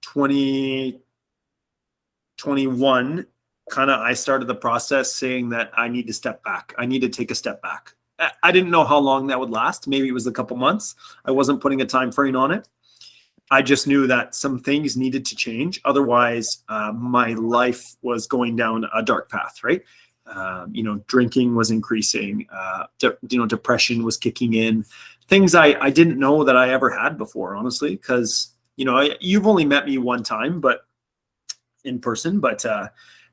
2021, kind of, I started the process saying that I need to step back. I need to take a step back. I didn't know how long that would last. Maybe it was a couple months. I wasn't putting a time frame on it. I just knew that some things needed to change. Otherwise, my life was going down a dark path, right? Drinking was increasing. Depression was kicking in. Things I didn't know that I ever had before, honestly, because, you've only met me one time, but in person, but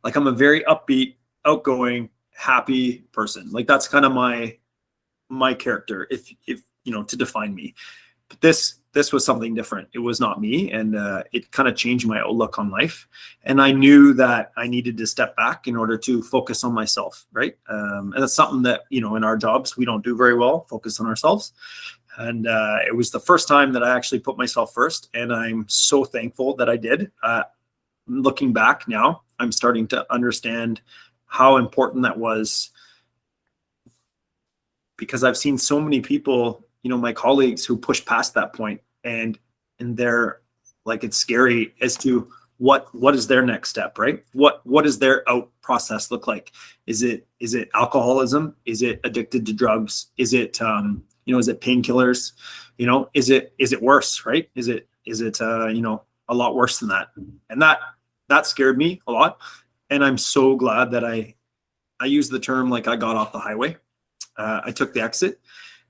like I'm a very upbeat, outgoing, happy person. Like that's kind of my character, if to define me. But this was something different. It was not me, and it kind of changed my outlook on life. And I knew that I needed to step back in order to focus on myself, right? And that's something that in our jobs we don't do very well, focus on ourselves. And it was the first time that I actually put myself first, and I'm so thankful that I did. Looking back now, I'm starting to understand how important that was, because I've seen so many people, my colleagues, who push past that point, and they're like, it's scary as to what is their next step, right? What does their out process look like? Is it alcoholism? Is it addicted to drugs? Is it is it painkillers? Is it worse, right? Is it a lot worse than that? And that scared me a lot. And I'm so glad that I use the term, like, I got off the highway. I took the exit.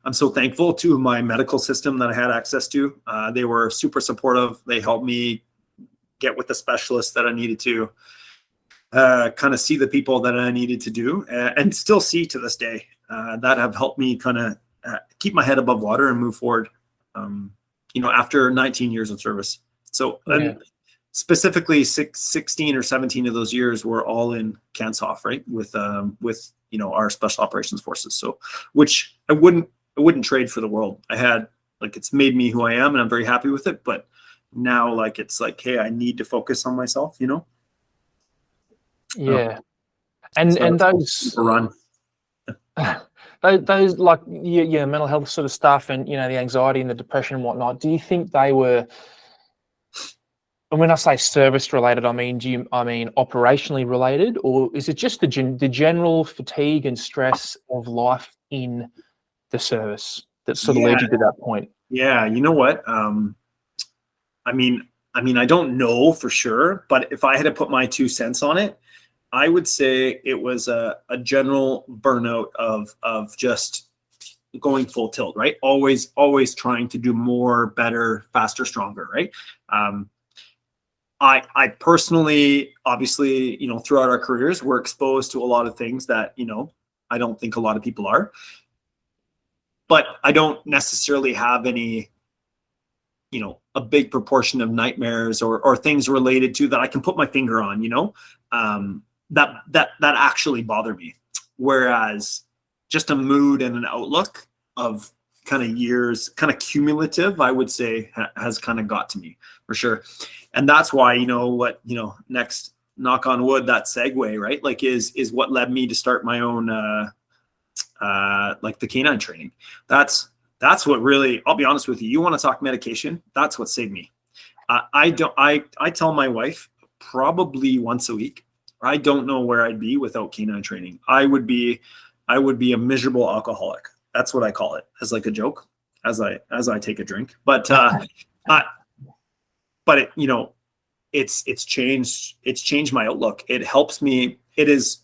I'm so thankful to my medical system that I had access to. They were super supportive. They helped me get with the specialist that I needed to. kind of see the people that I needed to do, and still see to this day, that have helped me kind of keep my head above water and move forward, after 19 years of service. So specifically 16 or 17 of those years were all in CANSOF, right? With our special operations forces. So, which I wouldn't trade for the world. I had, it's made me who I am, and I'm very happy with it. But now, it's like, hey, I need to focus on myself, Yeah. And those run. those your mental health sort of stuff, and the anxiety and the depression and whatnot, do you think they were, and when I say service related, I mean operationally related, or is it just the general fatigue and stress of life in the service that sort of led you to that point? Yeah, you know what? I don't know for sure, but if I had to put my 2 cents on it, I would say it was a general burnout of just going full tilt, right? Always trying to do more, better, faster, stronger, right? I personally, obviously, throughout our careers, we're exposed to a lot of things that, I don't think a lot of people are. But I don't necessarily have any, a big proportion of nightmares or things related to that I can put my finger on, that actually bother me. Whereas just a mood and an outlook of kind of years, kind of cumulative, I would say has kind of got to me for sure. And that's why, next, knock on wood, that segue, right? Is what led me to start my own, the canine training. That's what really, I'll be honest with you. You want to talk medication? That's what saved me. I tell my wife probably once a week, I don't know where I'd be without canine training. I would be a miserable alcoholic. That's what I call it, as a joke, as I take a drink. But it, it's changed my outlook. It helps me. It is,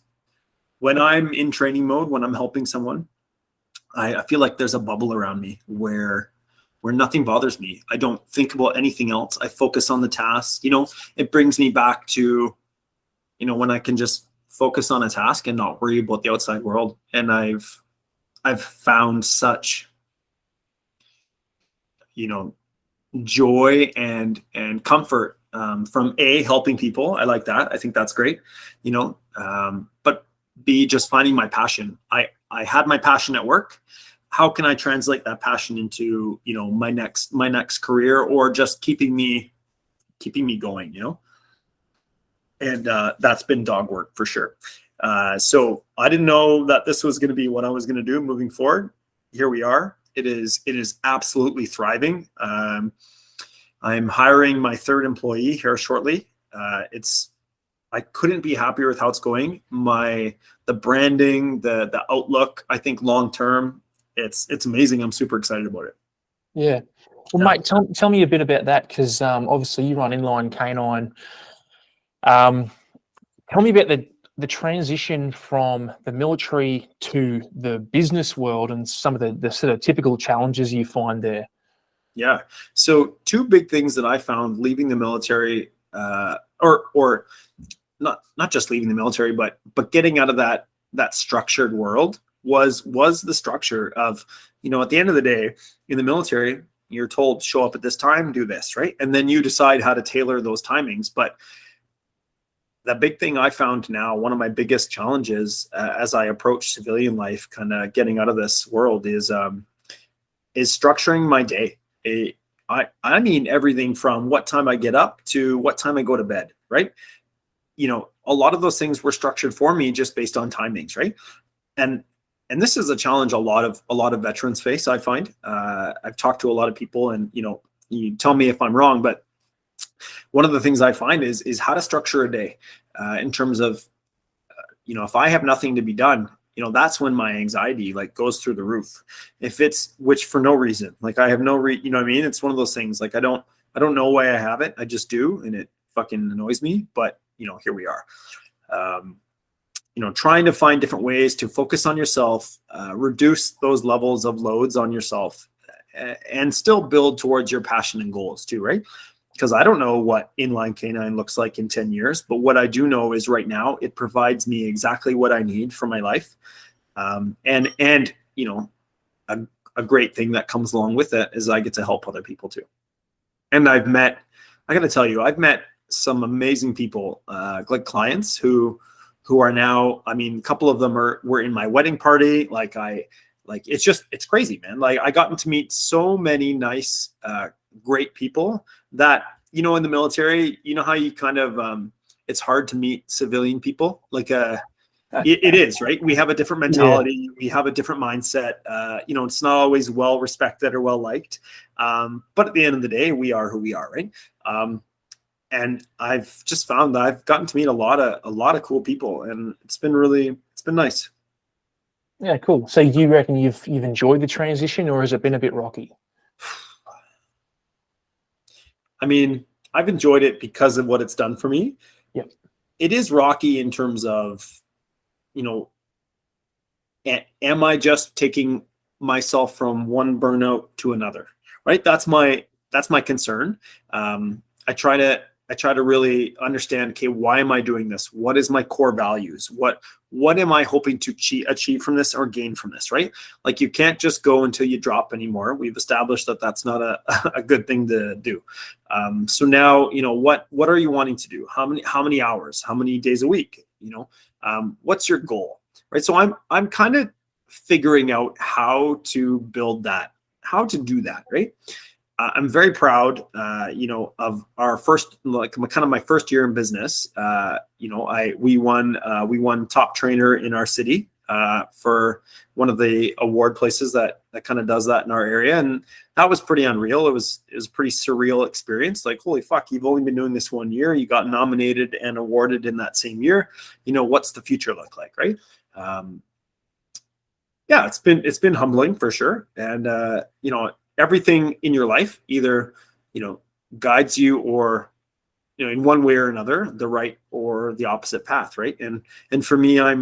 when I'm in training mode, when I'm helping someone, I feel like there's a bubble around me where nothing bothers me. I don't think about anything else. I focus on the task. It brings me back to, when I can just focus on a task and not worry about the outside world. And I've found such, joy and comfort from helping people. I like that. I think that's great, but B, just finding my passion. I had my passion at work. How can I translate that passion into, my next career, or just keeping me going, and that's been dog work for sure. So I didn't know that this was going to be what I was going to do moving forward. Here we are. It is absolutely thriving. I'm hiring my 3rd employee here shortly. I couldn't be happier with how it's going. The branding, the outlook, I think long term, it's amazing. I'm super excited about it. Yeah. Well, mate, tell me a bit about that, because obviously you run inline canine. Tell me about the transition from the military to the business world and some of the sort of typical challenges you find there. Yeah. So 2 big things that I found leaving the military, or not just leaving the military, but getting out of that structured world was the structure of, at the end of the day in the military, you're told show up at this time, do this, right? And then you decide how to tailor those timings. But the big thing I found now, one of my biggest challenges as I approach civilian life, kind of getting out of this world, is structuring my day. I mean everything from what time I get up to what time I go to bed, right? A lot of those things were structured for me just based on timings, right? And this is a challenge a lot of veterans face, I find. I've talked to a lot of people, and you tell me if I'm wrong, but one of the things I find is how to structure a day in terms of, if I have nothing to be done, that's when my anxiety goes through the roof. If it's, which for no reason, I have no what I mean? It's one of those things, I don't know why I have it. I just do. And it fucking annoys me, but here we are. Trying to find different ways to focus on yourself, reduce those levels of loads on yourself, and still build towards your passion and goals too, right? because I don't know what inline canine looks like in 10 years. But what I do know is right now it provides me exactly what I need for my life. And you know, a great thing that comes along with it is I get to help other people too. And I got to tell you, I've met some amazing people, like clients who are now, I mean, a couple of them were in my wedding party. It's crazy, man. Like I gotten to meet so many nice, great people that, you know, in the military, you know how you kind of, it's hard to meet civilian people. Like, it is, right? We have a different mentality. Yeah. We have a different mindset. You know, it's not always well respected or well liked. But at the end of the day, we are who we are, right? And I've just found that I've gotten to meet a lot of cool people, and it's been nice. Yeah, cool. So you reckon you've enjoyed the transition, or has it been a bit rocky? I mean, I've enjoyed it because of what it's done for me. Yep. It is rocky in terms of, you know, am I just taking myself from one burnout to another, right? That's my concern. I try to really understand, okay, why am I doing this? What is my core values? What am I hoping to achieve from this or gain from this, right? Like you can't just go until you drop anymore. We've established that that's not a good thing to do. So now, you know, what are you wanting to do? How many hours? How many days a week? You know, what's your goal, right? So I'm kind of figuring out how to build that, how to do that, right? I'm very proud, you know, of our first, like kind of my first year in business. You know, we won top trainer in our city for one of the award places that kind of does that in our area, and that was pretty unreal. It was a pretty surreal experience. Like, holy fuck, you've only been doing this 1 year. You got nominated and awarded in that same year. You know, what's the future look like, right? Yeah, it's been humbling for sure, and you know. Everything in your life either, you know, guides you or, you know, in one way or another, the right or the opposite path, right? And for me, I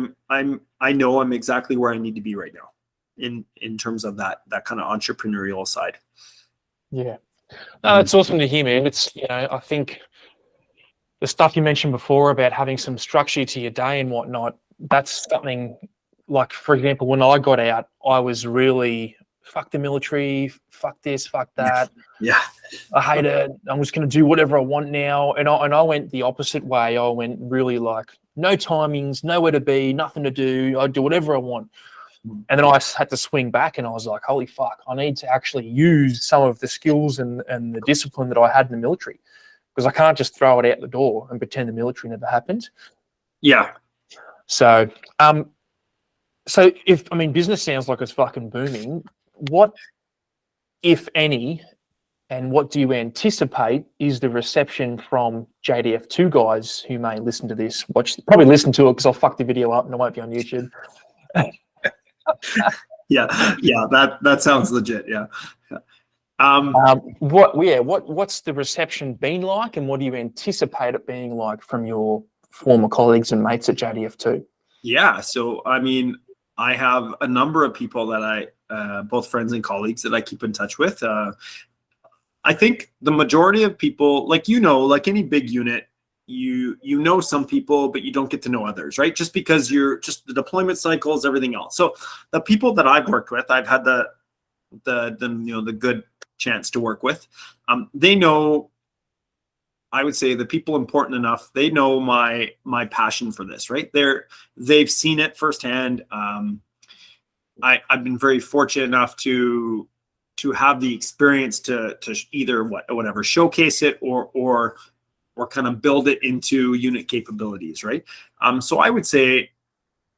know I'm exactly where I need to be right now, in terms of that kind of entrepreneurial side. Yeah, no, that's awesome to hear, man. It's, you know, I think the stuff you mentioned before about having some structure to your day and whatnot. That's something like, for example, when I got out, I was really. Fuck the military, fuck this, fuck that. Yeah. I hate it. I'm just going to do whatever I want now. And I went the opposite way. I went really like no timings, nowhere to be, nothing to do. I do whatever I want. And then I had to swing back and I was like, holy fuck, I need to actually use some of the skills and the discipline that I had in the military, because I can't just throw it out the door and pretend the military never happened. Yeah. So, business sounds like it's fucking booming. What, if any, and what do you anticipate is the reception from JTF-2 guys who may listen to this? Probably listen to it because I'll fuck the video up and it won't be on YouTube. Yeah, that sounds legit. Yeah. What's the reception been like, and what do you anticipate it being like from your former colleagues and mates at JTF-2? Yeah, so I mean, I have a number of people that both friends and colleagues that I keep in touch with. I think the majority of people, like, you know, like any big unit, you know some people, but you don't get to know others, right? Just because you're just the deployment cycles, everything else. So the people that I've worked with, I've had the you know, the good chance to work with. They know, I would say the people important enough, they know my passion for this, right? They've seen it firsthand. I've been very fortunate enough to have the experience to either whatever showcase it or kind of build it into unit capabilities, right? So I would say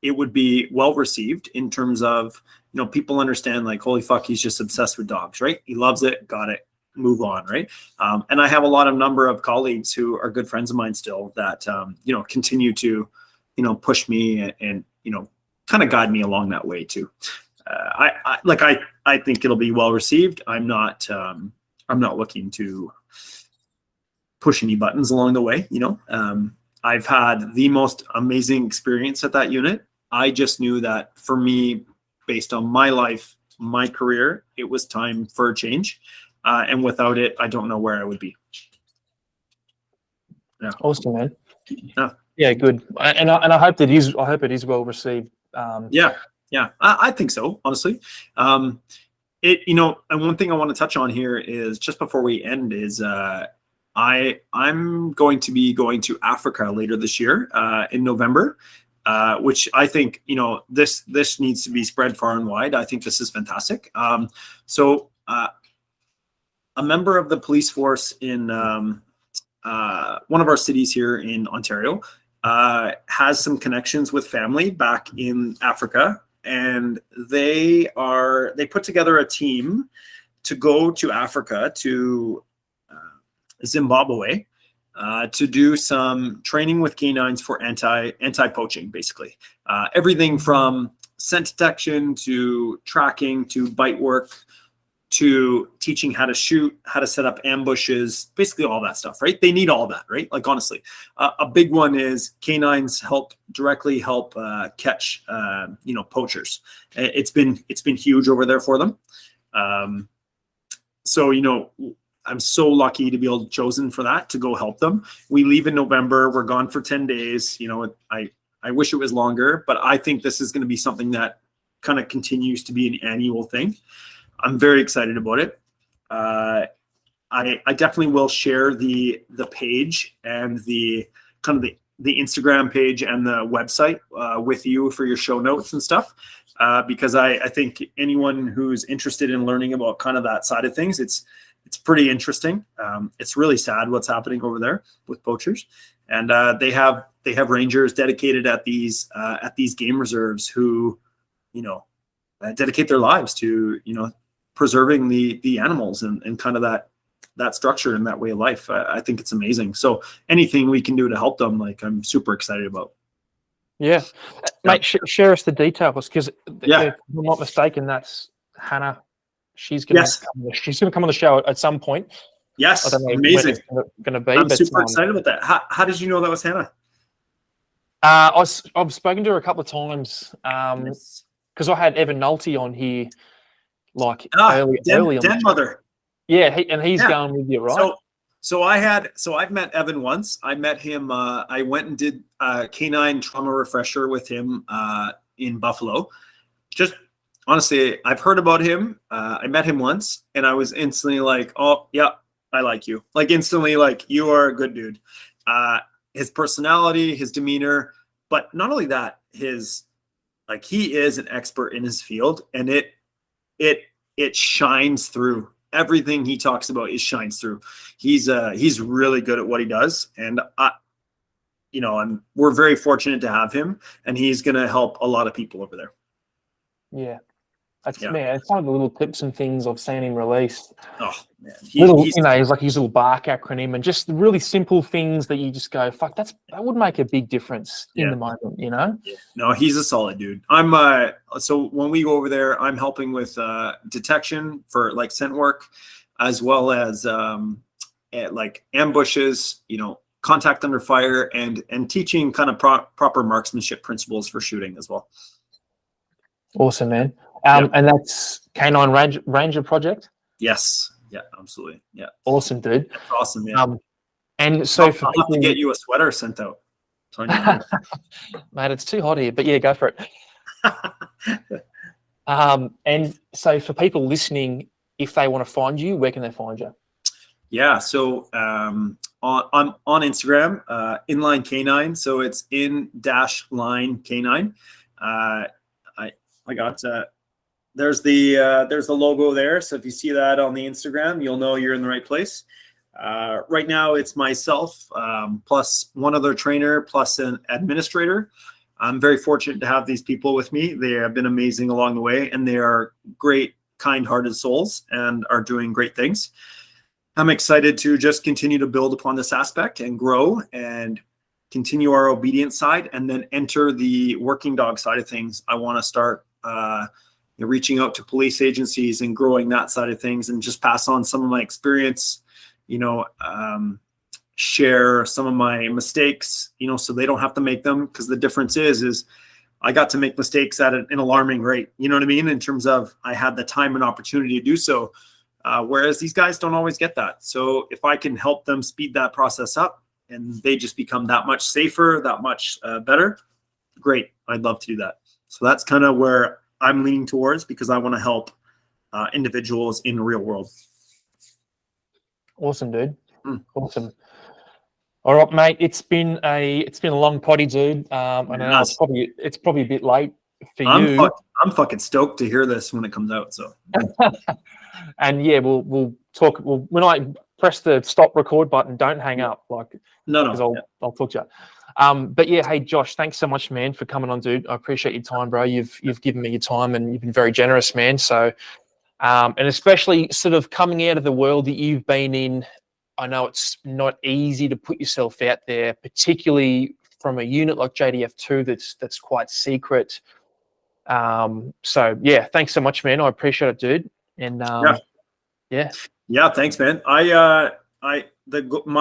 it would be well received in terms of, you know, people understand, like, holy fuck, he's just obsessed with dogs, right? He loves it, got it, move on, right? And I have a number of colleagues who are good friends of mine still that you know, continue to, you know, push me and you know, kind of guide me along that way too. I think it'll be well received. I'm not looking to push any buttons along the way. You know, I've had the most amazing experience at that unit. I just knew that for me, based on my life, my career, it was time for a change. And without it, I don't know where I would be. Awesome, man. Yeah. Yeah, good. And I hope that is. I hope it is well received. Yeah. I think so, honestly. And one thing I want to touch on here is just before we end is I'm going to be going to Africa later this year in November, which I think this needs to be spread far and wide. I think this is fantastic. So a member of the police force in one of our cities here in Ontario has some connections with family back in Africa, and they put together a team to go to Africa, to Zimbabwe, to do some training with canines for anti-poaching, basically. Everything from scent detection to tracking to bite work to teaching how to shoot, how to set up ambushes, basically all that stuff, right? They need all that, right? Like, honestly, a big one is canines directly help catch, poachers. It's been huge over there for them. So, I'm so lucky to be chosen for that, to go help them. We leave in November. We're gone for 10 days. I wish it was longer, but I think this is going to be something that kind of continues to be an annual thing. I'm very excited about it. I definitely will share the page and the Instagram page and the website with you for your show notes and stuff, because I think anyone who's interested in learning about kind of that side of things, it's pretty interesting. It's really sad what's happening over there with poachers, and they have rangers dedicated at these game reserves who, dedicate their lives to preserving the animals and kind of that structure and that way of life. I think it's amazing. So anything we can do to help them, I'm super excited about. Yeah, mate, share us the details, because if I'm not mistaken, that's Hannah. She's gonna come on the show at some point. Yes, I don't know amazing. when it's gonna be. I'm super excited about that. How did you know that was Hannah? I've spoken to her a couple of times because I had Evan Nolte on here, early on Den Mother. Yeah, he's going with you, right? So I've met Evan once. I met him. I went and did a canine trauma refresher with him in Buffalo. Just honestly, I've heard about him. I met him once, and I was instantly like, "Oh, yeah, I like you." Like, instantly, like, you are a good dude. His personality, his demeanor, but not only that, he is an expert in his field, and it shines through. Everything he talks about shines through. He's really good at what he does, and we're very fortunate to have him, and he's going to help a lot of people over there. Yeah. Man, it's one of the little clips and things I've seen him release. Oh man, he's like his little bark acronym, and just really simple things that you just go, "Fuck, that would make a big difference in the moment," Yeah. No, he's a solid dude. I'm so when we go over there, I'm helping with detection for scent work, as well as ambushes, contact under fire, and teaching kind of proper marksmanship principles for shooting as well. Awesome, man. And that's Canine Ranger Project? Yes. Yeah, absolutely. Yeah. Awesome, dude. That's awesome, yeah. And so I'll have to get you a sweater sent out. Mate, it's too hot here, but yeah, go for it. And so for people listening, if they want to find you, where can they find you? Yeah, so on Instagram, inline canine. So it's in-line canine. I got there's the logo there. So if you see that on the Instagram, you'll know you're in the right place. Right now it's myself, plus one other trainer, plus an administrator. I'm very fortunate to have these people with me. They have been amazing along the way, and they are great, kind-hearted souls and are doing great things. I'm excited to just continue to build upon this aspect and grow and continue our obedience side, and then enter the working dog side of things. I want to start reaching out to police agencies and growing that side of things, and just pass on some of my experience, share some of my mistakes, so they don't have to make them. Because the difference is I got to make mistakes at an alarming rate, you know what I mean? In terms of I had the time and opportunity to do so, whereas these guys don't always get that. So if I can help them speed that process up, and they just become that much safer, that much better, great. I'd love to do that. So that's kind of where I'm leaning towards, because I want to help individuals in the real world. Awesome, dude. Awesome. All right, mate. It's been a long potty, dude. I know it's probably a bit late for you. I'm fucking stoked to hear this when it comes out. So, and yeah, we'll talk. When I press the stop record button, don't hang up. No, because I'll talk to you. But yeah, hey Josh, thanks so much, man, for coming on, dude. I appreciate your time, bro. You've given me your time, and you've been very generous, man. So, and especially sort of coming out of the world that you've been in, I know it's not easy to put yourself out there, particularly from a unit like JTF-2 that's quite secret. So yeah, thanks so much, man. I appreciate it, dude. And yeah, thanks, man. My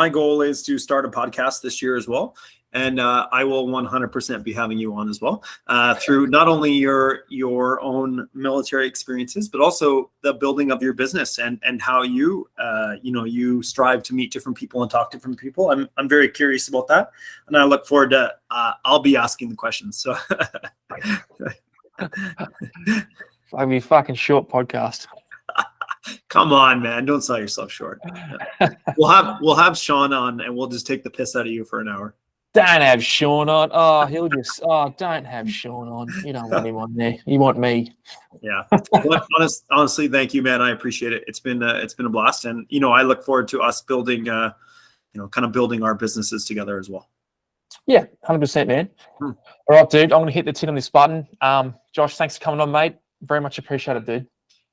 goal is to start a podcast this year as well, and I will 100% be having you on as well, through not only your own military experiences, but also the building of your business and how you you strive to meet different people and talk to different people. I'm very curious about that, and I look forward to I'll be asking the questions. So I'll be a fucking short podcast. Come on, man. Don't sell yourself short. We'll have Sean on, and we'll just take the piss out of you for an hour. Don't have Sean on. Don't have Sean on. You don't want him on there. You want me. Yeah. Well, honestly, thank you, man. I appreciate it. It's been a blast. And, I look forward to us building, kind of building our businesses together as well. Yeah, 100%, man. All right, dude. I'm going to hit the tin on this button. Josh, thanks for coming on, mate. Very much appreciated, dude.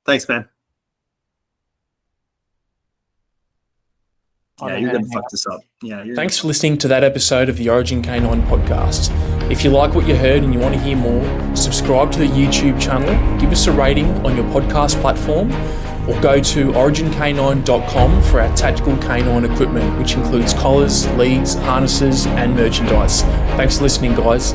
Thanks, man. Yeah, you're going to fuck this up. Yeah. Thanks for listening to that episode of the Origin K9 podcast. If you like what you heard and you want to hear more, subscribe to the YouTube channel, give us a rating on your podcast platform, or go to origink9.com for our tactical K9 equipment, which includes collars, leads, harnesses, and merchandise. Thanks for listening, guys.